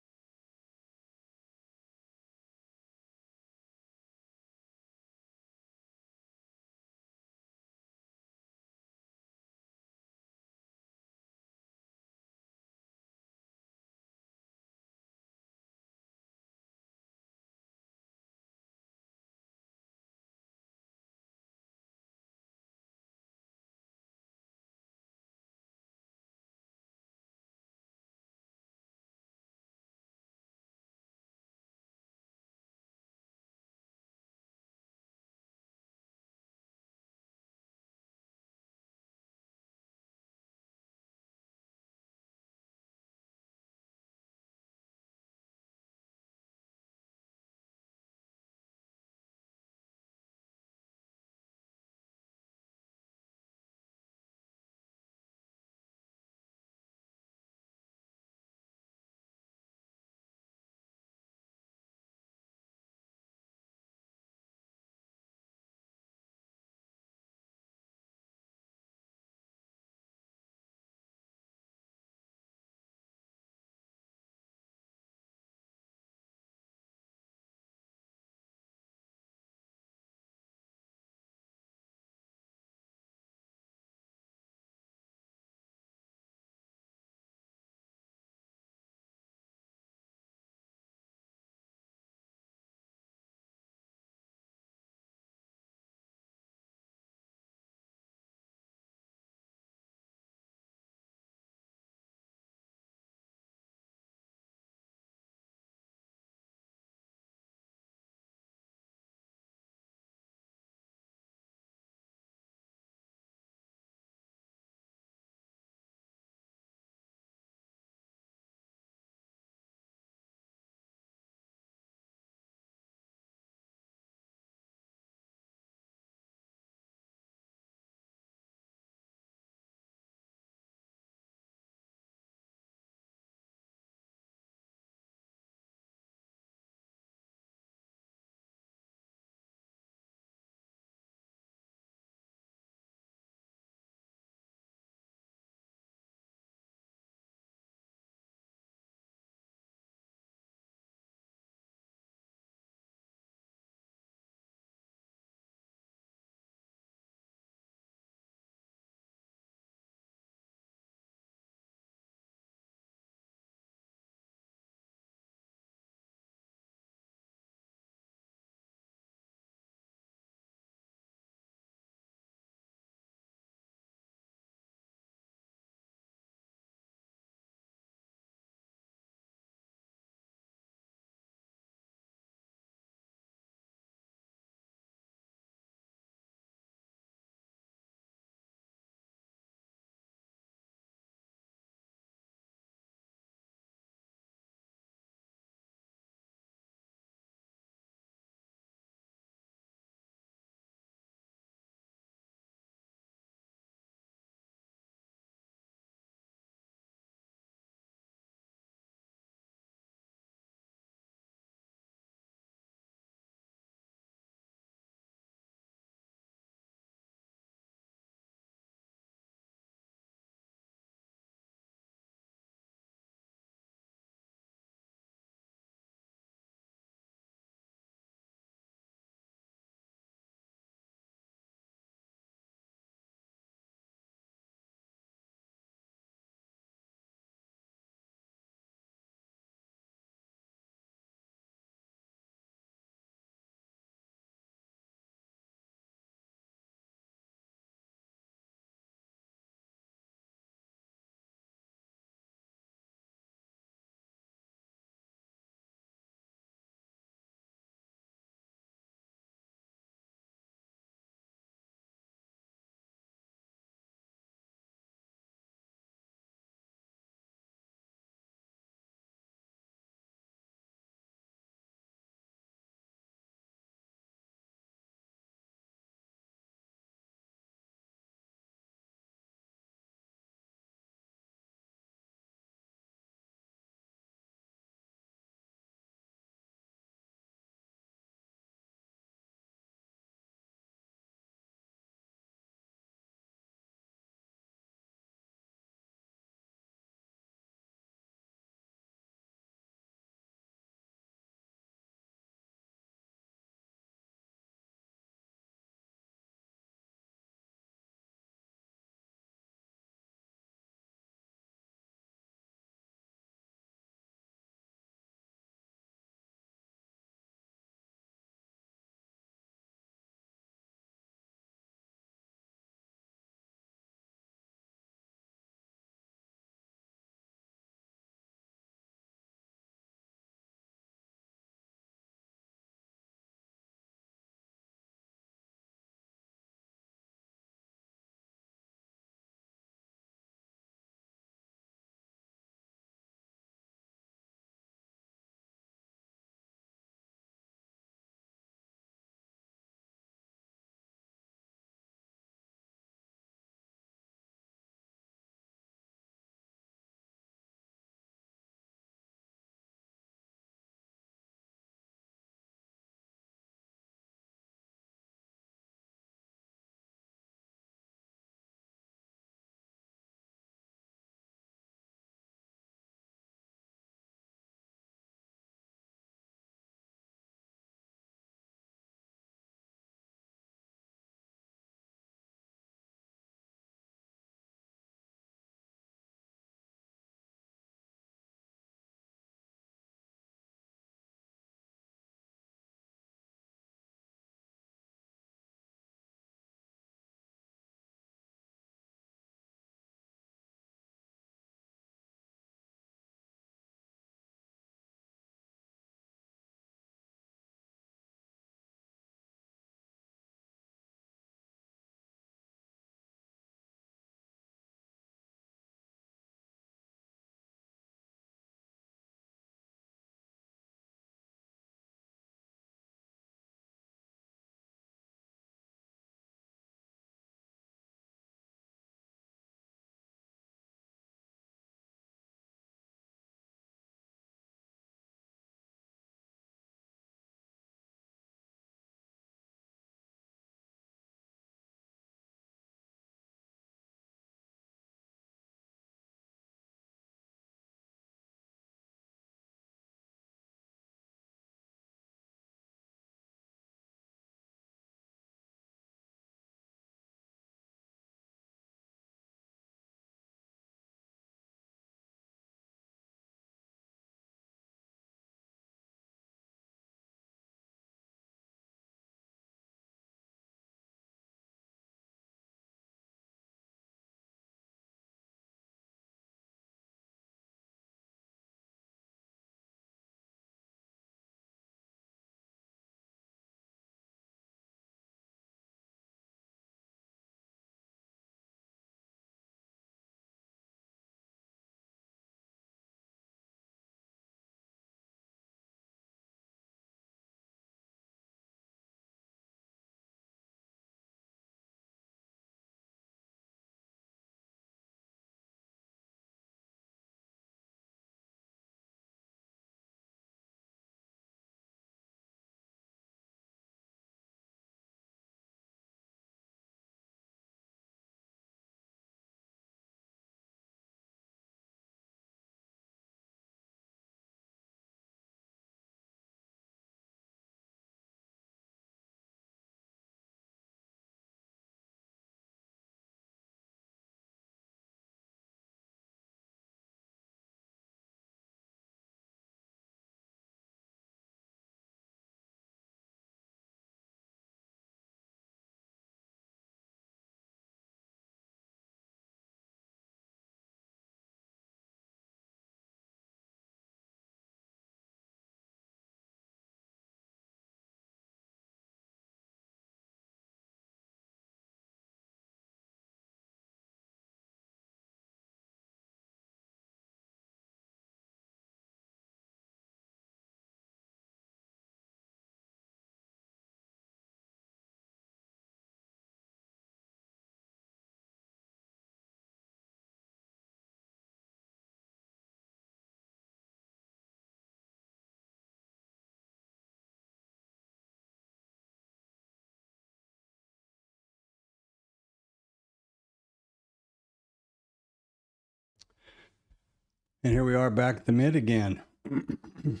Speaker 2: And here we are back at the mid again. What's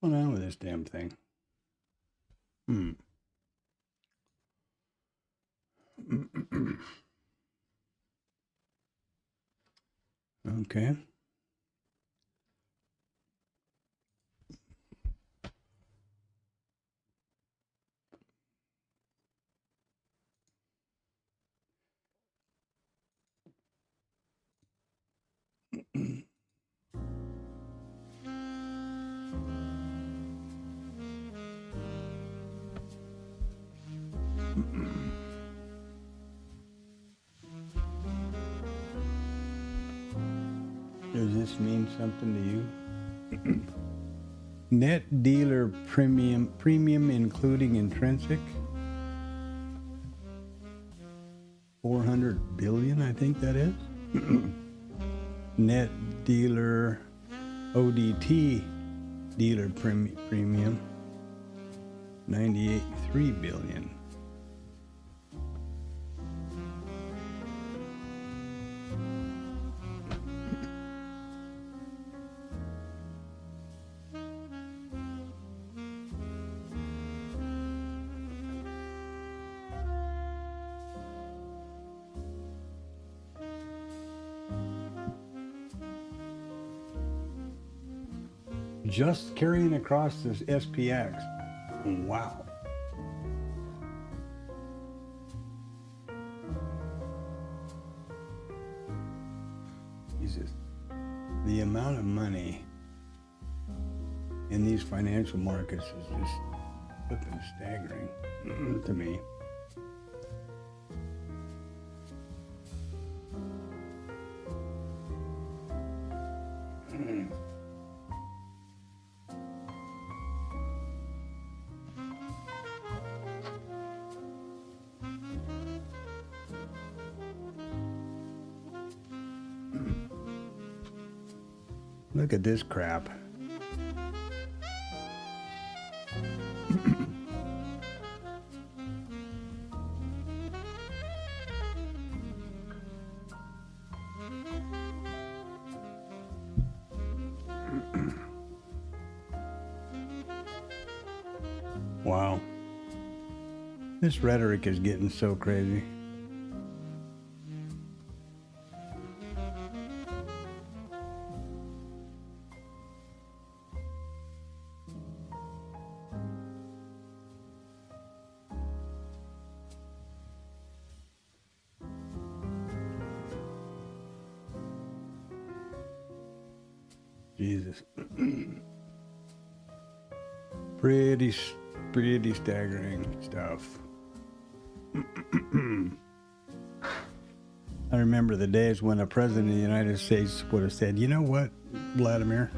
Speaker 2: going on with this damn thing? Okay. Does this mean something to you? Net dealer premium including intrinsic. 400 billion, I think that is. Net dealer ODT dealer premium 98.3 billion. Just carrying across this SPX. Wow. Jesus. The amount of money in these financial markets is just flipping staggering to me. Look at this crap. Wow. This rhetoric is getting so crazy. Jesus. Pretty staggering stuff. I remember the days when a president of the United States would have said, you know what, Vladimir?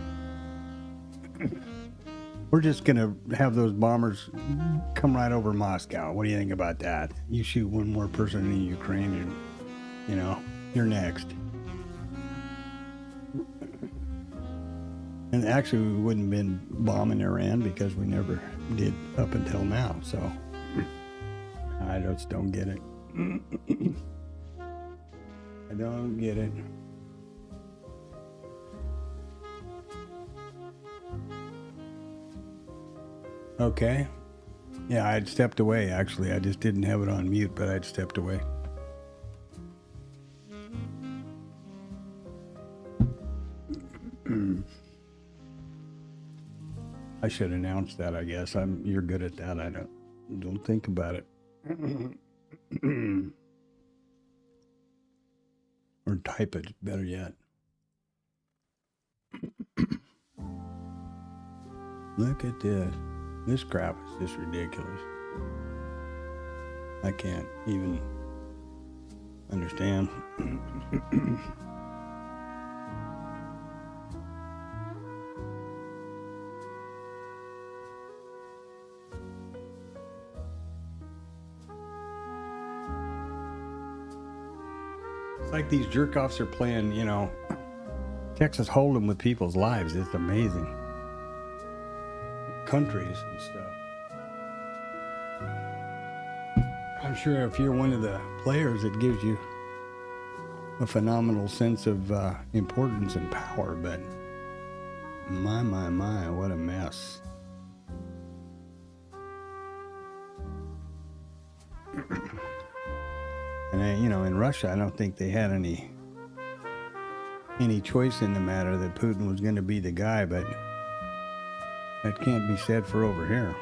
Speaker 2: We're just going to have those bombers come right over Moscow. What do you think about that? You shoot one more person in Ukraine and, you know, you're next. And actually, we wouldn't have been bombing Iran because we never did up until now. So I just don't get it. I don't get it. Okay. Yeah, I'd stepped away, actually. I just didn't have it on mute, but I'd stepped away. I should announce that, I guess. You're good at that. I don't think about it. Or type it, better yet. Look at this. This crap is just ridiculous. I can't even understand.
Speaker 1: It's like these jerk-offs are playing, Texas Hold'em with people's lives. It's amazing. Countries and stuff. I'm sure if you're one of the players, it gives you a phenomenal sense of importance and power, but my, what a mess. And in Russia, I don't think they had any choice in the matter that Putin was going to be the guy, but that can't be said for over here.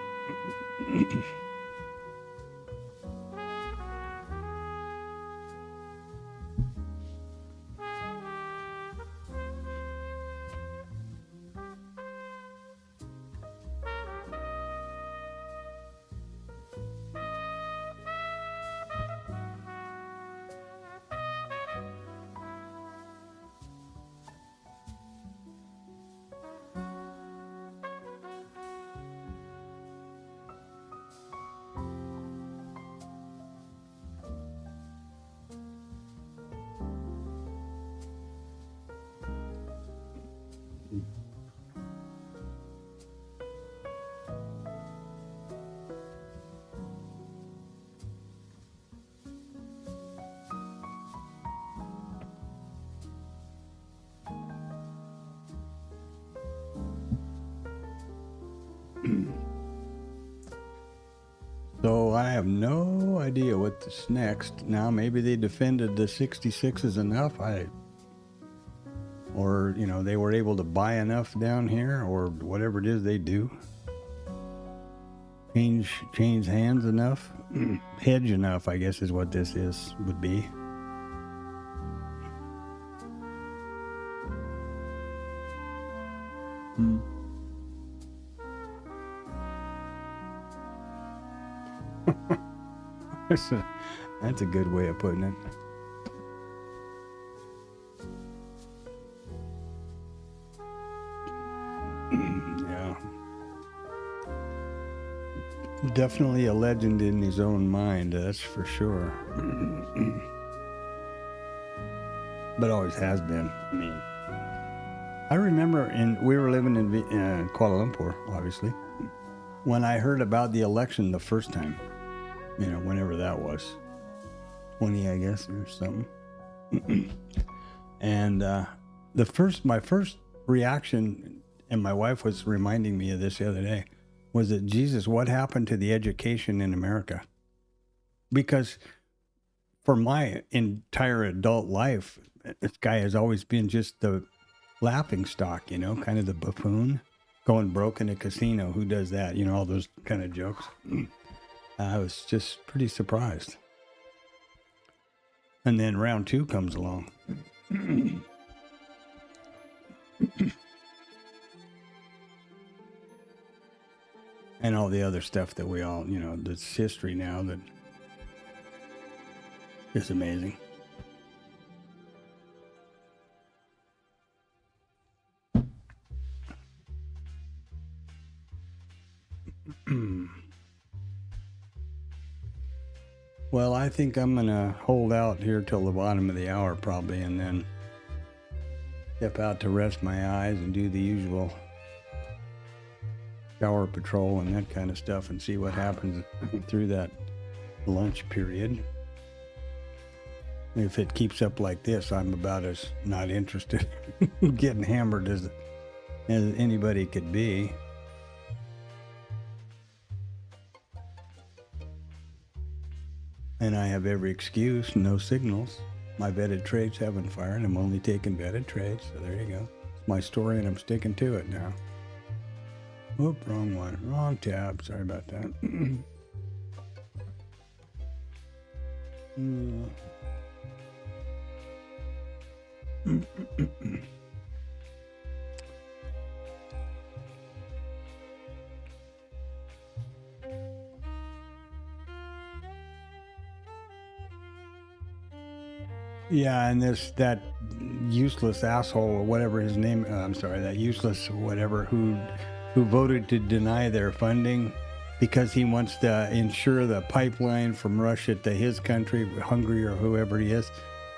Speaker 1: So I have no idea what's next. Now maybe they defended the 66s enough. Or they were able to buy enough down here, or whatever it is they do. Change hands enough, hedge enough, I guess is what this would be. That's a good way of putting it. Yeah. Definitely a legend in his own mind, that's for sure. But always has been. I mean, I remember we were living in Kuala Lumpur, obviously, when I heard about the election the first time. Whenever that was. 20, I guess, or something. And my first reaction, and my wife was reminding me of this the other day, was that, Jesus, what happened to the education in America? Because for my entire adult life, this guy has always been just the laughing stock, kind of the buffoon, going broke in a casino. Who does that? All those kind of jokes. I was just pretty surprised. And then round 2 comes along. And all the other stuff that we all, that's history now that is amazing. Well, I think I'm going to hold out here till the bottom of the hour probably, and then step out to rest my eyes and do the usual shower patrol and that kind of stuff and see what happens through that lunch period. If it keeps up like this, I'm about as not interested in getting hammered as anybody could be. And I have every excuse, no signals. My vetted trades haven't fired. I'm only taking vetted trades, so there you go. It's my story, and I'm sticking to it now. Oop, wrong one. Wrong tab. Sorry about that. Yeah, and that useless asshole, or whatever his name, that useless whatever, who voted to deny their funding because he wants to ensure the pipeline from Russia to his country, Hungary or whoever he is,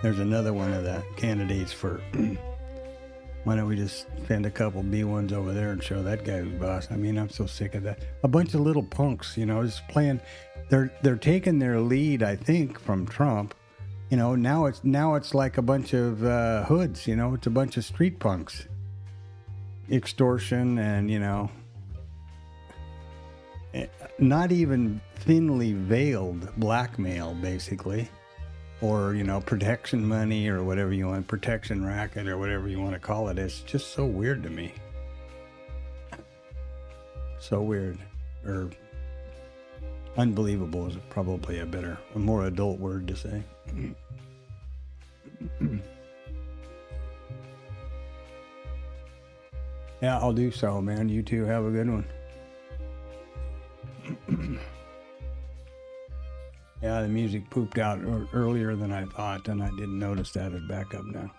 Speaker 2: There's another one of the candidates for why don't we just send a couple B1s over there and show that guy who's boss? I mean, I'm so sick of that. A bunch of little punks, just playing. They're taking their lead, I think, from Trump. Now it's like a bunch of hoods. It's a bunch of street punks, extortion, and not even thinly veiled blackmail, basically. Or, protection money or whatever you want, protection racket or whatever you want to call it. It's just so weird to me. So weird. Or unbelievable is probably a more adult word to say. Yeah, I'll do so, man. You two have a good one. Yeah, the music pooped out earlier than I thought, and I didn't notice that. It's back up now.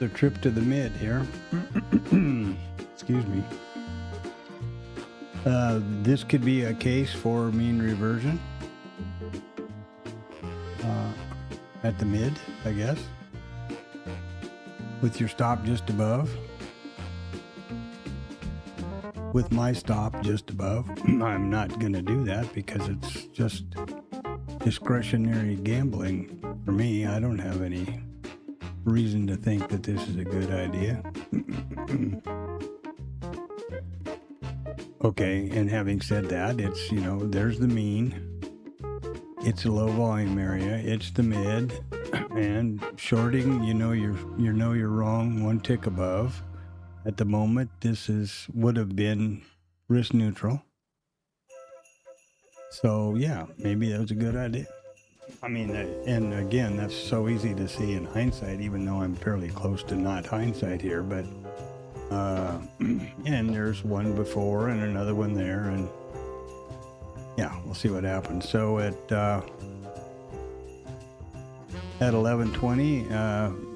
Speaker 2: the trip to the mid here. Excuse me. This could be a case for mean reversion at the mid, I guess, with your stop just above. With my stop just above. I'm not going to do that because it's just discretionary gambling for me. I don't have any reason to think that this is a good idea. Okay, and having said that, it's, there's the mean. It's a low volume area. It's the mid. And shorting, you're wrong one tick above. At the moment, this would have been risk neutral. So yeah, maybe that was a good idea. I mean, and again, that's so easy to see in hindsight, even though I'm fairly close to not hindsight here, but and there's one before and another one there, and yeah, we'll see what happens. So at 11:20,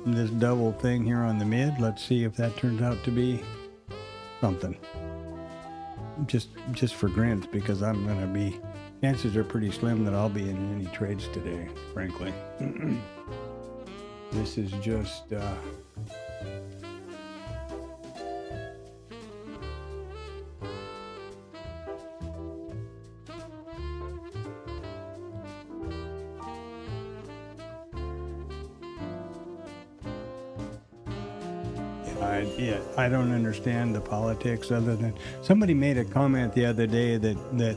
Speaker 2: this double thing here on the mid, let's see if that turns out to be something. Just for grins, because I'm going to be, chances are pretty slim that I'll be in any trades today, frankly. This is just I don't understand the politics other than somebody made a comment the other day that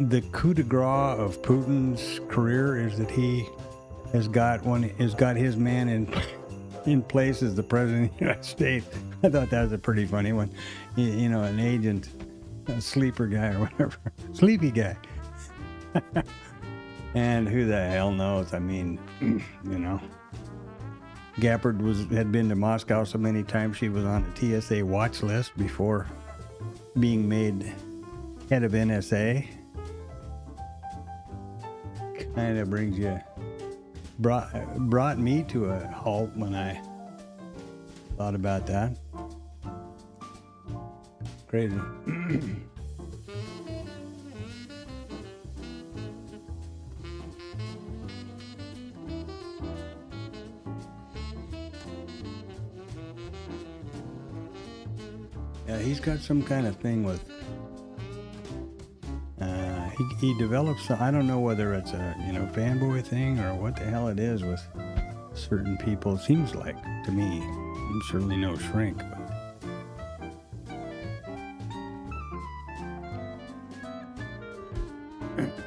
Speaker 2: the coup de grace of Putin's career is that he has got his man in place as the president of the United States. I thought that was a pretty funny one. An agent, a sleeper guy or whatever, sleepy guy. And who the hell knows? I mean, Gappard had been to Moscow so many times she was on a TSA watch list before being made head of NSA. Kind of brought me to a halt when I thought about that. Crazy. He's got some kind of thing with, he develops, I don't know whether it's a, fanboy thing or what the hell it is with certain people. It seems like, to me, I'm certainly no shrink, but.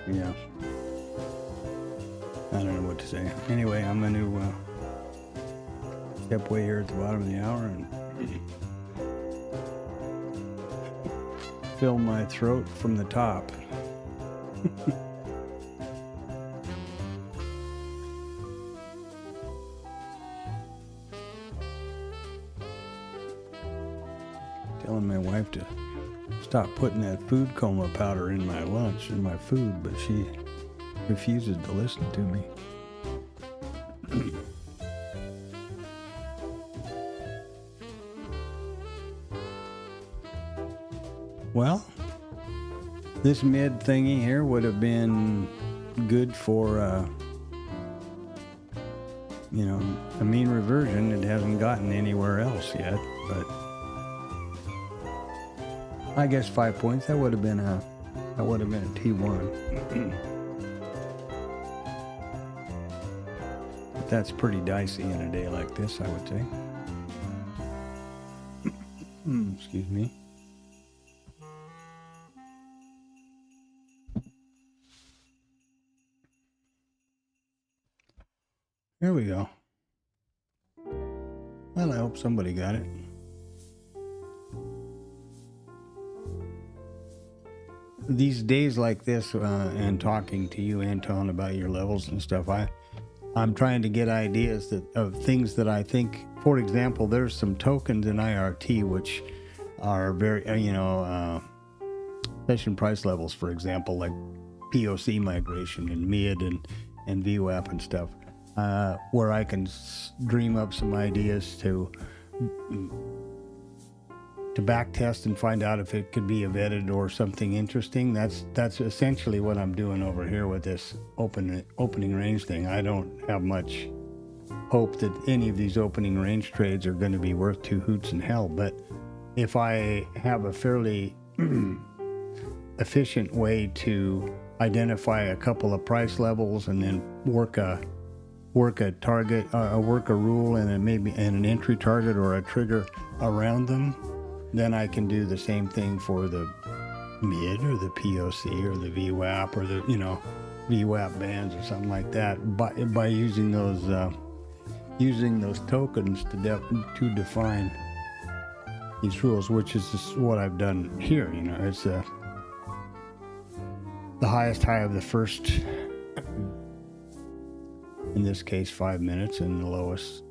Speaker 2: Yeah. I don't know what to say. Anyway, I'm going to step way here at the bottom of the hour and fill my throat from the top. Telling my wife to stop putting that food coma powder in my lunch and my food, but she refuses to listen to me. Well, this mid thingy here would have been good for, a mean reversion. It hasn't gotten anywhere else yet, but I guess 5 points. That would have been a T1. But that's pretty dicey in a day like this, I would say. Excuse me. There we go. Well, I hope somebody got it. These days like this, and talking to you, Anton, about your levels and stuff, I'm trying to get ideas of things that I think. For example, there's some tokens in IRT which are very, session price levels, for example, like POC migration and MID and VWAP and stuff. where I can dream up some ideas to back test and find out if it could be vetted or something interesting. That's essentially what I'm doing over here with this opening range thing. I don't have much hope that any of these opening range trades are going to be worth two hoots in hell, but if I have a fairly efficient way to identify a couple of price levels and then work a target, work a rule and an entry target or a trigger around them, then I can do the same thing for the mid or the POC or the VWAP or the VWAP bands or something like that by using those tokens to define these rules, which is just what I've done here. It's the highest high of the first, in this case 5 minutes, and the lowest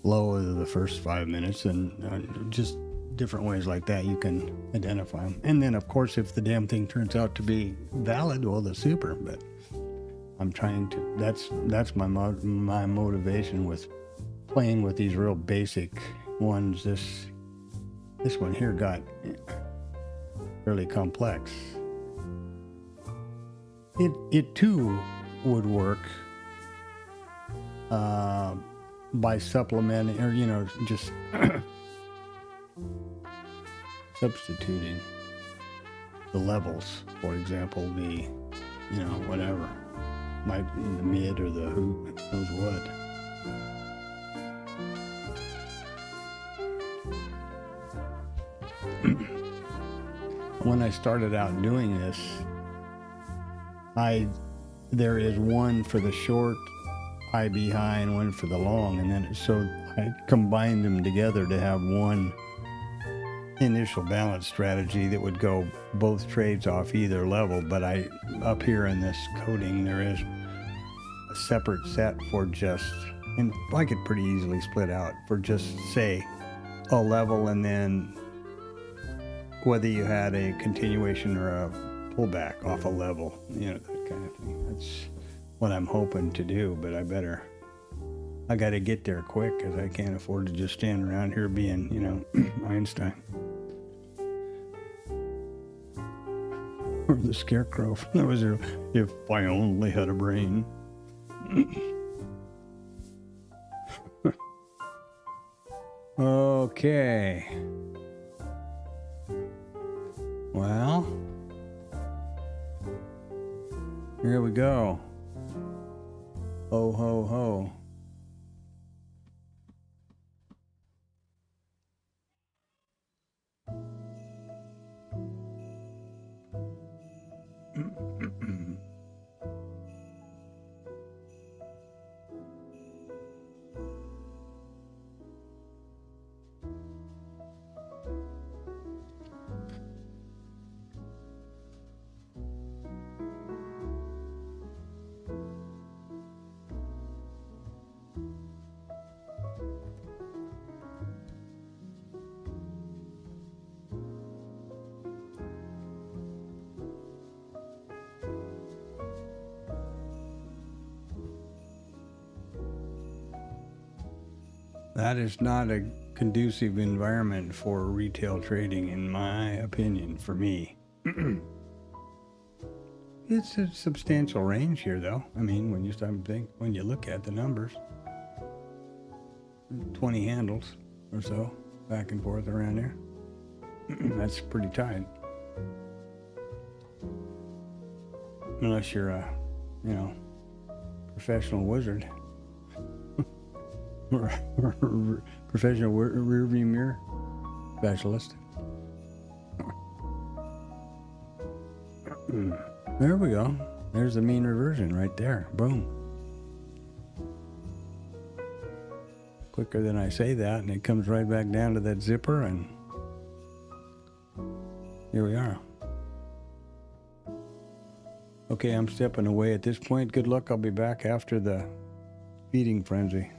Speaker 2: low of the first 5 minutes, and just different ways like that you can identify them. And then of course if the damn thing turns out to be valid, well, that's super. But I'm trying to, that's my motivation with playing with these real basic ones. This one here got fairly complex. It too would work by supplementing or just substituting the levels. For example, the whatever, might be the mid or the who knows what. When I started out doing this, there is one for the short IB high and one for the long, and then so I combined them together to have one initial balance strategy that would go both trades off either level. But up here in this coding, there is a separate set for just, and I could pretty easily split out for just say a level, and then whether you had a continuation or a pullback off a level, that kind of thing. That's what I'm hoping to do, but I got to get there quick because I can't afford to just stand around here being, Einstein. Or the scarecrow. That was if I only had a brain. Okay. Well, here we go. Ho, ho, ho. That is not a conducive environment for retail trading, in my opinion, for me. It's a substantial range here, though. I mean, when you look at the numbers, 20 handles or so, back and forth around there. That's pretty tight. Unless you're a, professional wizard. or professional rear view mirror specialist. There we go. There's the mean reversion right there. Boom. Quicker than I say that, and it comes right back down to that zipper, and here we are. Okay, I'm stepping away at this point. Good luck. I'll be back after the feeding frenzy.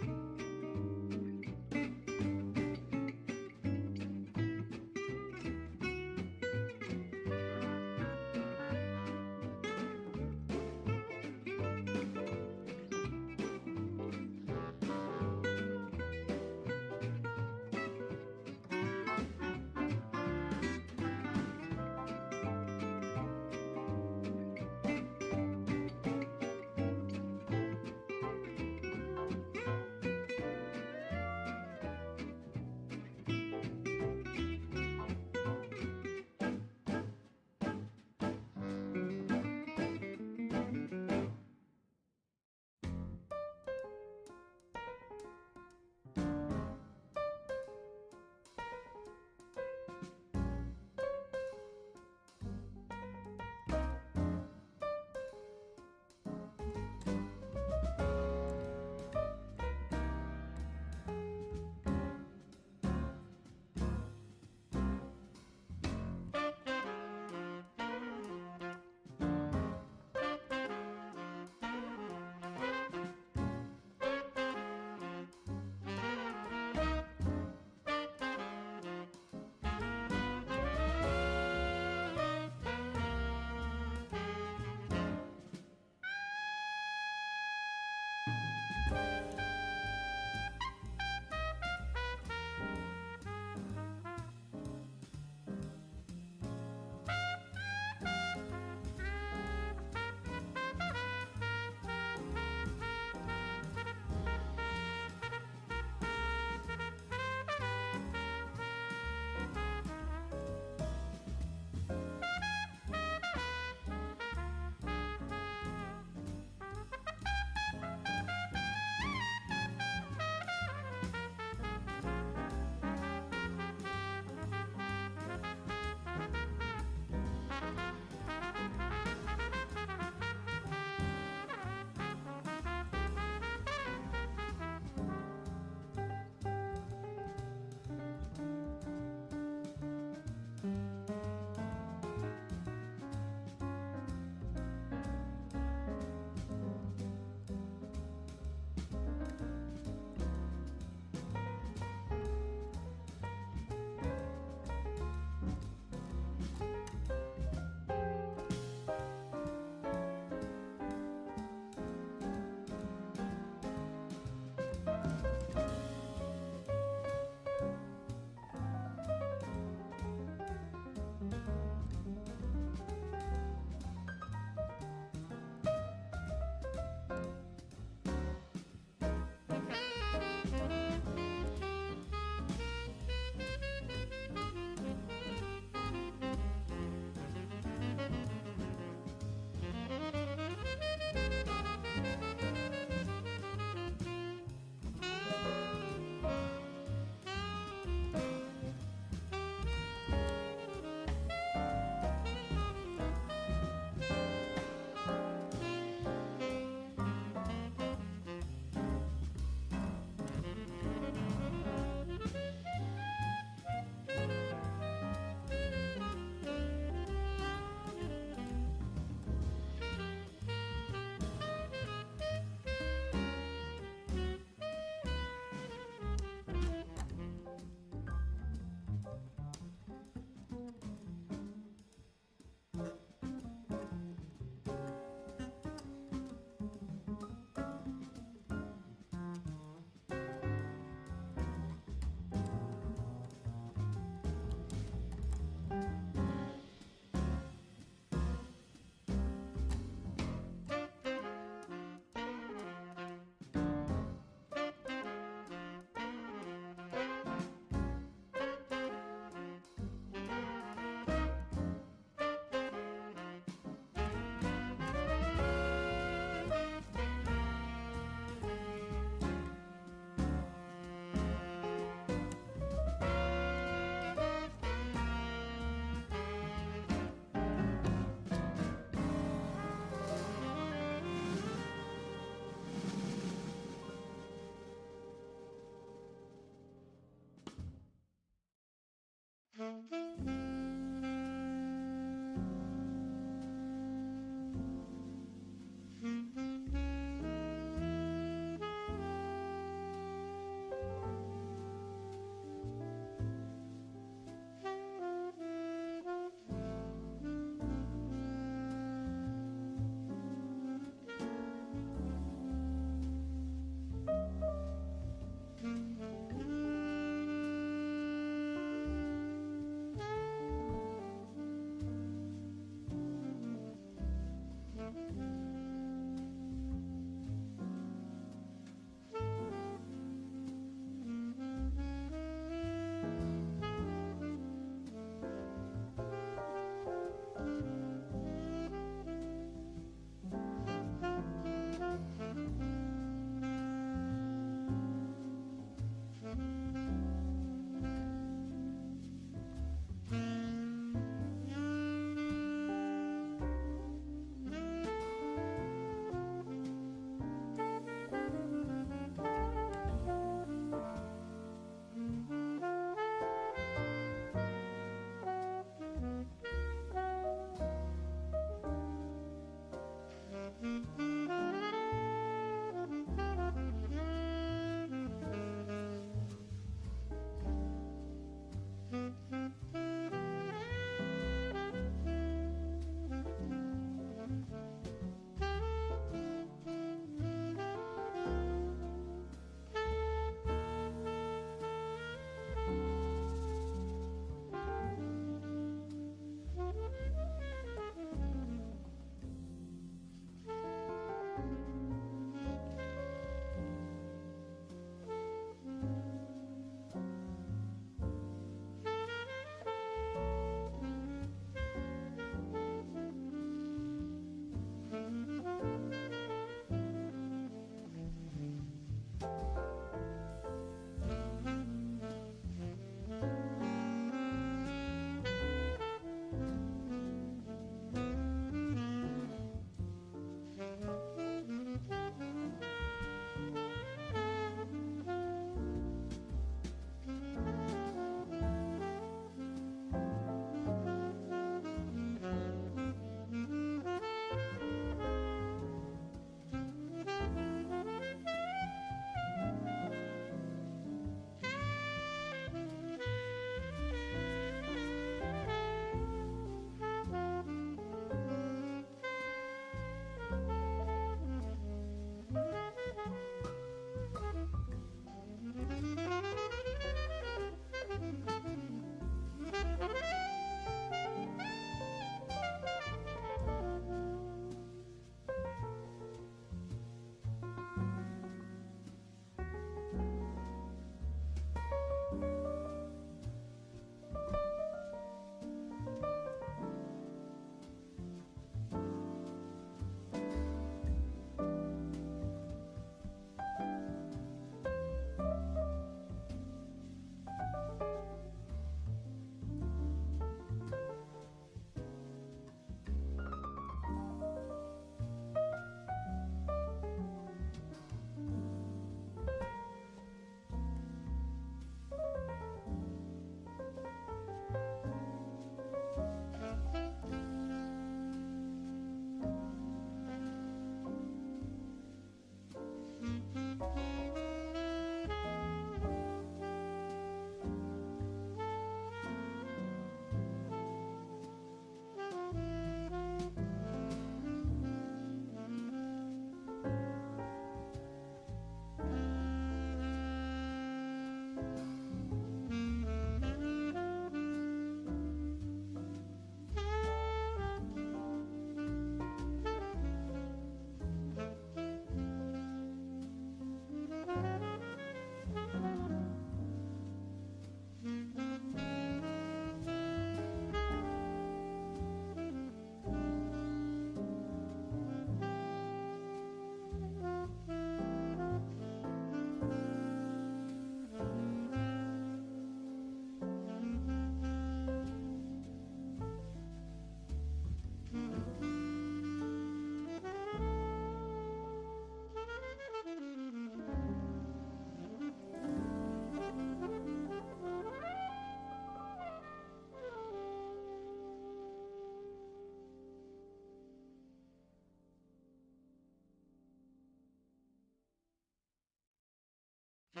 Speaker 3: Hey,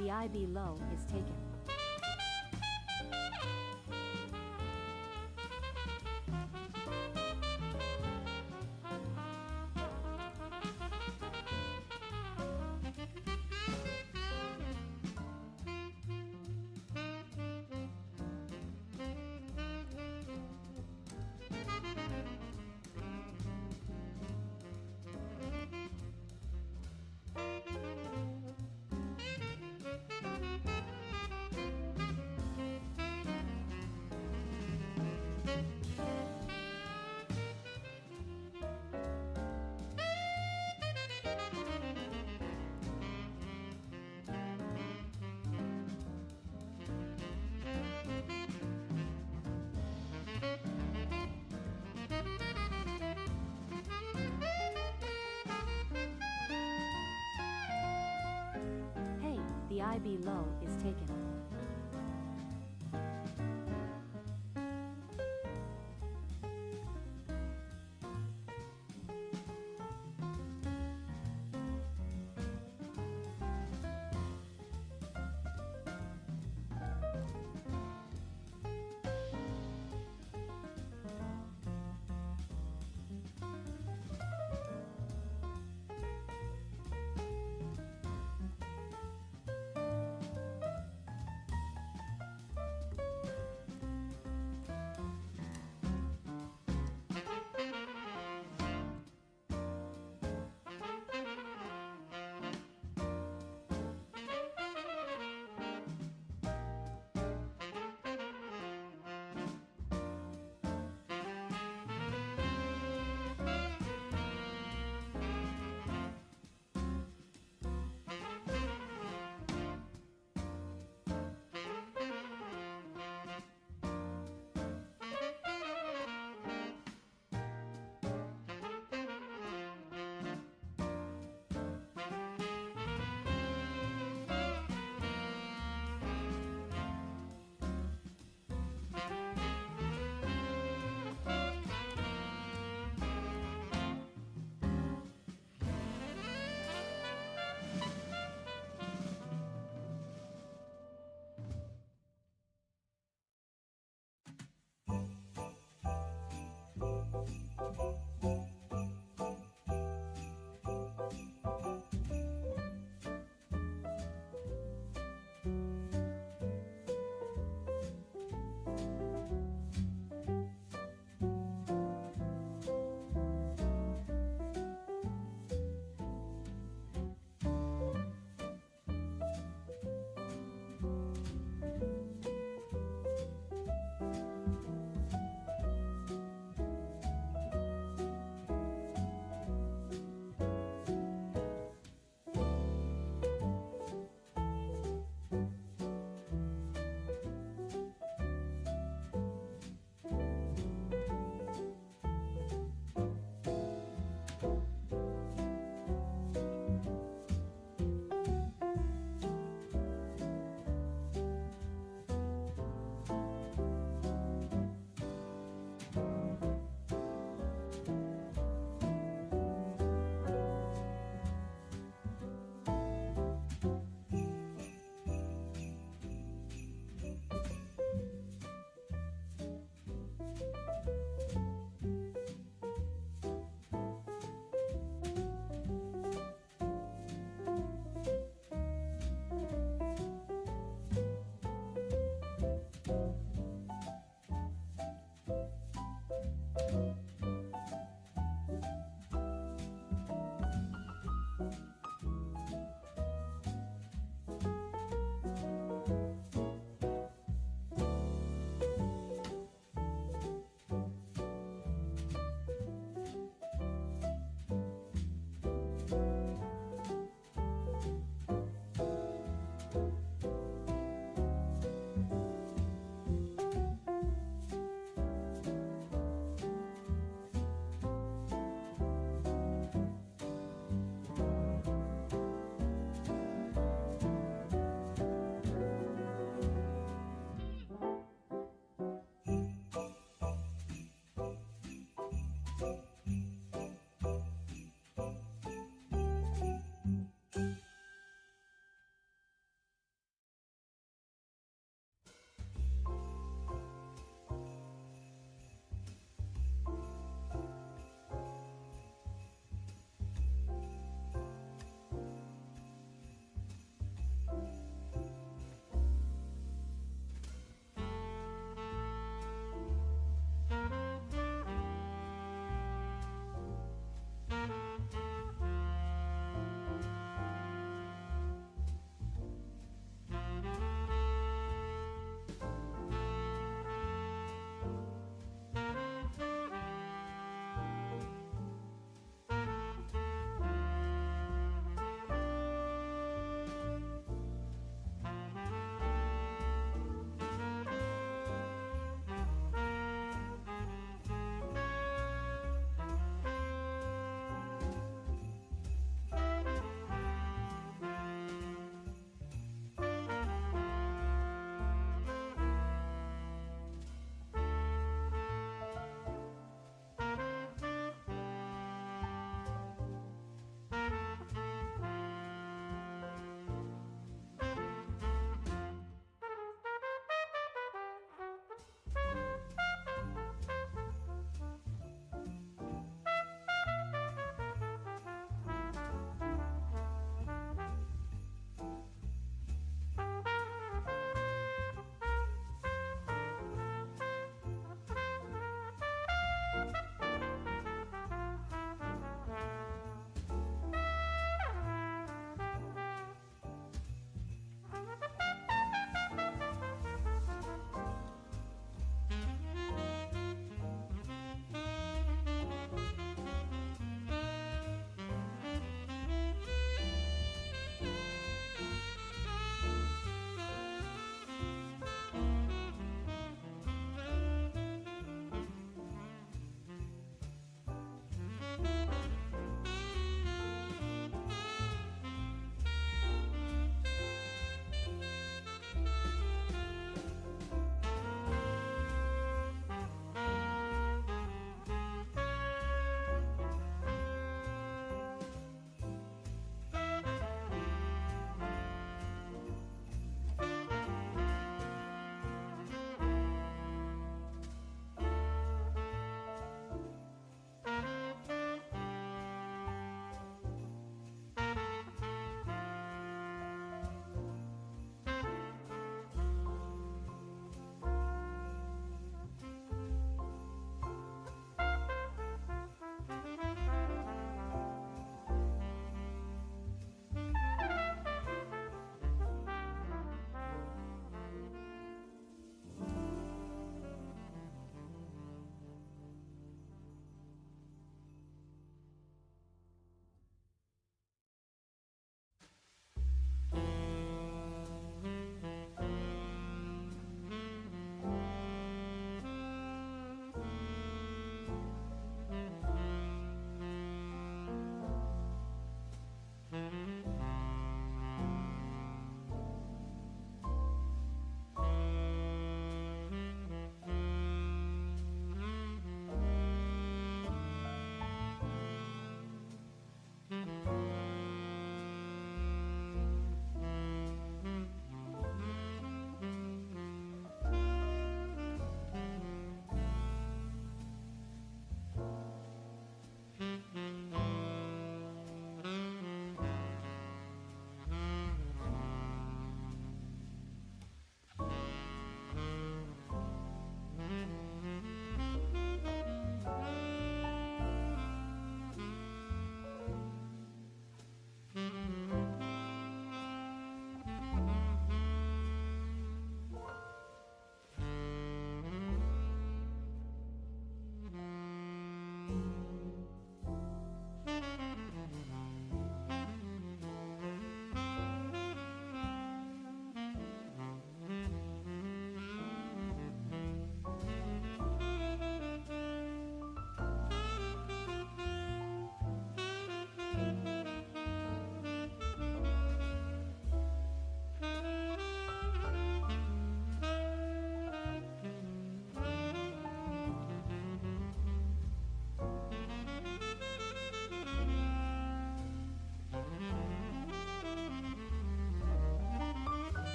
Speaker 3: the IB low is taken. Hey, the IB low is taken.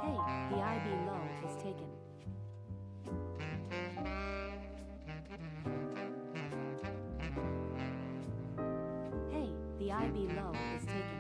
Speaker 3: Hey, the IB low is taken. Hey, the IB low is taken.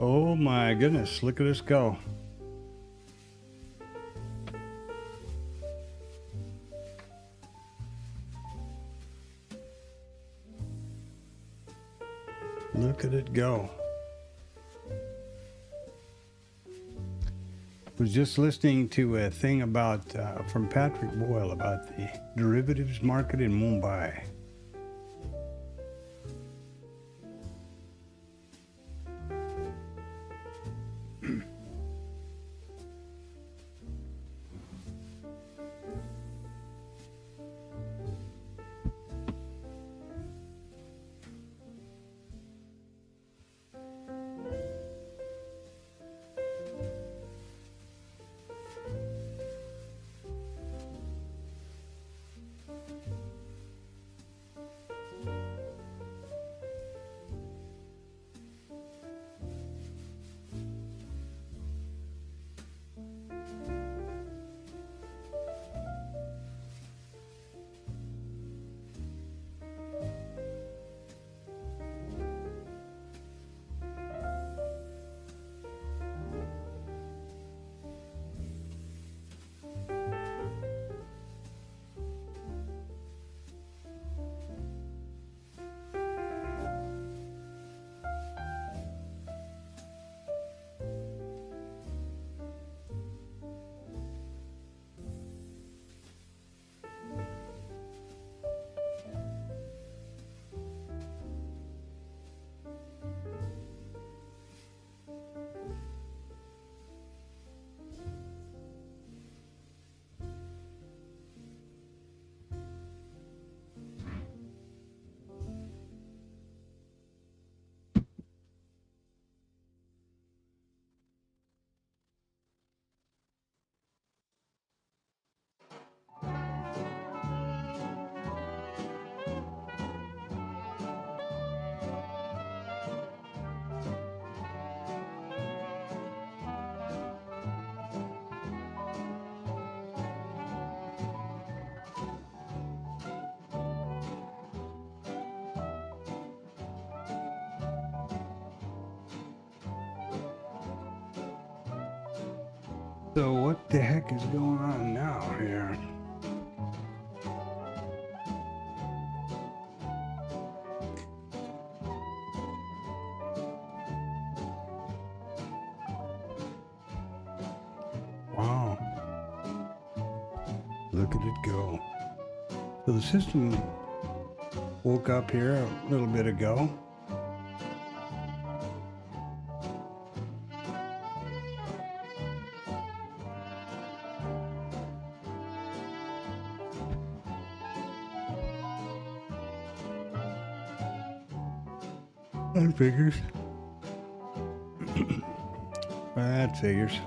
Speaker 2: Oh my goodness, look at us go. Look at it go. Was just listening to a thing about from Patrick Boyle about the derivatives market in Mumbai. So what the heck is going on now here? Wow. Look at it go. So the system woke up here a little bit ago. That figures. That figures.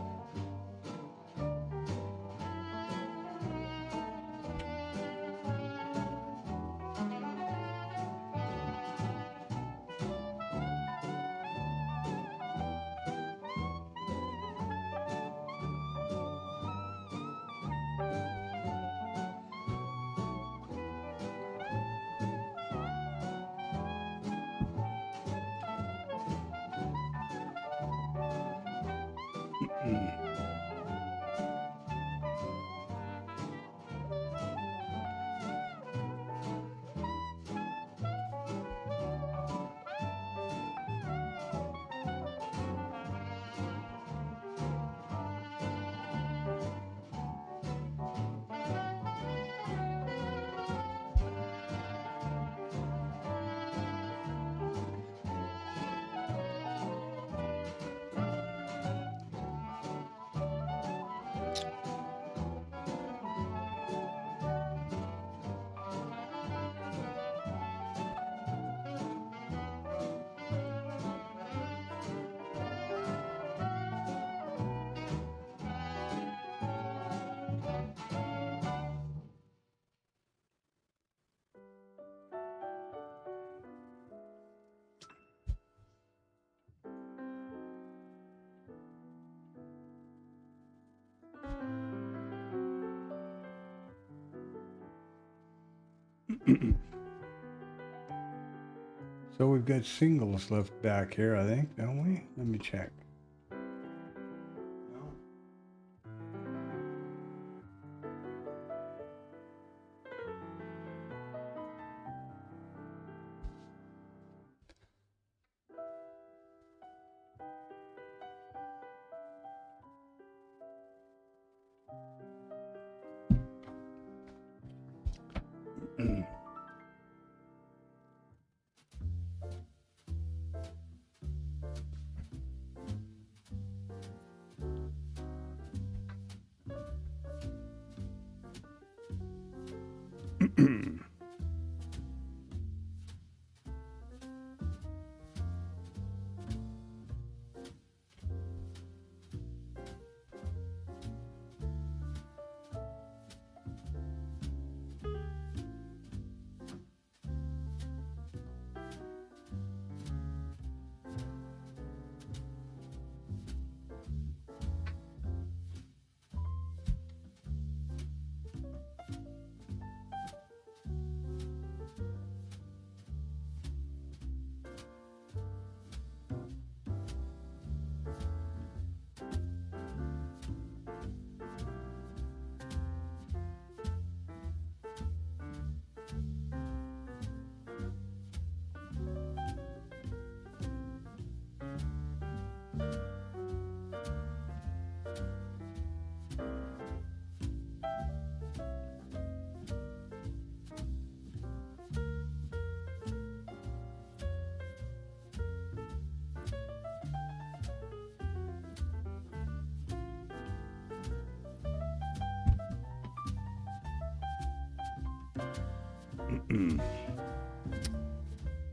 Speaker 2: So we've got singles left back here, I think, don't we? Let me check. No.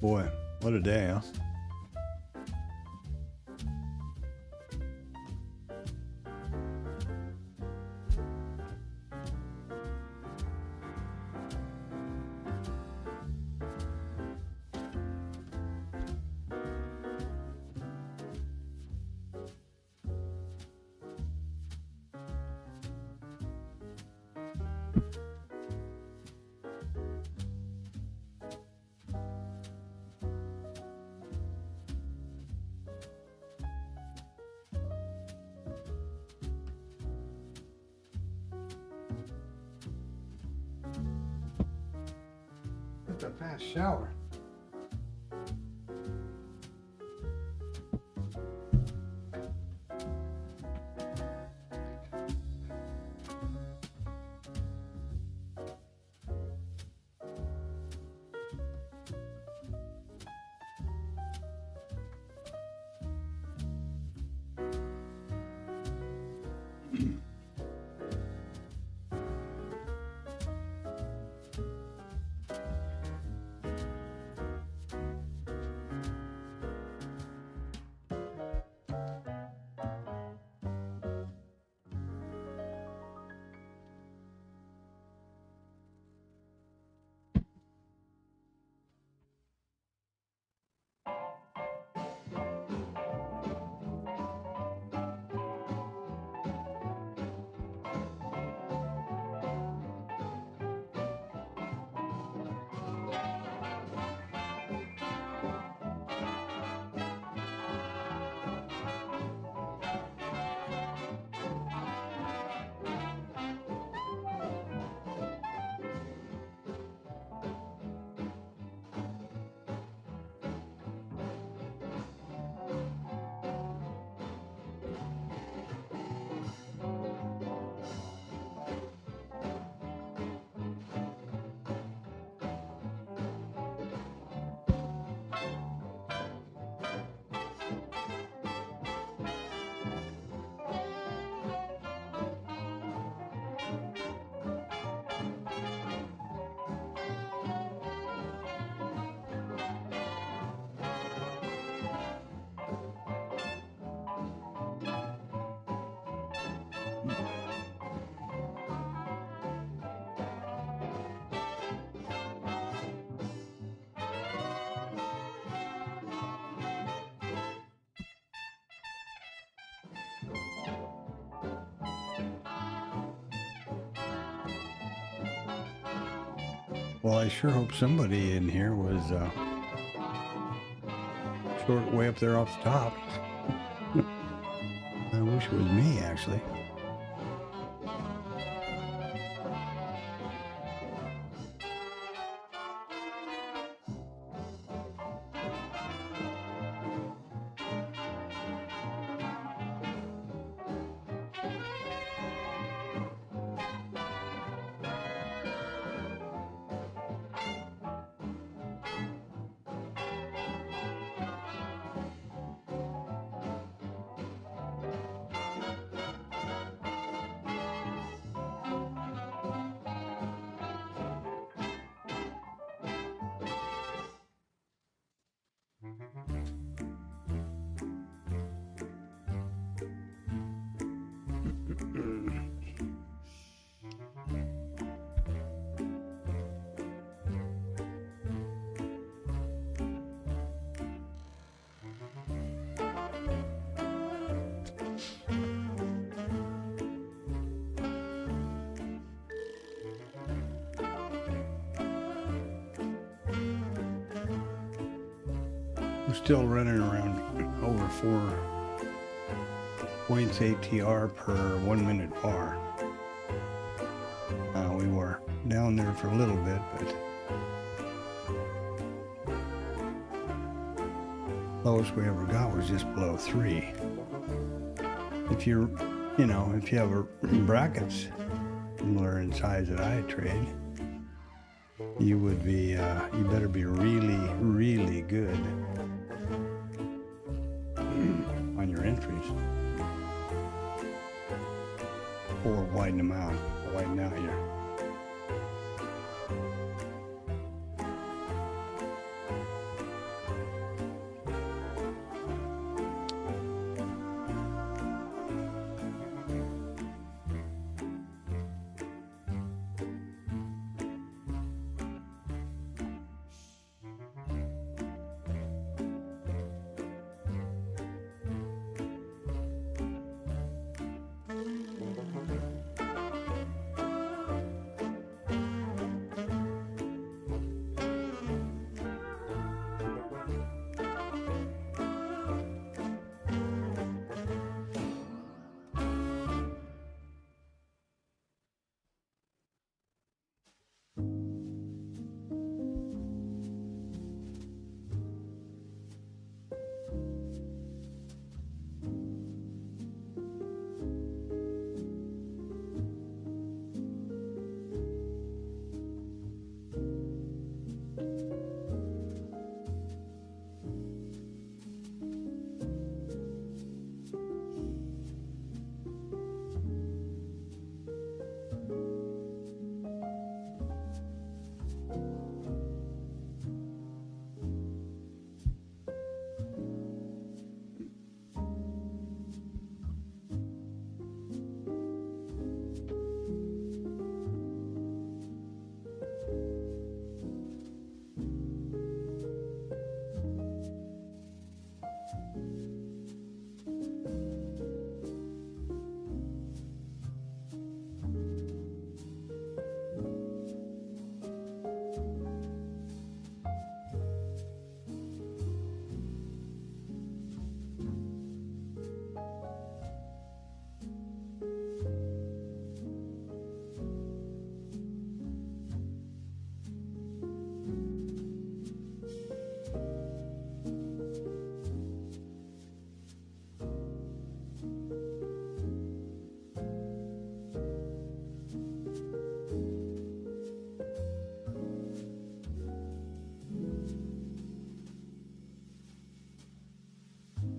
Speaker 2: Boy, what a day, huh? That's a fast shower. Well, I sure hope somebody in here was sort way up there off the top. I wish it was me, actually. We're still running around over 4 points ATR per 1 minute bar. We were down there for a little bit, but lowest we ever got was just below 3. If you're, if you have brackets similar in size that I trade, you would be, you better be really, really good on your entries, or widen them out, widen out your.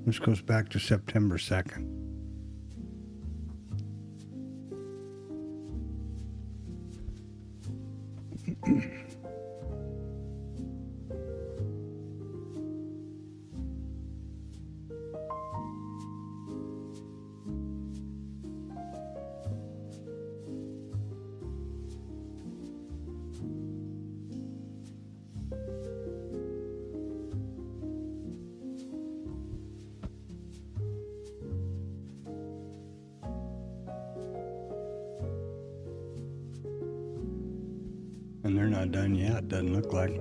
Speaker 2: This goes back to September 2nd. And they're not done yet, doesn't look like.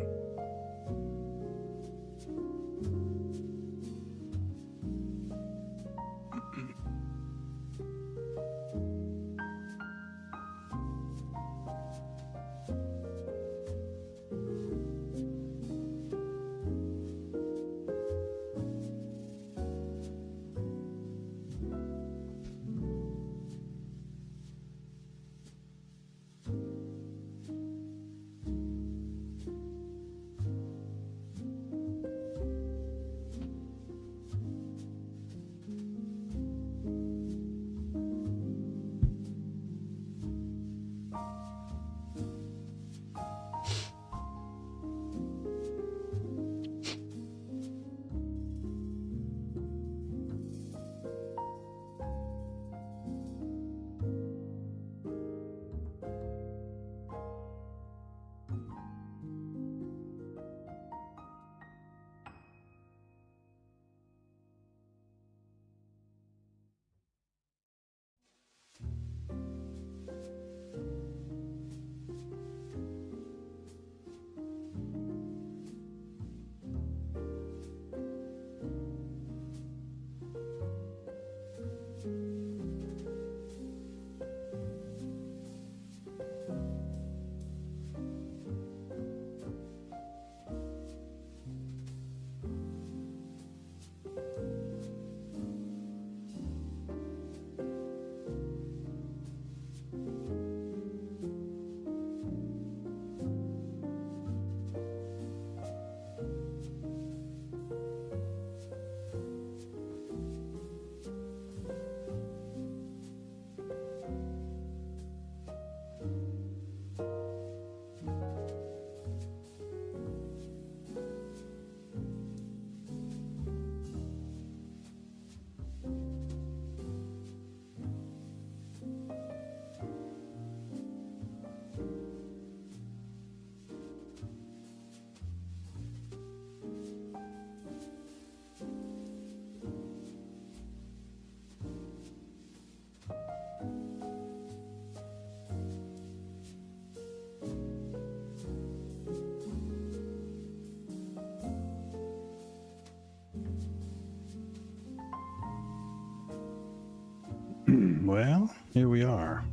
Speaker 2: Well, here we are.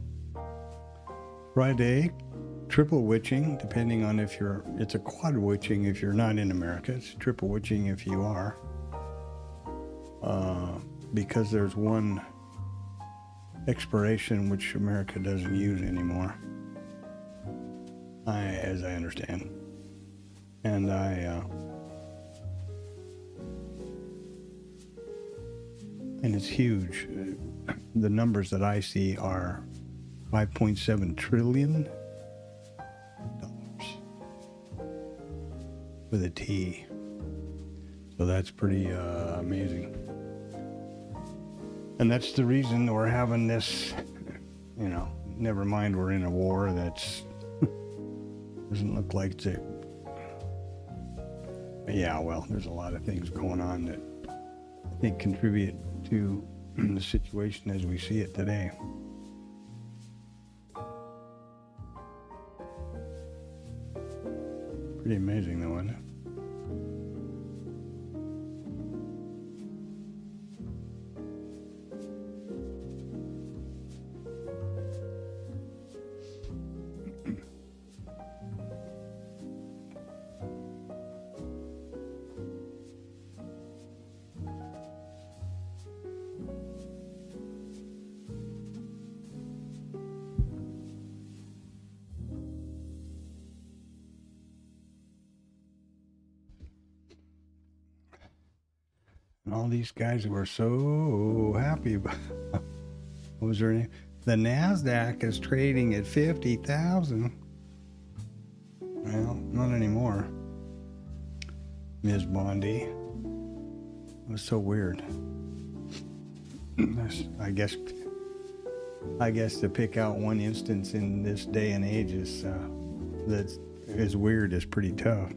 Speaker 2: Friday, triple witching, depending on if you're, it's a quad witching if you're not in America. It's triple witching if you are. Because there's one expiration which America doesn't use anymore, as I understand. And and it's huge. The numbers that I see are $5.7 trillion with a T. So that's pretty amazing. And that's the reason we're having this, you know, never mind we're in a war that's doesn't look like it. Yeah, well, there's a lot of things going on that I think contribute to the situation as we see it today. Pretty amazing though, isn't it? And all these guys who were so happy about what was their name? The NASDAQ is trading at 50,000. Well, not anymore. Ms. Bondi. It was so weird. I guess to pick out one instance in this day and age is that's as weird is pretty tough.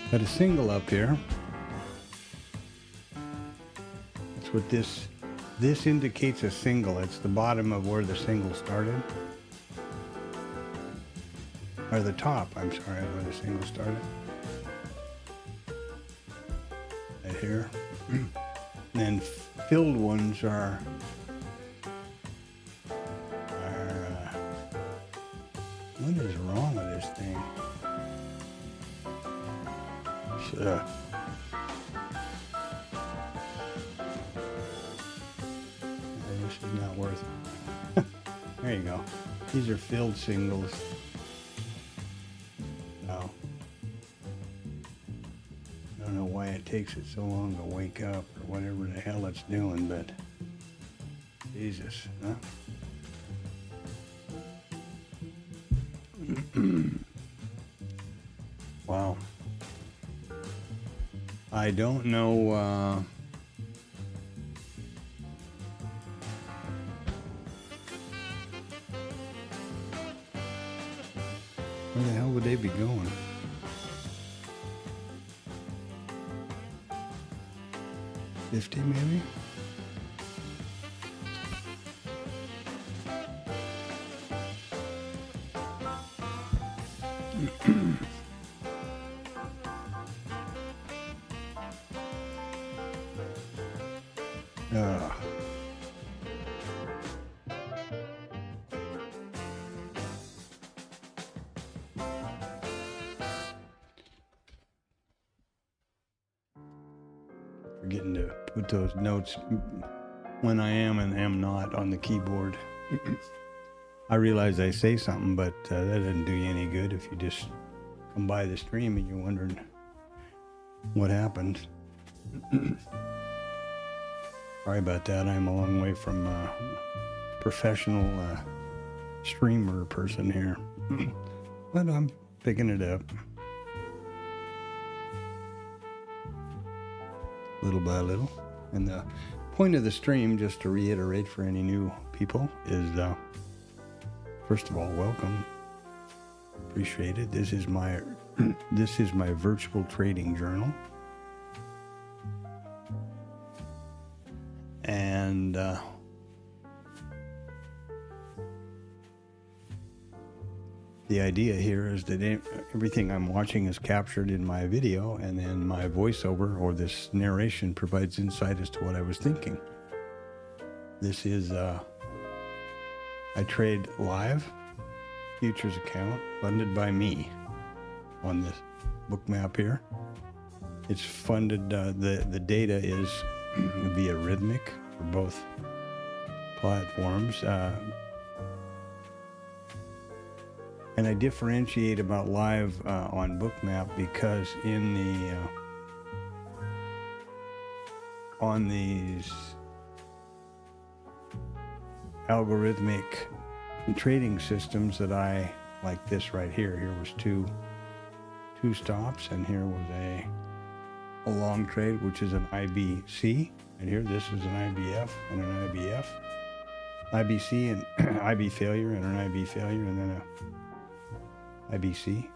Speaker 2: Got a single up here. That's what this indicates a single. It's the bottom of where the single started. Or the top, I'm sorry, where the single started. Right here. And then filled ones are what is wrong with this thing? This is not worth it. There you go. These are filled singles. No. I don't know why it takes it so long to wake up or whatever the hell it's doing, but Jesus, huh? Wow. I don't know, where the hell would they be going? $50 maybe? Forgetting to put those notes when I am and am not on the keyboard. I realize I say something, but that doesn't do you any good if you just come by the stream and you're wondering what happened. Sorry about that. I'm a long way from a professional streamer person here. But I'm picking it up. Little by little. And the point of the stream, just to reiterate for any new people, is first of all, welcome. Appreciate it. This is my virtual trading journal. And the idea here is that everything I'm watching is captured in my video, and then my voiceover or this narration provides insight as to what I was thinking. This is, I trade live futures account funded by me on this book map here. It's funded, the data is via Rhythmic for both platforms. And I differentiate about live on Bookmap because in the on these algorithmic trading systems that I like this right here. Here was two stops, and here was a long trade, which is an IBC, and here this is an IBF and an IBF, IBC and IB failure and an IB failure, and then a IBC.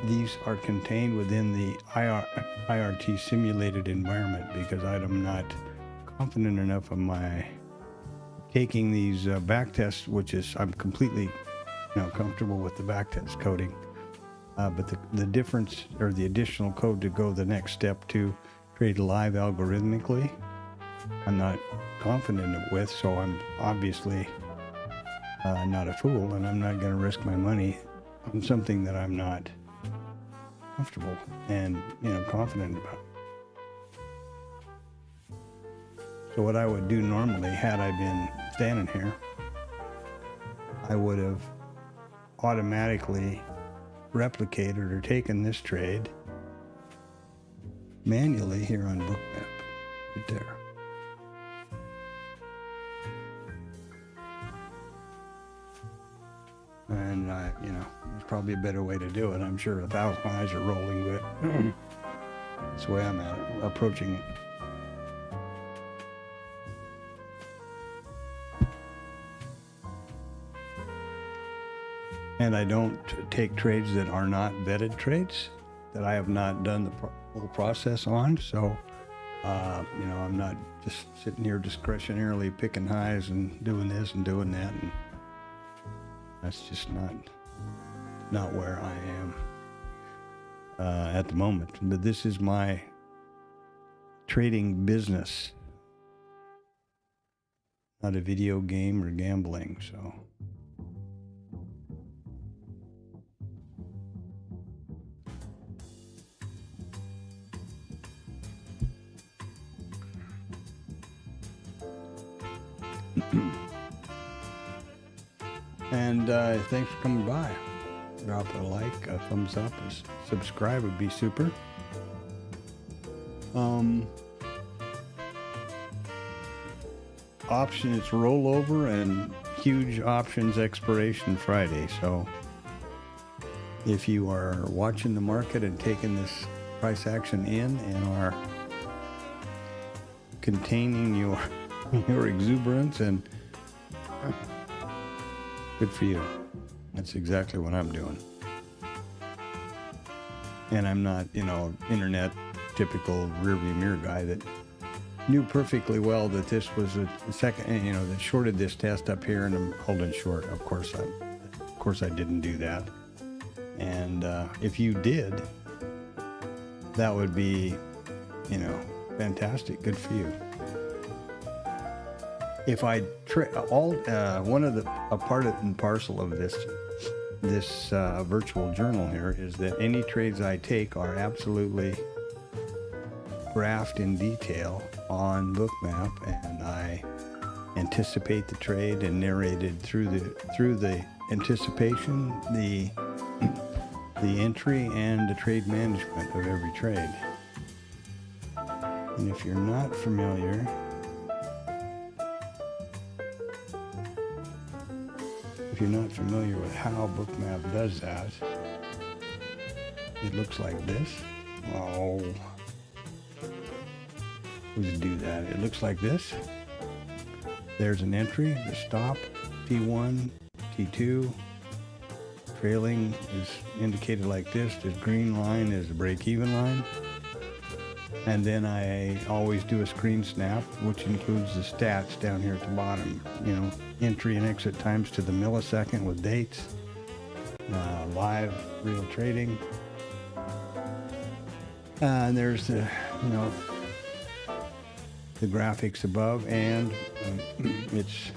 Speaker 2: These are contained within the IRT simulated environment because I'm not confident enough of my taking these back tests, which is I'm completely comfortable with the back test coding. But the difference or the additional code to go the next step to trade live algorithmically, I'm not confident with, so I'm obviously not a fool, and I'm not going to risk my money on something that I'm not comfortable and confident about. So what I would do normally, had I been standing here, I would have automatically replicated or taken this trade manually here on Bookmap, right there. And there's probably a better way to do it. I'm sure 1,000 eyes are rolling, but that's the way I'm approaching it.
Speaker 1: And I don't take trades that are not vetted trades, that I have not done the whole process on. So, I'm not just sitting here discretionarily picking highs and doing this and doing that. And that's just not where I am at the moment. But this is my trading business, not a video game or gambling. So. And thanks for coming by. Drop a like, a thumbs up, a subscribe would be super. Option, it's rollover and huge options expiration Friday. So if you are watching the market and taking this price action in and are containing your exuberance, and good for you. That's exactly what I'm doing. And I'm not, internet typical rearview mirror guy that knew perfectly well that this was a second, that shorted this test up here and I'm holding short. Of course I didn't do that. And if you did, that would be, fantastic. Good for you. If I a part and parcel of this virtual journal here is that any trades I take are absolutely graphed in detail on Bookmap, and I anticipate the trade and narrated through the anticipation, the entry, and the trade management of every trade. And if you're not familiar, with how Bookmap does that, it looks like this. Oh, let's do that. It looks like this. There's an entry, the stop, T1, T2. Trailing is indicated like this. The green line is the break-even line. And then I always do a screen snap, which includes the stats down here at the bottom. Entry and exit times to the millisecond with dates, live real trading. And there's the graphics above, and it's,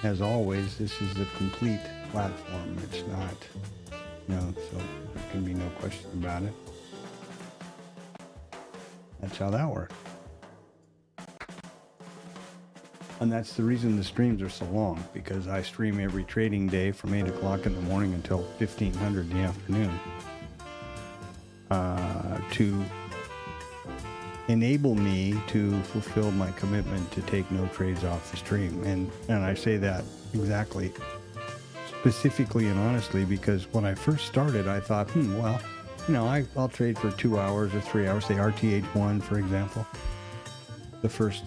Speaker 1: as always, this is the complete platform. It's not, so there can be no question about it. That's how that works. And that's the reason the streams are so long, because I stream every trading day from 8 o'clock in the morning until 1500 in the afternoon to enable me to fulfill my commitment to take no trades off the stream. And I say that exactly, specifically and honestly, because when I first started, I thought, I'll trade for 2 hours or 3 hours, say RTH1, for example, the first,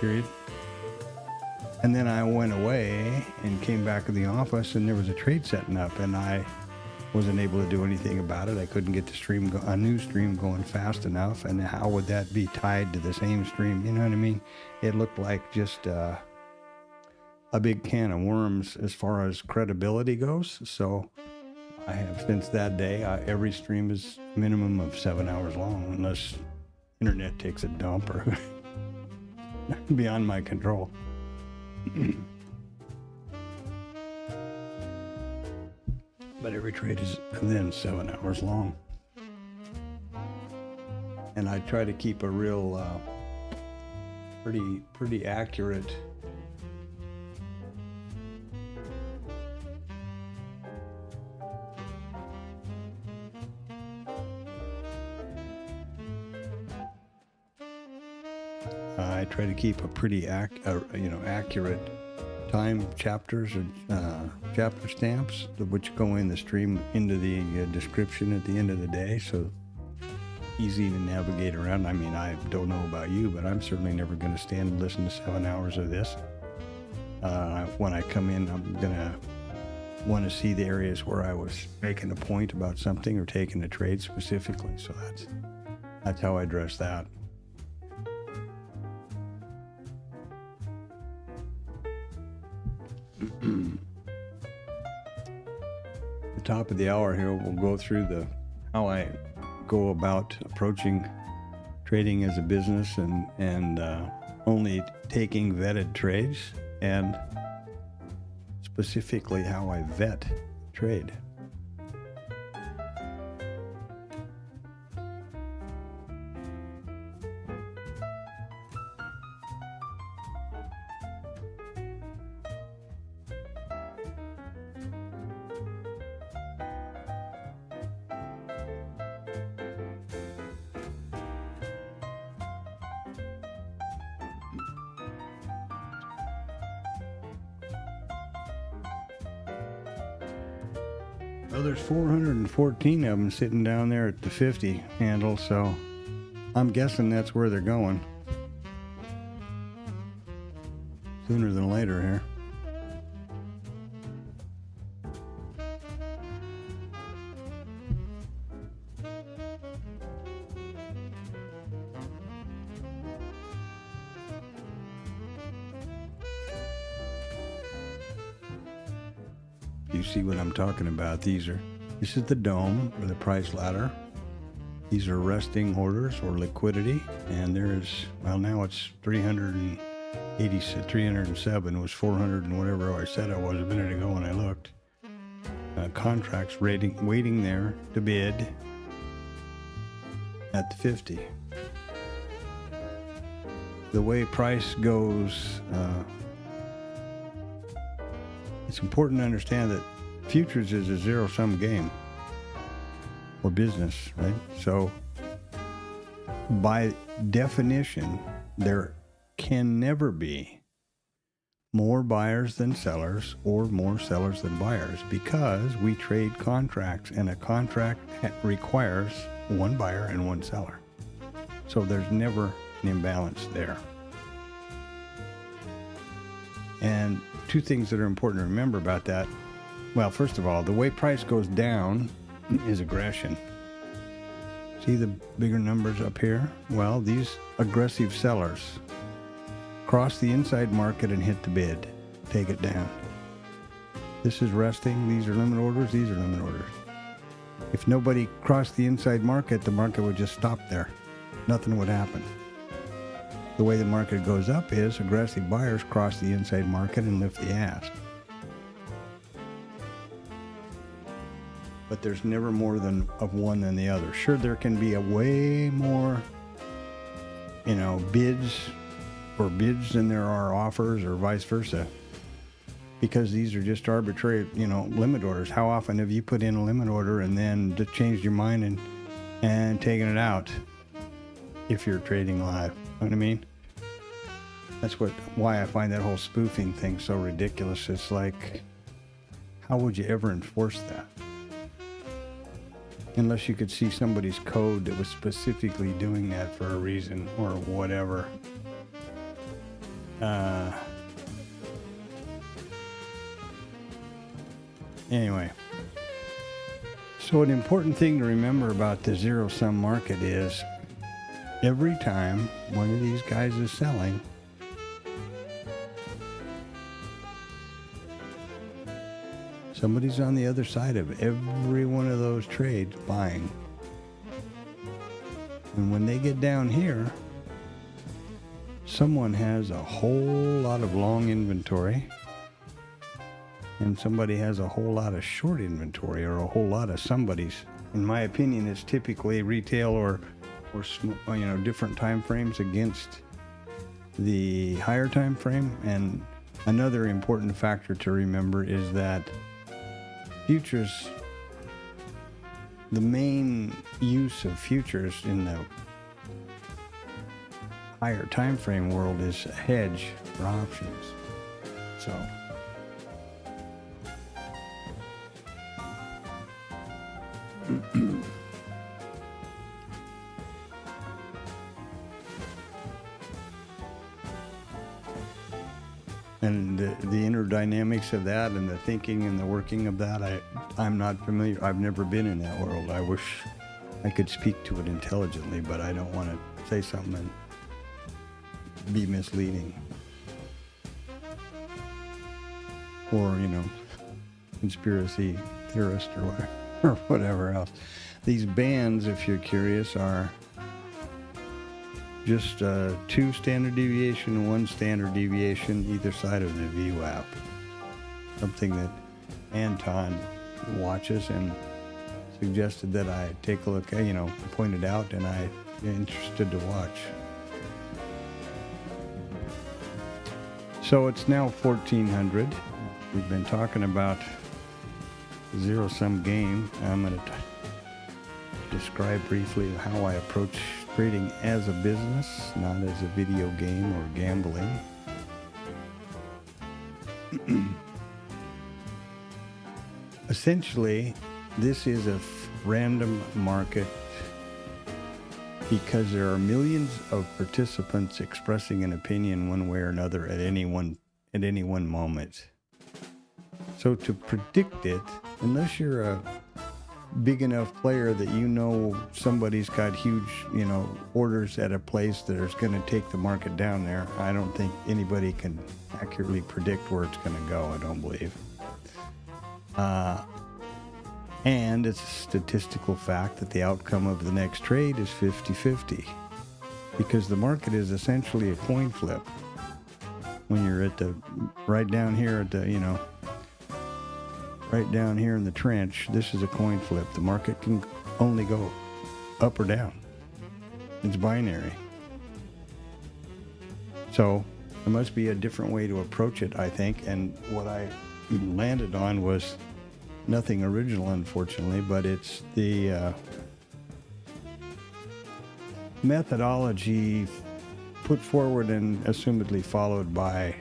Speaker 1: period. And then I went away and came back to the office, and there was a trade setting up, and I wasn't able to do anything about it. I couldn't get a new stream going fast enough, and how would that be tied to the same stream? You know what I mean? It looked like just a big can of worms as far as credibility goes. So I have, since that day, every stream is a minimum of 7 hours long, unless internet takes a dump or beyond my control. But every trade is then 7 hours long. And I try to keep a real, pretty accurate I try to keep a pretty accurate time chapters and chapter stamps, which go in the stream into the description at the end of the day, so easy to navigate around. I mean, I don't know about you, but I'm certainly never going to stand and listen to 7 hours of this. When I come in, I'm going to want to see the areas where I was making a point about something or taking a trade specifically. So that's how I address that. The top of the hour here, we'll go through how I go about approaching trading as a business and only taking vetted trades, and specifically how I vet trade. Well, there's 414 of them sitting down there at the 50 handle, so I'm guessing that's where they're going. Sooner than later here. You see what I'm talking about. This is the dome or the price ladder. These are resting orders or liquidity, and now it's 386, 307 was 400 and whatever I said I was a minute ago when I looked. Contracts waiting there to bid at the 50. The way price goes, it's important to understand that futures is a zero-sum game or business, right? So by definition, there can never be more buyers than sellers or more sellers than buyers, because we trade contracts, and a contract requires one buyer and one seller. So there's never an imbalance there. And two things that are important to remember about that. Well, first of all, the way price goes down is aggression. See the bigger numbers up here? Well, these aggressive sellers cross the inside market and hit the bid, take it down. This is resting. These are limit orders. These are limit orders. If nobody crossed the inside market, the market would just stop there. Nothing would happen. The way the market goes up is aggressive buyers cross the inside market and lift the ask. But there's never more of one than the other. Sure, there can be a way more, bids than there are offers, or vice versa, because these are just arbitrary, limit orders. How often have you put in a limit order and then just changed your mind and taken it out if you're trading live? You know what I mean? That's why I find that whole spoofing thing so ridiculous. It's like, how would you ever enforce that? Unless you could see somebody's code that was specifically doing that for a reason or whatever. Anyway. So an important thing to remember about the zero-sum market is every time one of these guys is selling, somebody's on the other side of every one of those trades buying. And when they get down here, someone has a whole lot of long inventory, and somebody has a whole lot of short inventory, or a whole lot of somebody's. In my opinion, it's typically retail or different time frames against the higher time frame. And another important factor to remember is that futures, the main use of futures in the higher time frame world is a hedge for options. So And the inner dynamics of that and the thinking and the working of that, I'm not familiar. I've never been in that world. I wish I could speak to it intelligently, but I don't want to say something and be misleading. Or, conspiracy theorist or whatever else. These bands, if you're curious, are just 2 standard deviation and 1 standard deviation either side of the VWAP. Something that Anton watches and suggested that I take a look at, pointed out, and I'm interested to watch. So it's now 1400. We've been talking about zero-sum game. I'm going to describe briefly how I approach trading as a business, not as a video game or gambling. Essentially, this is a random market because there are millions of participants expressing an opinion one way or another at any one moment. So to predict it, unless you're a big enough player that somebody's got huge, orders at a place that is going to take the market down there, I don't think anybody can accurately predict where it's going to go, I don't believe. And it's a statistical fact that the outcome of the next trade is 50-50 because the market is essentially a coin flip. When you're right down here in the trench, this is a coin flip. The market can only go up or down. It's binary. So there must be a different way to approach it, I think. And what I landed on was nothing original, unfortunately, but it's the methodology put forward and assumedly followed by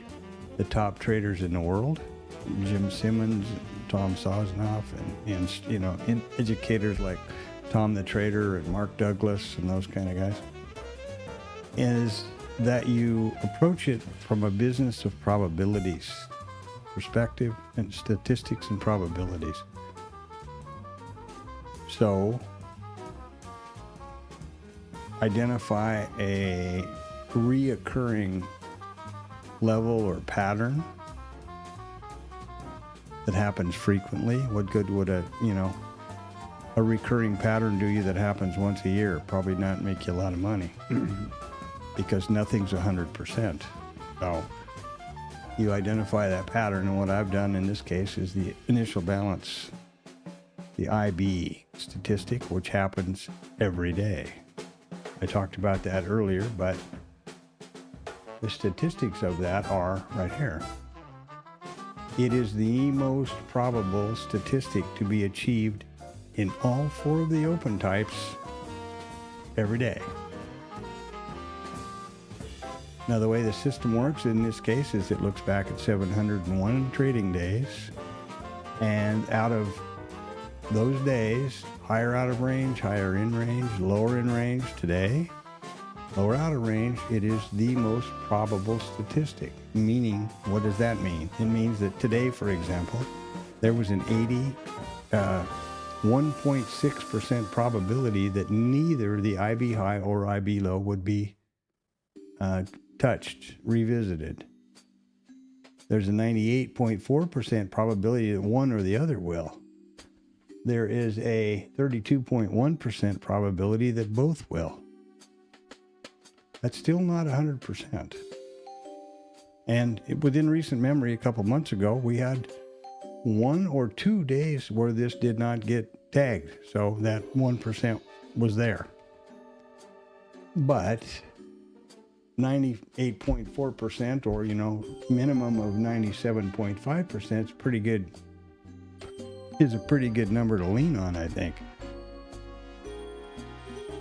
Speaker 1: the top traders in the world, Jim Simmons, Tom Sosnoff, and educators like Tom the Trader and Mark Douglas and those kind of guys, is that you approach it from a business of probabilities, perspective, and statistics and probabilities. So, identify a reoccurring level or pattern that happens frequently. What good would a recurring pattern do you that happens once a year? Probably not make you a lot of money because nothing's 100%. So you identify that pattern, and what I've done in this case is the initial balance, the IB statistic, which happens every day. I talked about that earlier, but the statistics of that are right here. It is the most probable statistic to be achieved in all 4 of the open types every day. Now, the way the system works in this case is it looks back at 701 trading days, and out of those days, higher out of range, higher in range, lower in range today, lower out of range, it is the most probable statistic. Meaning, what does that mean? It means that today, for example, there was an 1.6% probability that neither the IB high or IB low would be touched, revisited. There's a 98.4% probability that one or the other will. There is a 32.1% probability that both will. That's still not 100%. And within recent memory, a couple months ago, we had 1 or 2 days where this did not get tagged. So that 1% was there. But 98.4% or, minimum of 97.5% is pretty good. Is a pretty good number to lean on, I think.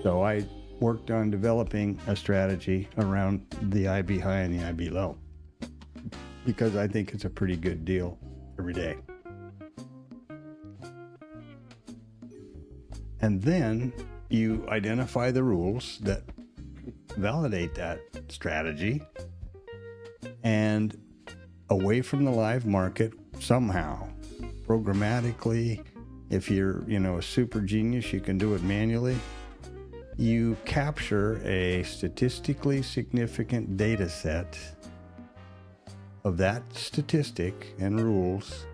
Speaker 1: So I worked on developing a strategy around the IB high and the IB low because I think it's a pretty good deal every day. And then you identify the rules that validate that strategy and away from the live market somehow, programmatically. If you're, a super genius, you can do it manually. You capture a statistically significant data set of that statistic and rules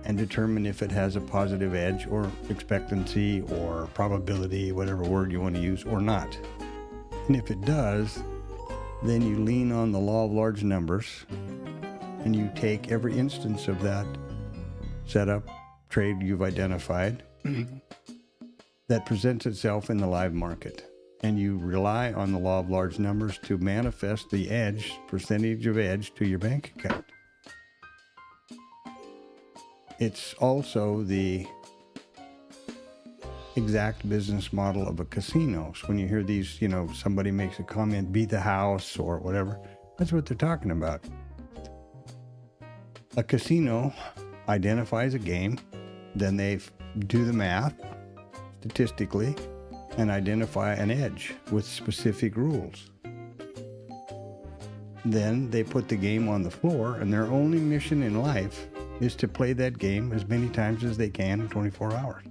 Speaker 1: and determine if it has a positive edge or expectancy or probability, whatever word you want to use, or not. And if it does, then you lean on the law of large numbers and you take every instance of that setup, trade you've identified that presents itself in the live market. And you rely on the law of large numbers to manifest the edge, percentage of edge to your bank account. It's also the exact business model of a casino. So when you hear these, somebody makes a comment, beat the house or whatever, that's what they're talking about. A casino identifies a game, then they do the math statistically and identify an edge with specific rules. Then they put the game on the floor, and their only mission in life is to play that game as many times as they can in 24 hours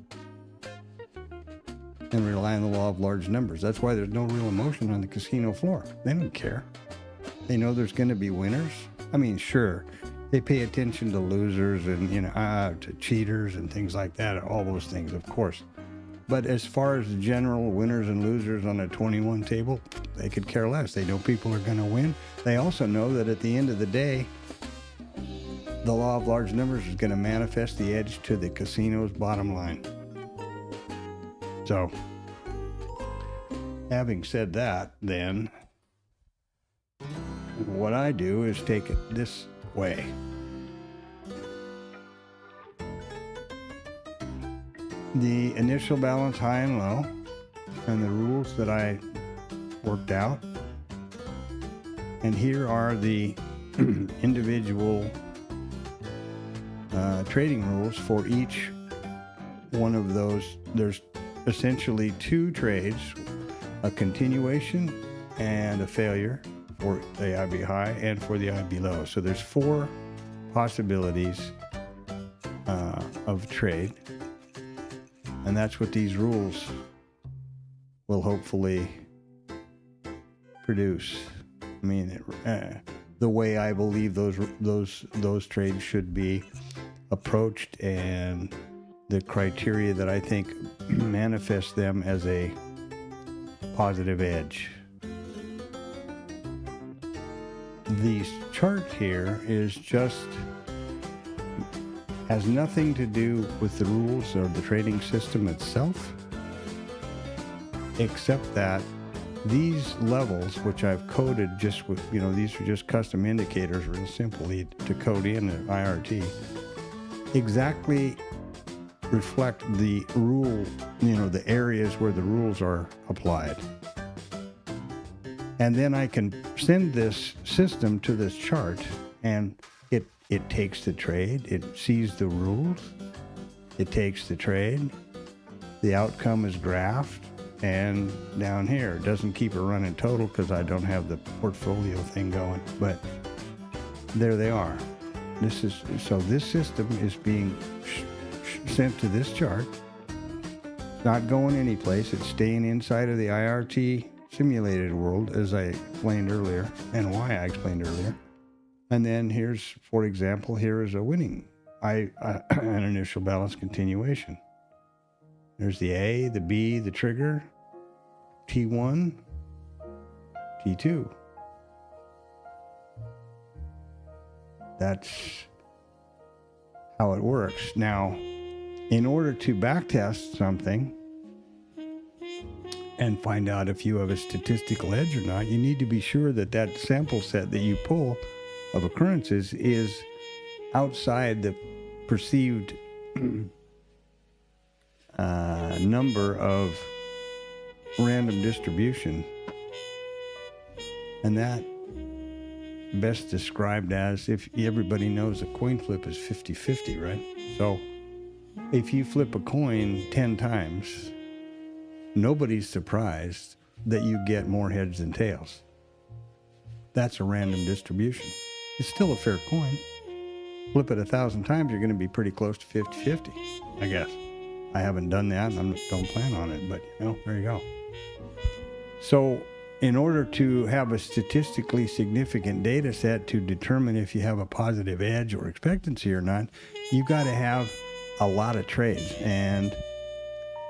Speaker 1: and rely on the law of large numbers. That's why there's no real emotion on the casino floor. They don't care. They know there's going to be winners. I mean, sure, they pay attention to losers and, to cheaters and things like that, all those things, of course. But as far as general winners and losers on a 21 table, they could care less. They know people are going to win. They also know that at the end of the day, the law of large numbers is going to manifest the edge to the casino's bottom line. So, having said that, then, what I do is take it this way. The initial balance, high and low, and the rules that I worked out. And here are the individual trading rules for each one of those. There's essentially two trades, a continuation and a failure for the IB high and for the IB low. So there's four possibilities of trade. And that's what these rules will hopefully produce. I mean, the way I believe those trades should be approached, and the criteria that I think manifest them as a positive edge. The chart here has nothing to do with the rules or the trading system itself, except that these levels, which I've coded just with, these are just custom indicators, real simply to code in an IRT, exactly reflect the rule, the areas where the rules are applied. And then I can send this system to this chart, and it takes the trade, it sees the rules, it takes the trade, the outcome is graphed, and down here, it doesn't keep it running total because I don't have the portfolio thing going, but there they are. This system is being sent to this chart, not going anyplace, it's staying inside of the IRT simulated world, as I explained earlier, and why I explained earlier. And then here's, for example, here is a winning, an initial balance continuation. There's the A, the B, the trigger, T1, T2. That's how it works. Now, in order to backtest something and find out if you have a statistical edge or not, you need to be sure that that sample set that you pull of occurrences is outside the perceived number of random distribution. And that best described as, if everybody knows a coin flip is 50-50, right? So if you flip a coin 10 times, nobody's surprised that you get more heads than tails. That's a random distribution. It's still a fair coin. Flip it 1,000 times, you're going to be pretty close to 50-50, I guess. I haven't done that, and I don't plan on it, but, there you go. So, in order to have a statistically significant data set to determine if you have a positive edge or expectancy or not, you've got to have a lot of trades. And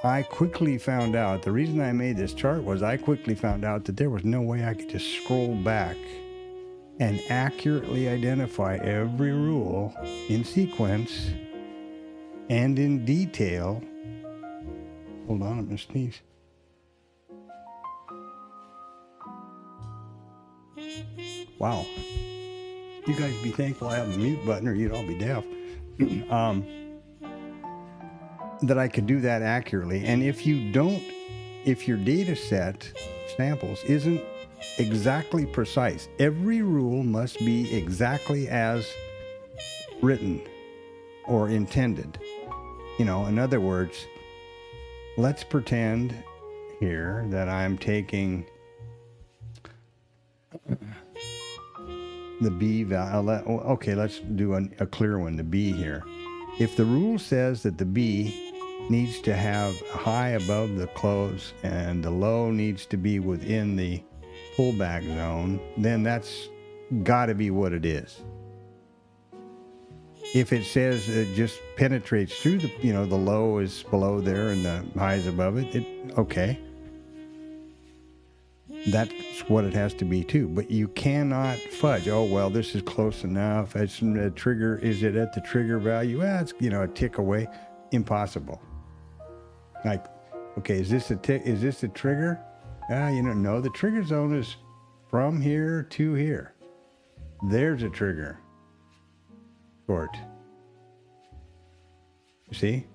Speaker 1: I quickly found out, the reason I made this chart was I quickly found out that there was no way I could just scroll back and accurately identify every rule in sequence and in detail. Hold on, I'm going to sneeze. Wow. You guys be thankful I have a mute button or you'd all be deaf. That I could do that accurately. And if your data set samples isn't exactly precise, every rule must be exactly as written or intended. In other words, let's pretend here that I'm taking the B value. Okay, let's do a clear one, the B here. If the rule says that the B needs to have a high above the close and the low needs to be within the pullback zone, then that's got to be what it is. If it says it just penetrates through the low is below there and the high is above it, okay. That's what it has to be too. But you cannot fudge. Oh, well, this is close enough. It's a trigger. Is it at the trigger value? Well, it's, a tick away. Impossible. Like, okay, is this a tick? Is this a trigger? No, the trigger zone is from here to here. There's a trigger. Short. You see?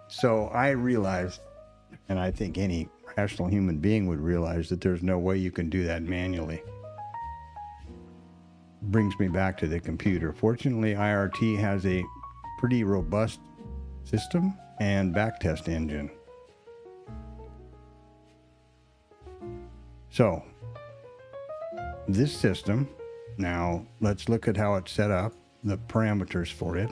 Speaker 1: So I realized, and I think any rational human being would realize, that there's no way you can do that manually. Brings me back to the computer. Fortunately, IRT has a pretty robust system and backtest engine. So, this system, now let's look at how it's set up, the parameters for it.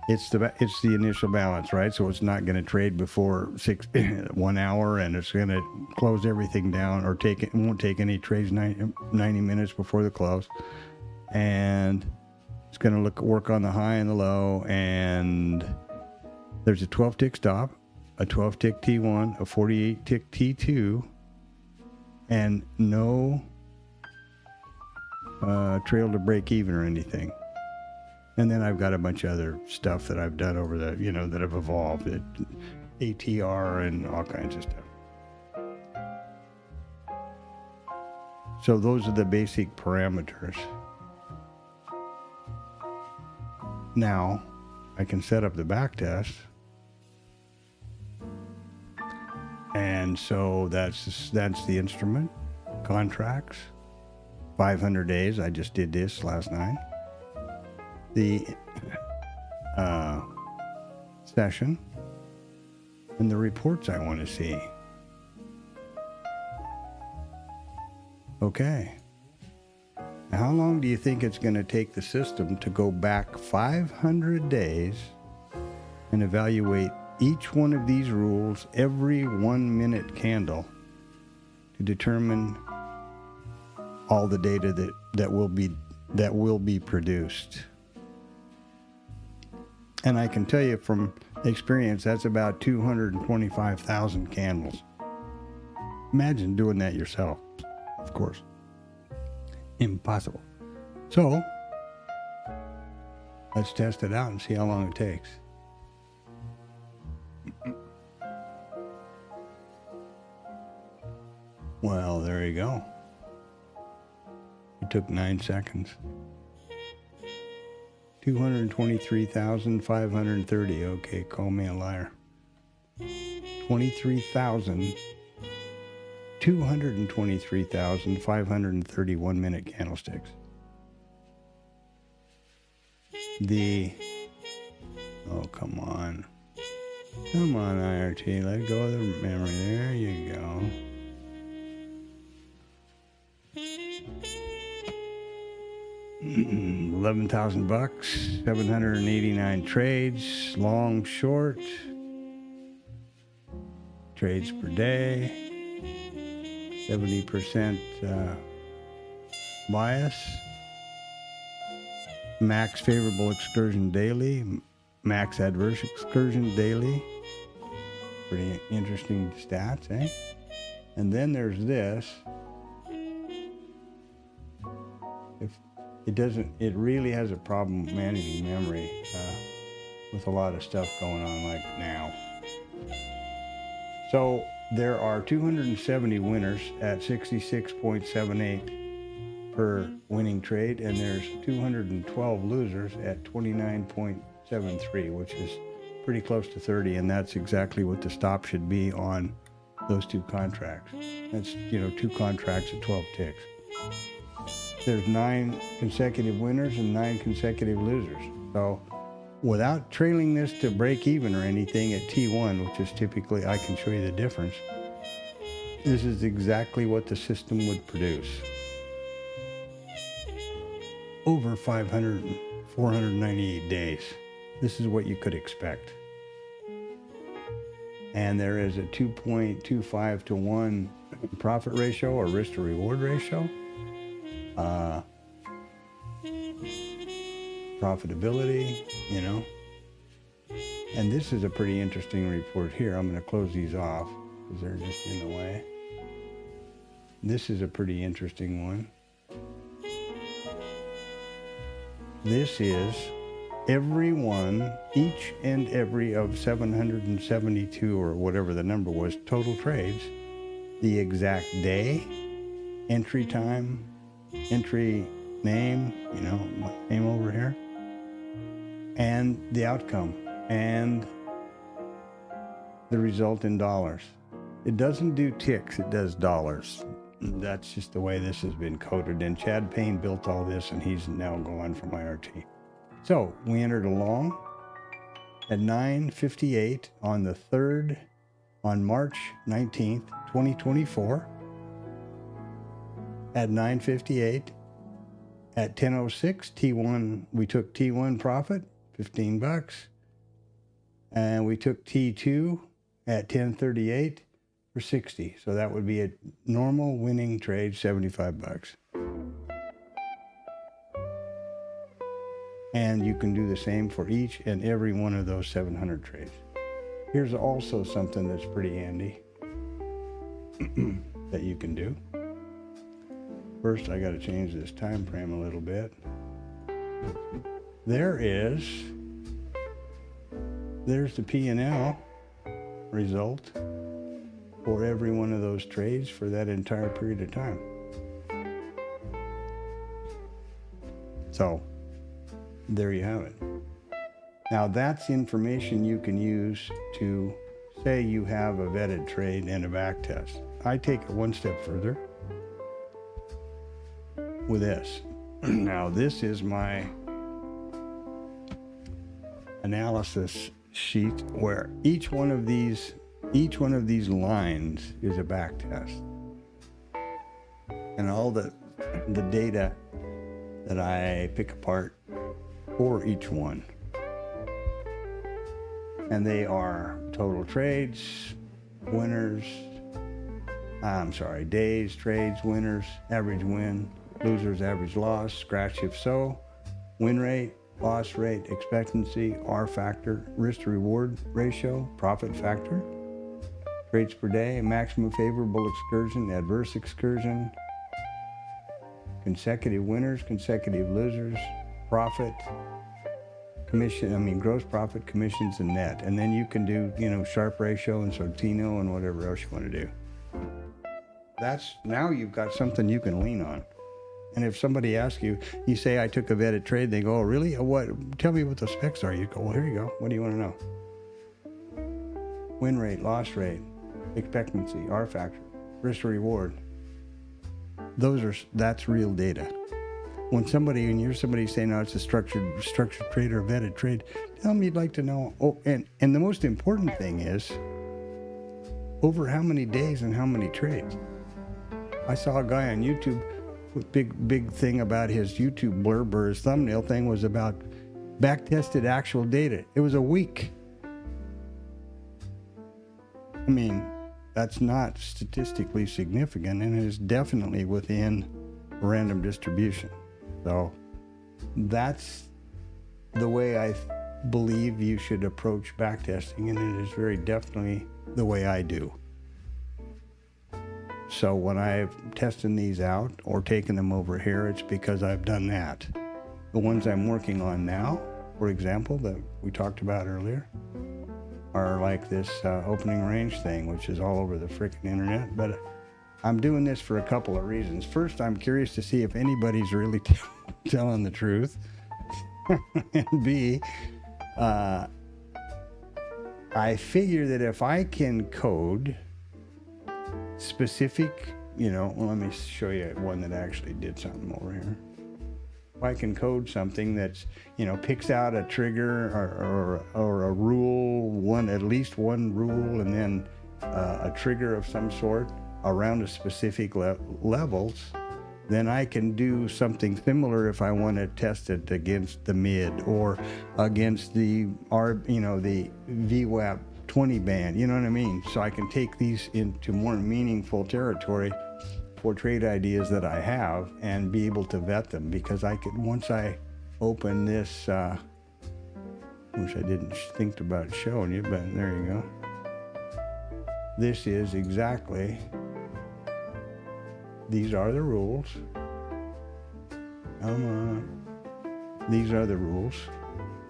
Speaker 1: It's the initial balance, right? So it's not going to trade before 1 hour, and it's going to close everything down, or it won't take any trades 90 minutes before the close. And it's going to work on the high and the low, and there's a 12-tick stop, a 12-tick T1, a 48-tick T2, and no trail to break even or anything. And then I've got a bunch of other stuff that I've done over that have evolved, ATR and all kinds of stuff. So those are the basic parameters. Now I can set up the back test. And so that's the instrument. Contracts. 500 days. I just did this last night. The session and the reports I want to see. Okay. Now, how long do you think it's going to take the system to go back 500 days and evaluate each one of these rules every 1 minute candle to determine all the data that will be produced? And I can tell you from experience, that's about 225,000 candles. Imagine doing that yourself, of course. Impossible. So, let's test it out and see how long it takes. Well, there you go. It took 9 seconds. 223,530. Okay, call me a liar. 223,531 minute candlesticks. Oh, come on. Come on, IRT. Let go of the memory. There you go. $11,000, 789 trades, long, short, trades per day, 70% bias, max favorable excursion daily, max adverse excursion daily. Pretty interesting stats, eh? And then there's this. If it doesn't, it really has a problem managing memory with a lot of stuff going on like now. So there are 270 winners at 66.78 per winning trade, and there's 212 losers at 29.73, which is pretty close to 30, and that's exactly what the stop should be on those two contracts. That's, 2 contracts at 12 ticks. There's 9 consecutive winners and 9 consecutive losers. So without trailing this to break even or anything at T1, which is typically, I can show you the difference, this is exactly what the system would produce. Over 498 days. This is what you could expect. And there is a 2.25 to 1 profit ratio or risk to reward ratio. Profitability, And this is a pretty interesting report here. I'm going to close these off because they're just in the way. This is a pretty interesting one. This is each and every of 772 or whatever the number was, total trades, the exact day, entry time, entry name, my name over here, and the outcome, and the result in dollars. It doesn't do ticks, it does dollars. That's just the way this has been coded, and Chad Payne built all this, and he's now gone from IRT. So we entered a long at 9:58 on March 19th, 2024. At 9:58, at 10:06, T1, we took T1 profit, $15, and we took T2 at 10:38 for 60. So that would be a normal winning trade, $75. And you can do the same for each and every one of those 700 trades. Here's also something that's pretty handy that you can do. First, I got to change this time frame a little bit. There's the P&L result for every one of those trades for that entire period of time. So there you have it. Now that's information you can use to say you have a vetted trade and a back test. I take it one step further with this. Now this is my analysis sheet where each one of these lines is a back test. And all the data that I pick apart for each one. And they are total trades, winners, days, trades, winners, average win, losers, average loss, scratch if so, win rate, loss rate, expectancy, R factor, risk to reward ratio, profit factor, trades per day, maximum favorable excursion, adverse excursion, consecutive winners, consecutive losers, profit, gross profit, commissions, and net. And then you can do, Sharpe ratio and Sortino and whatever else you want to do. Now you've got something you can lean on. And if somebody asks you, you say, I took a vetted trade, they go, oh, really? What? Tell me what the specs are. You go, well, here you go. What do you want to know? Win rate, loss rate, expectancy, R factor, risk to reward. That's real data. When you're somebody saying, no, it's a structured trade or a vetted trade, tell them you'd like to know. Oh, and the most important thing is, over how many days and how many trades. I saw a guy on YouTube big thing about his YouTube blurb or his thumbnail thing was about back-tested actual data. It was a week. I mean, that's not statistically significant, and it is definitely within random distribution. So that's the way I believe you should approach backtesting, and it is very definitely the way I do. So when I'm testing these out or taking them over here, it's because I've done that. The ones I'm working on now, for example, that we talked about earlier, are like this opening range thing, which is all over the frickin' internet. But I'm doing this for a couple of reasons. First, I'm curious to see if anybody's really telling the truth. And B, I figure that if I can code specific, well, let me show you one that actually did something over here. If I can code something that's, picks out a trigger or a rule, at least one rule, and then a trigger of some sort around a specific levels, then I can do something similar if I want to test it against the mid or against the the VWAP 20 band, you know what I mean? So I can take these into more meaningful territory for trade ideas that I have and be able to vet them, because once I open this, which I didn't think about showing you, but there you go. This is exactly, these are the rules. These are the rules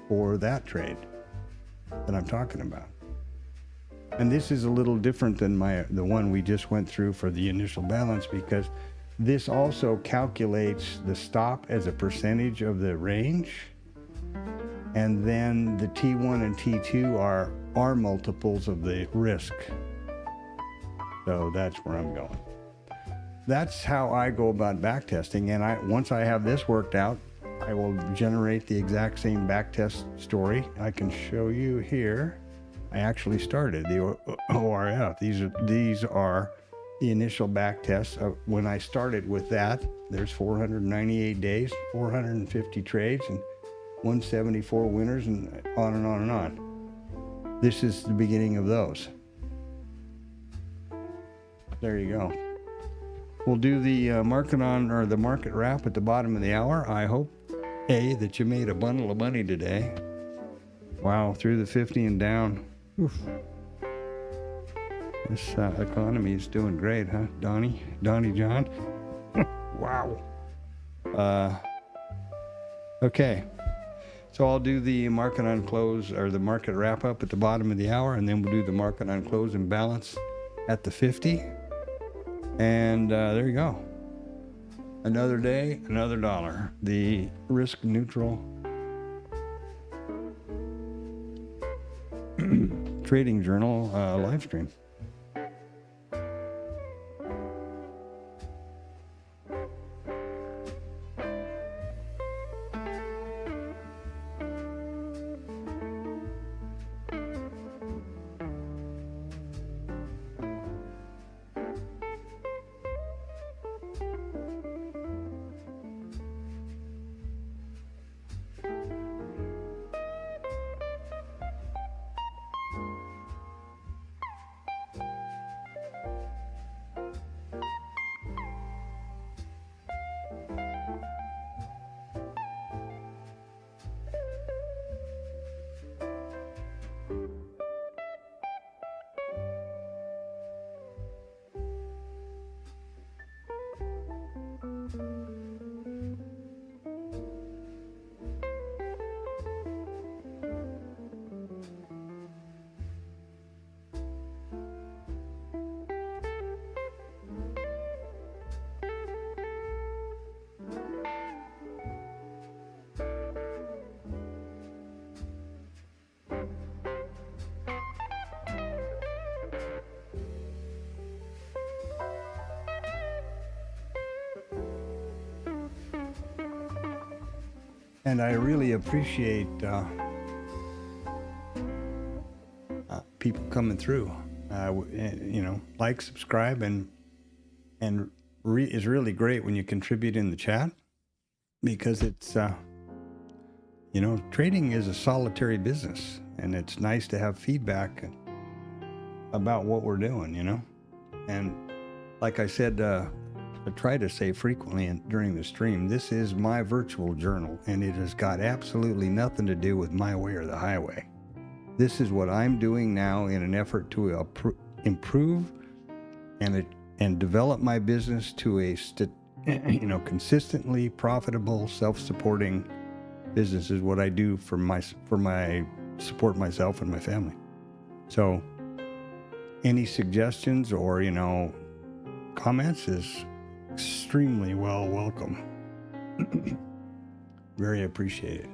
Speaker 1: for that trade that I'm talking about. And this is a little different than the one we just went through for the initial balance, because this also calculates the stop as a percentage of the range. And then the T1 and T2 are multiples of the risk. So that's where I'm going. That's how I go about backtesting. And once I have this worked out, I will generate the exact same backtest story. I can show you here. I actually started the ORF. These are the initial back tests. When I started with that, there's 498 days, 450 trades, and 174 winners, and on and on and on. This is the beginning of those. There you go. We'll do the market wrap at the bottom of the hour. I hope, that you made a bundle of money today. Wow, through the 50 and down. Oof. This economy is doing great, huh, Donnie John? Wow. Okay. So I'll do the market on close, or the market wrap up at the bottom of the hour, and then we'll do the market on close and balance at the 50. And there you go. Another day, another dollar. The risk neutral trading journal live stream. And I really appreciate people coming through. Like, subscribe, and is really great when you contribute in the chat, because it's, trading is a solitary business, and it's nice to have feedback about what we're doing, And like I said, I try to say frequently during the stream, this is my virtual journal, and it has got absolutely nothing to do with my way or the highway. This is what I'm doing now in an effort to improve and develop my business to a consistently profitable, self-supporting business is what I do for my support myself and my family. So any suggestions or comments is extremely welcome. Very appreciated.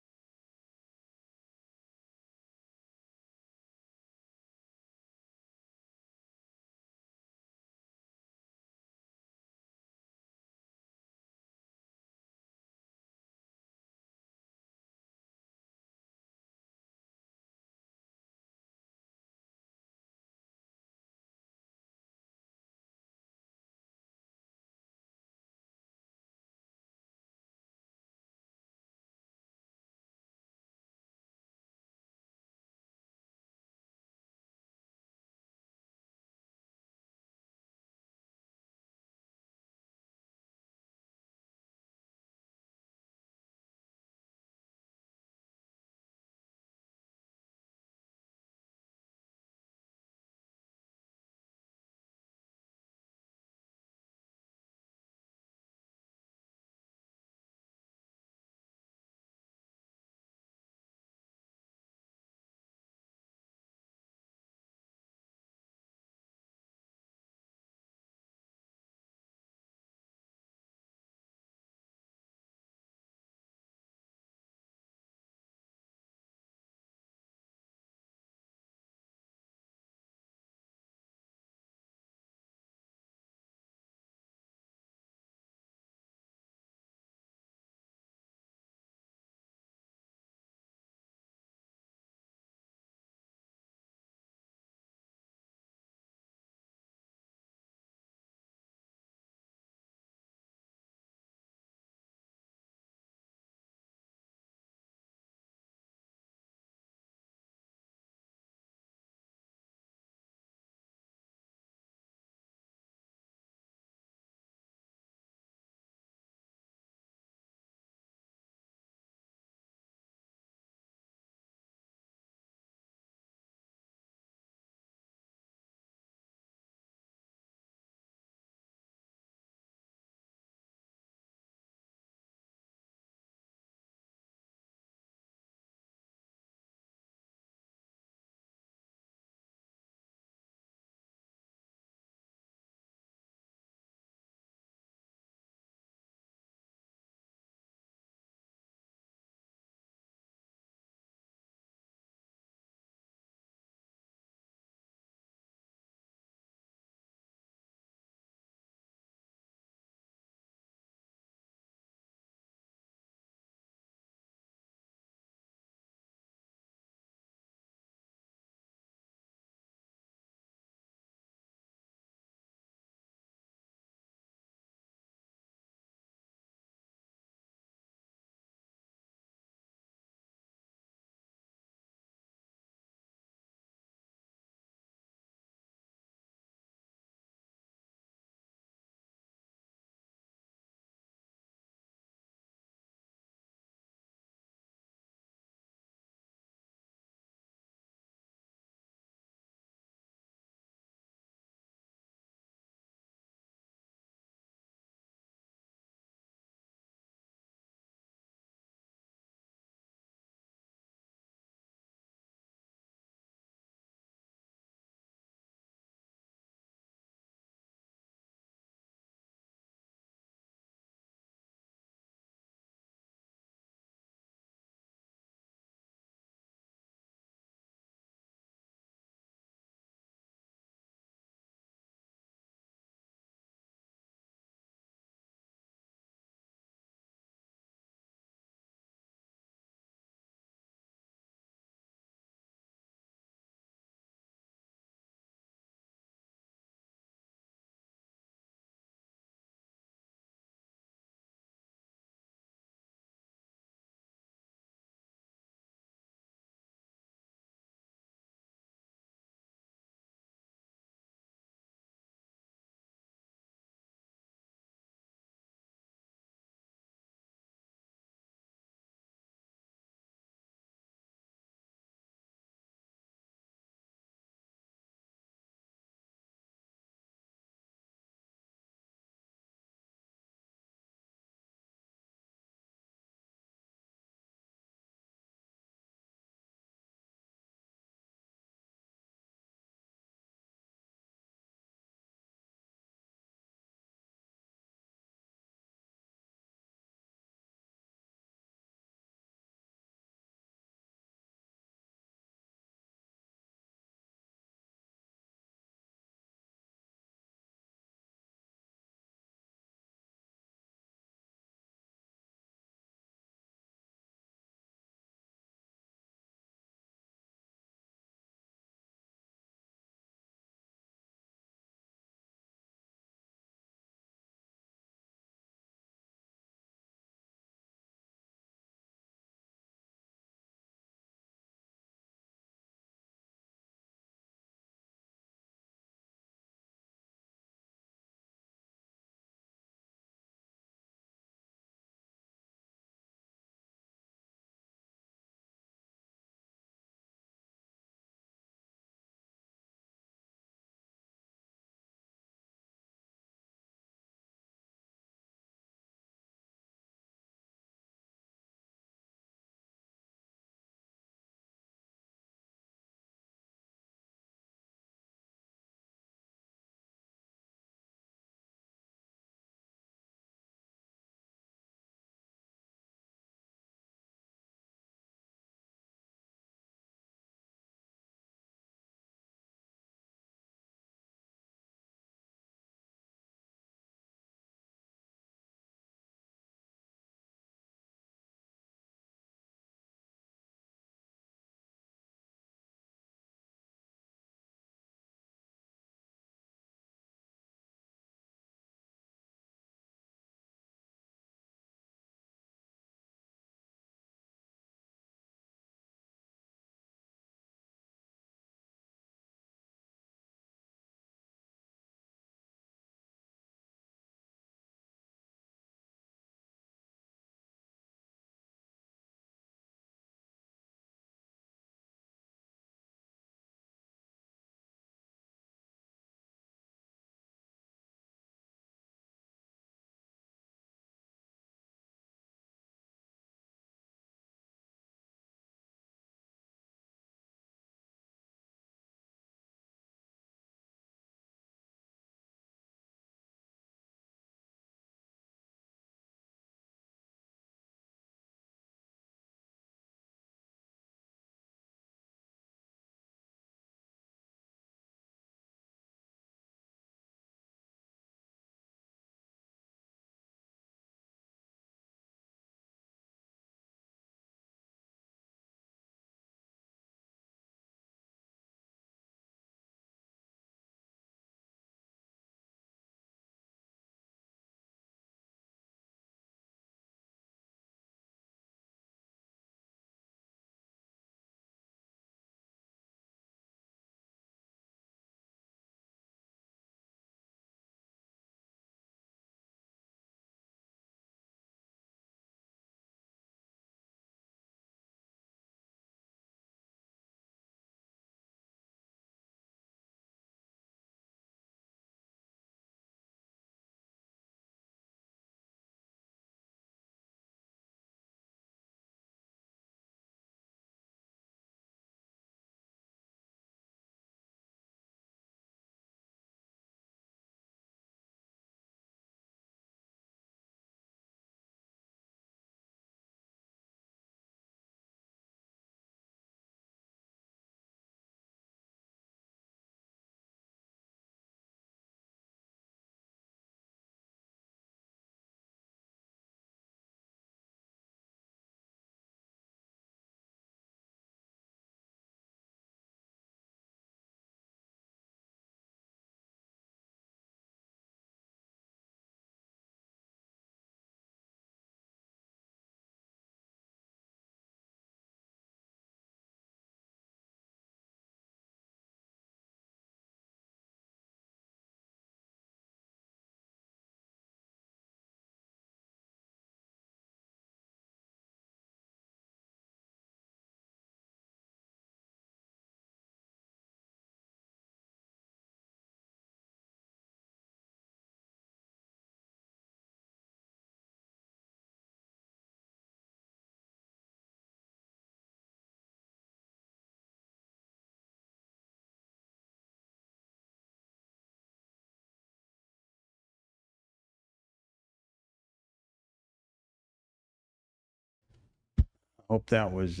Speaker 1: Hope that was,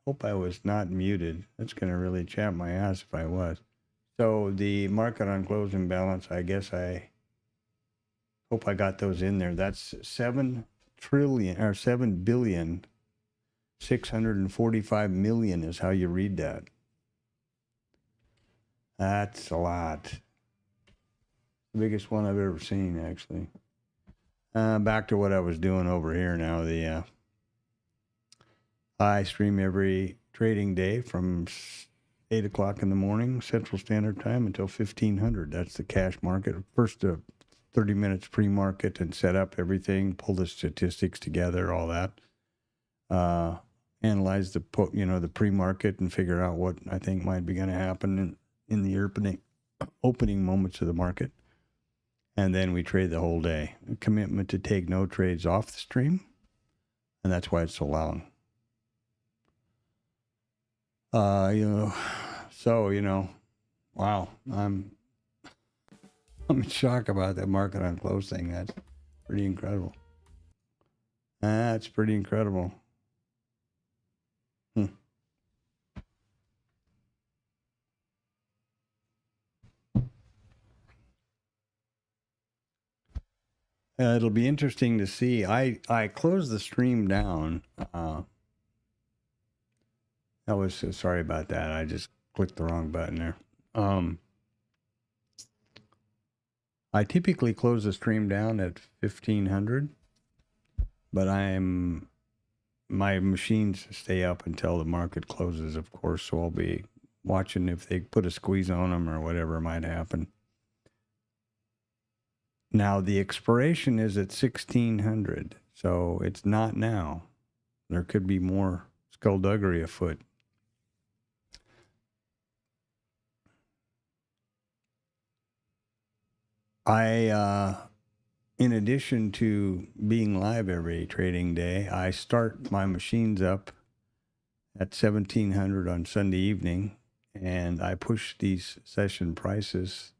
Speaker 1: hope I was not muted. That's going to really chap my ass if I was. So the market on close imbalance, I guess I hope I got those in there. That's 7 billion 645 million is how you read that. That's a lot. The biggest one I've ever seen, actually. Back to what I was doing over here now. I stream every trading day from 8 o'clock in the morning, Central Standard Time, until 1500. That's the cash market. First 30 minutes pre-market and set up everything, pull the statistics together, all that. Analyze the pre-market and figure out what I think might be going to happen in the opening moments of the market. And then we trade the whole day. A commitment to take no trades off the stream. And that's why it's so long. Wow, I'm in shock about that market on close thing. That's pretty incredible. That's pretty incredible. It'll be interesting to see. I closed the stream down. Sorry about that. I just clicked the wrong button there. I typically close the stream down at 1500, but my machines stay up until the market closes, of course. So I'll be watching if they put a squeeze on them or whatever might happen. Now, the expiration is at 1600, so it's not now. There could be more skullduggery afoot. In addition to being live every trading day, I start my machines up at 1700 on Sunday evening, and I push these session prices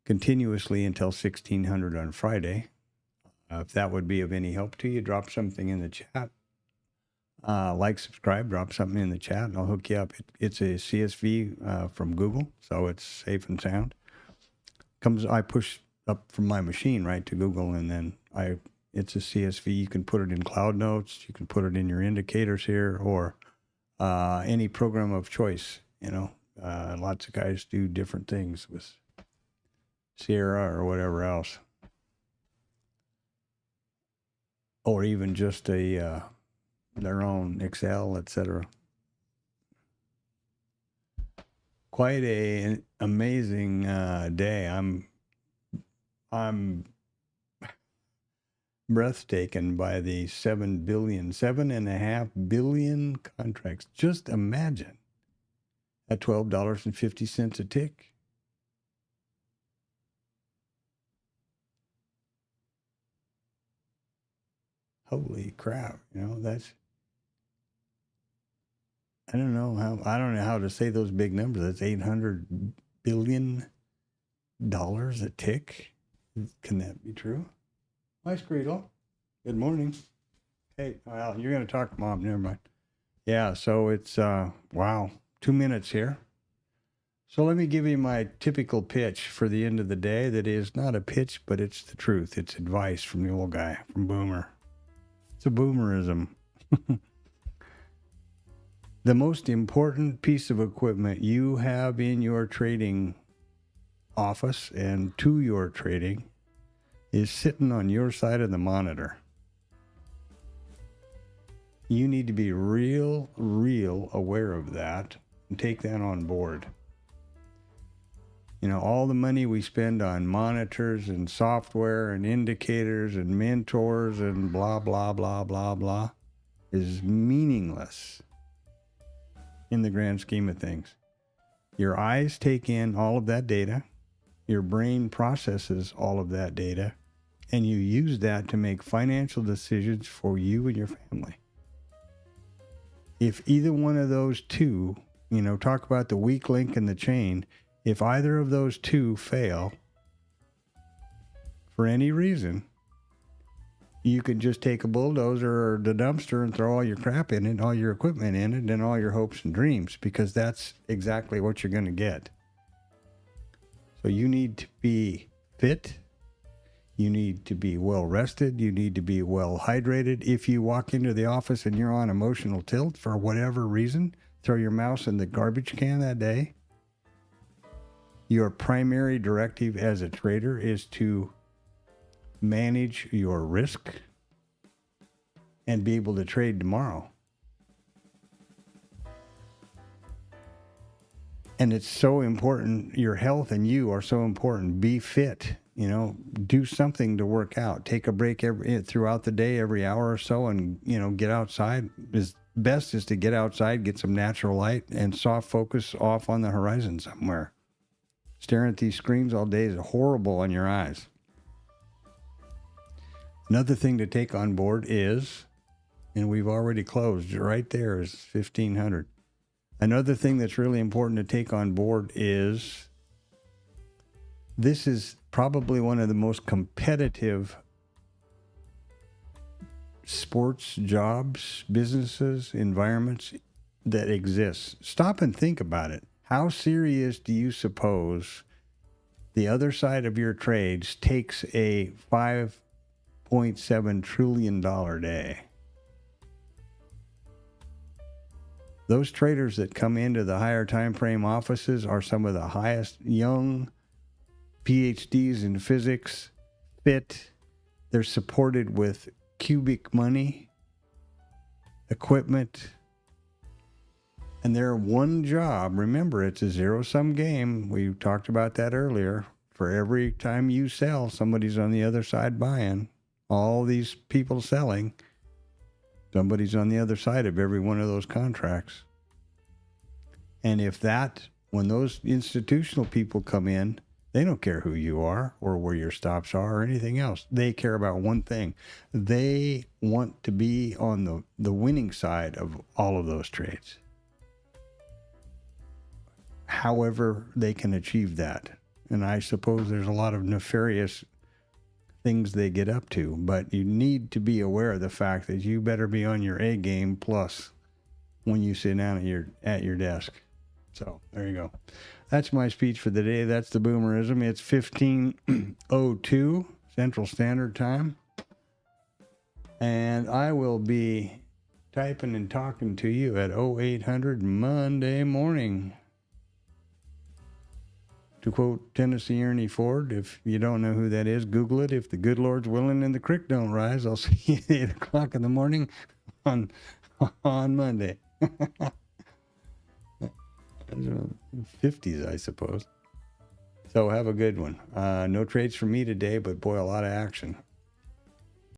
Speaker 1: continuously until 1600 on Friday. If that would be of any help to you, drop something in the chat. Subscribe, drop something in the chat, and I'll hook you up. It's a CSV from Google, so it's safe and sound. I push up from my machine right to Google, and then it's a CSV. You can put it in Cloud Notes, you can put it in your indicators here, or any program of choice. Lots of guys do different things with Sierra or whatever else, or even just their own Excel, etc. Quite an amazing day. I'm breathtaken by the 7.5 billion contracts. Just imagine at $12.50 a tick. Holy crap! That's. I don't know how to say those big numbers. That's $800 billion a tick. Can that be true? Hi, Screedle. Good morning. Hey, well, you're going to talk to Mom. Never mind. Yeah, so it's, wow, 2 minutes here. So let me give you my typical pitch for the end of the day. That is not a pitch, but it's the truth. It's advice from the old guy, from Boomer. It's a boomerism. The most important piece of equipment you have in your trading office and to your trading is sitting on your side of the monitor. You need to be real aware of that and take that on board. All the money we spend on monitors and software and indicators and mentors and blah, blah, blah, blah, blah is meaningless in the grand scheme of things. Your eyes take in all of that data, your brain processes all of that data, and you use that to make financial decisions for you and your family. If either one of those two, talk about the weak link in the chain, if either of those two fail for any reason, you could just take a bulldozer or the dumpster and throw all your crap in it, all your equipment in it, and all your hopes and dreams, because that's exactly what you're going to get. So you need to be fit. You need to be well rested. You need to be well hydrated. If you walk into the office and you're on emotional tilt for whatever reason, throw your mouse in the garbage can that day. Your primary directive as a trader is to manage your risk and be able to trade tomorrow. And it's so important. Your health and you are so important. Be fit. Do something to work out. Take a break throughout the day, every hour or so, and get outside. Best is to get outside, get some natural light, and soft focus off on the horizon somewhere. Staring at these screens all day is horrible on your eyes. Another thing to take on board is, and we've already closed, right there is 1,500. Another thing that's really important to take on board is, this is probably one of the most competitive sports, jobs, businesses, environments that exist. Stop and think about it. How serious do you suppose the other side of your trades takes a $5.7 trillion day? Those traders that come into the higher time frame offices are some of the highest, young PhDs in physics, fit. They're supported with cubic money, equipment, and their one job, remember, it's a zero-sum game. We talked about that earlier. For every time you sell, somebody's on the other side buying. All these people selling, somebody's on the other side of every one of those contracts. And when those institutional people come in, they don't care who you are or where your stops are or anything else. They care about one thing. They want to be on the winning side of all of those trades. However they can achieve that. And I suppose there's a lot of nefarious things they get up to, but you need to be aware of the fact that you better be on your A game plus when you sit down at your desk. So there you go. That's my speech for the day. That's the boomerism. It's 15:02 Central Standard Time. And I will be typing and talking to you at 0800 Monday morning. To quote Tennessee Ernie Ford, if you don't know who that is, Google it. If the good Lord's willing and the creek don't rise, I'll see you at 8 o'clock in the morning on Monday. 50s, I suppose. So have a good one. No trades for me today, but boy, a lot of action.